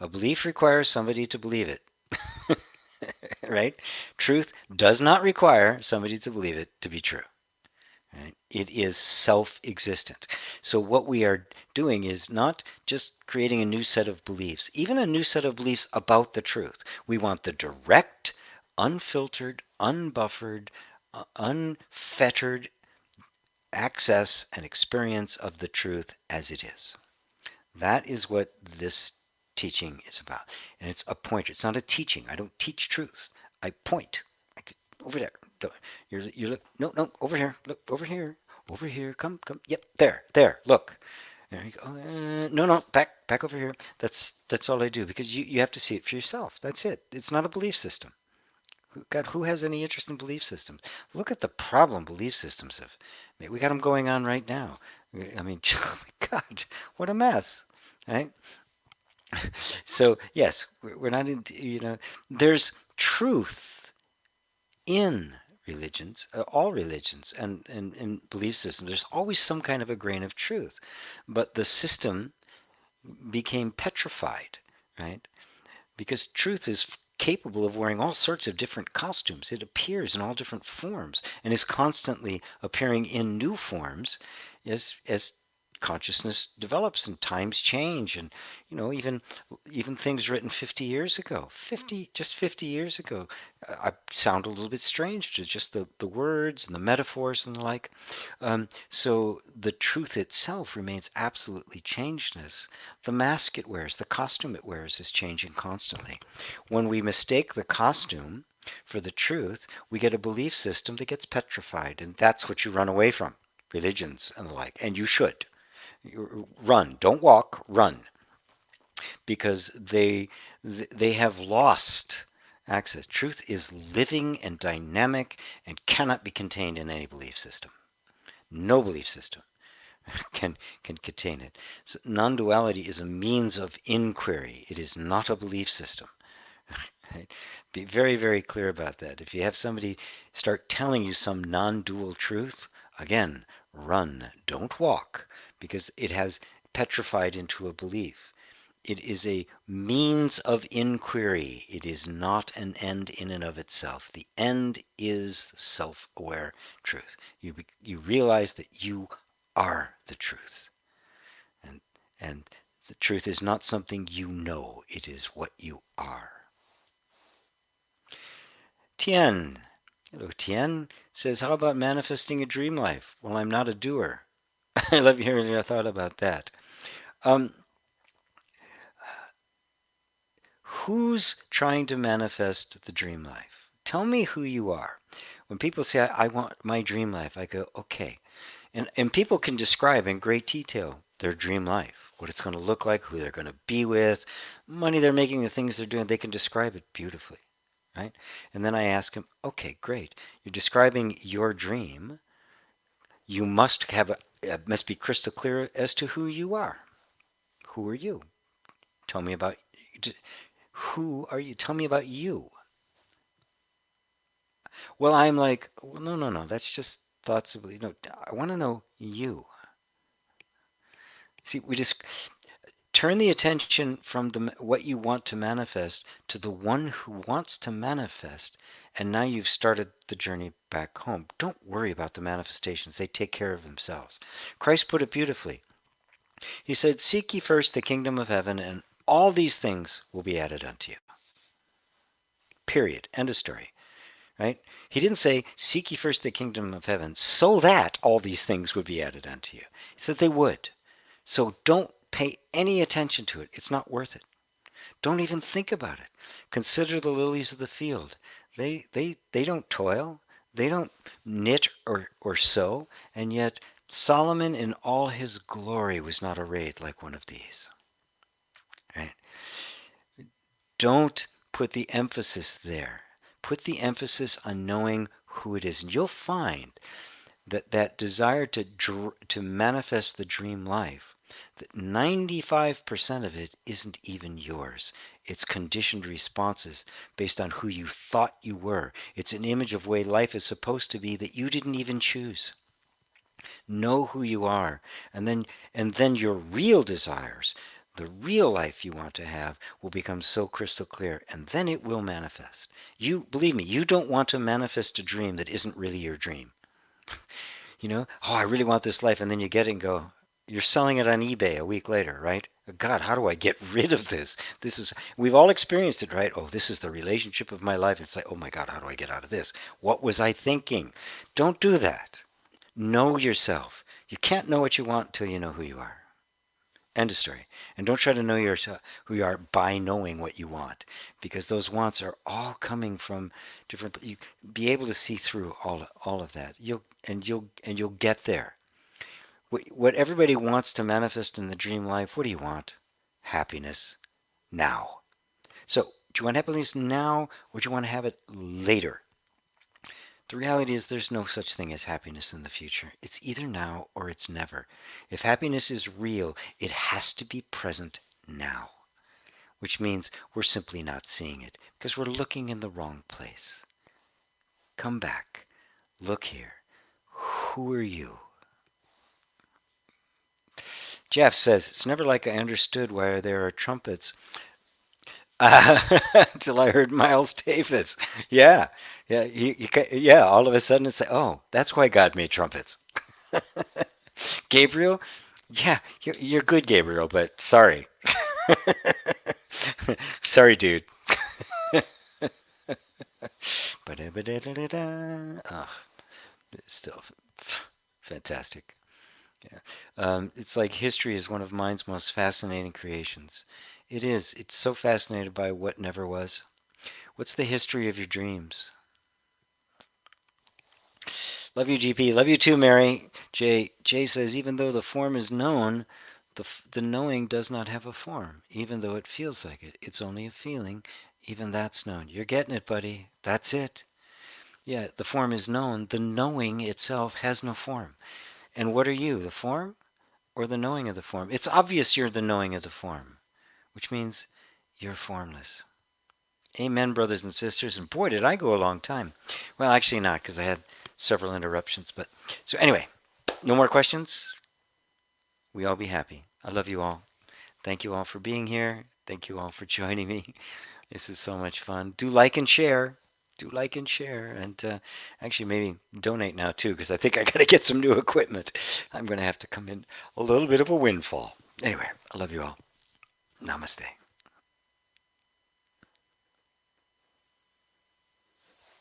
A belief requires somebody to believe it. Right? Truth does not require somebody to believe it to be true. Right? It is self-existent. So what we are doing is not just creating a new set of beliefs, even a new set of beliefs about the truth. We want the direct, unfiltered, unbuffered, unfettered access and experience of the truth as it is. That is what this teaching is about. And it's a pointer. It's not a teaching. I don't teach truth. I point. Over there. You look. No, over here. Look, over here. Over here. Come. Yep, there. Look. There you go. No, back over here. That's all I do, because you have to see it for yourself. That's it. It's not a belief system. God, who has any interest in belief systems? Look at the problem belief systems have. We got them going on right now. I mean, oh my God, what a mess, right? So yes, we're not into, there's truth in religions, all religions and belief systems. There's always some kind of a grain of truth, but the system became petrified, right? Because truth is capable of wearing all sorts of different costumes. It appears in all different forms and is constantly appearing in new forms as consciousness develops and times change, and even things written 50 years ago, 50 years ago, I sound a little bit strange to just the words and the metaphors and the like. So the truth itself remains absolutely changeless. The mask it wears, the costume it wears, is changing constantly. When we mistake the costume for the truth, we get a belief system that gets petrified, and that's what you run away from, religions and the like. And you should. Run. Don't walk, run. Because they have lost access. Truth is living and dynamic and cannot be contained in any belief system. No belief system can contain it. So non-duality is a means of inquiry. It is not a belief system. Right? Be very, very clear about that. If you have somebody start telling you some non-dual truth, again, run. Don't walk, because it has petrified into a belief. It is a means of inquiry. It is not an end in and of itself. The end is self-aware truth. You realize that you are the truth. And, and the truth is not something you know. It is what you are. Tien. Hello, Tien. Says, how about manifesting a dream life? Well, I'm not a doer. I love hearing your thought about that. Who's trying to manifest the dream life? Tell me who you are. When people say, I want my dream life, I go, okay. And people can describe in great detail their dream life, what it's going to look like, who they're going to be with, money they're making, the things they're doing. They can describe it beautifully, right? And then I ask them, okay, great. You're describing your dream. You must must be crystal clear as to who you are. Who are you? Tell me about who are you? Tell me about you. Well, I'm like, well, no. That's just thoughts of, I want to know you. See, we just turn the attention from what you want to manifest to the one who wants to manifest, and now you've started the journey back home. Don't worry about the manifestations. They take care of themselves. Christ put it beautifully. He said, seek ye first the kingdom of heaven, and all these things will be added unto you. Period. End of story. Right? He didn't say, seek ye first the kingdom of heaven so that all these things would be added unto you. He said they would. So don't pay any attention to it. It's not worth it. Don't even think about it. Consider the lilies of the field. They don't toil. They don't knit or sew. And yet Solomon in all his glory was not arrayed like one of these. Right? Don't put the emphasis there. Put the emphasis on knowing who it is. And you'll find that desire to manifest the dream life, that 95% of it isn't even yours. It's conditioned responses based on who you thought you were. It's an image of way life is supposed to be that you didn't even choose. Know who you are, and then your real desires, the real life you want to have, will become so crystal clear, and then it will manifest. You believe me, you don't want to manifest a dream that isn't really your dream. Oh, I really want this life, and then you get it and go, you're selling it on eBay a week later, right? God, how do I get rid of this? We've all experienced it, right? Oh, this is the relationship of my life. It's like, oh my God, how do I get out of this? What was I thinking? Don't do that. Know yourself. You can't know what you want until you know who you are. End of story. And don't try to know yourself, who you are, by knowing what you want, because those wants are all coming from different. You be able to see through all of that. You'll get there. What everybody wants to manifest in the dream life. What do you want? Happiness now. So do you want happiness now, or do you want to have it later? The reality is there's no such thing as happiness in the future. It's either now or it's never. If happiness is real, it has to be present now, which means we're simply not seeing it because we're looking in the wrong place. Come back. Look here. Who are you? Jeff says, it's never like I understood why there are trumpets until I heard Miles Davis. Yeah. Yeah. All of a sudden it's like, oh, that's why God made trumpets. Gabriel, yeah, you're good, Gabriel, but sorry. Sorry, dude. Oh, it's still fantastic. Yeah. It's like history is one of mind's most fascinating creations. It is. It's so fascinated by what never was. What's the history of your dreams? Love you, GP. Love you too, Mary. Jay says, even though the form is known, the knowing does not have a form. Even though it feels like it, it's only a feeling. Even that's known. You're getting it, buddy. That's it. Yeah, the form is known. The knowing itself has no form. And what are you, the form or the knowing of the form? It's obvious you're the knowing of the form, which means you're formless. Amen, brothers and sisters. And boy, did I go a long time. Well, actually not, because I had several interruptions. But so anyway, no more questions? we all be happy. I love you all. Thank you all for being here. Thank you all for joining me. This is so much fun. Do like and share. Do like and share. And actually, maybe donate now too, because I think I got to get some new equipment. I'm going to have to come in a little bit of a windfall. Anyway, I love you all. Namaste.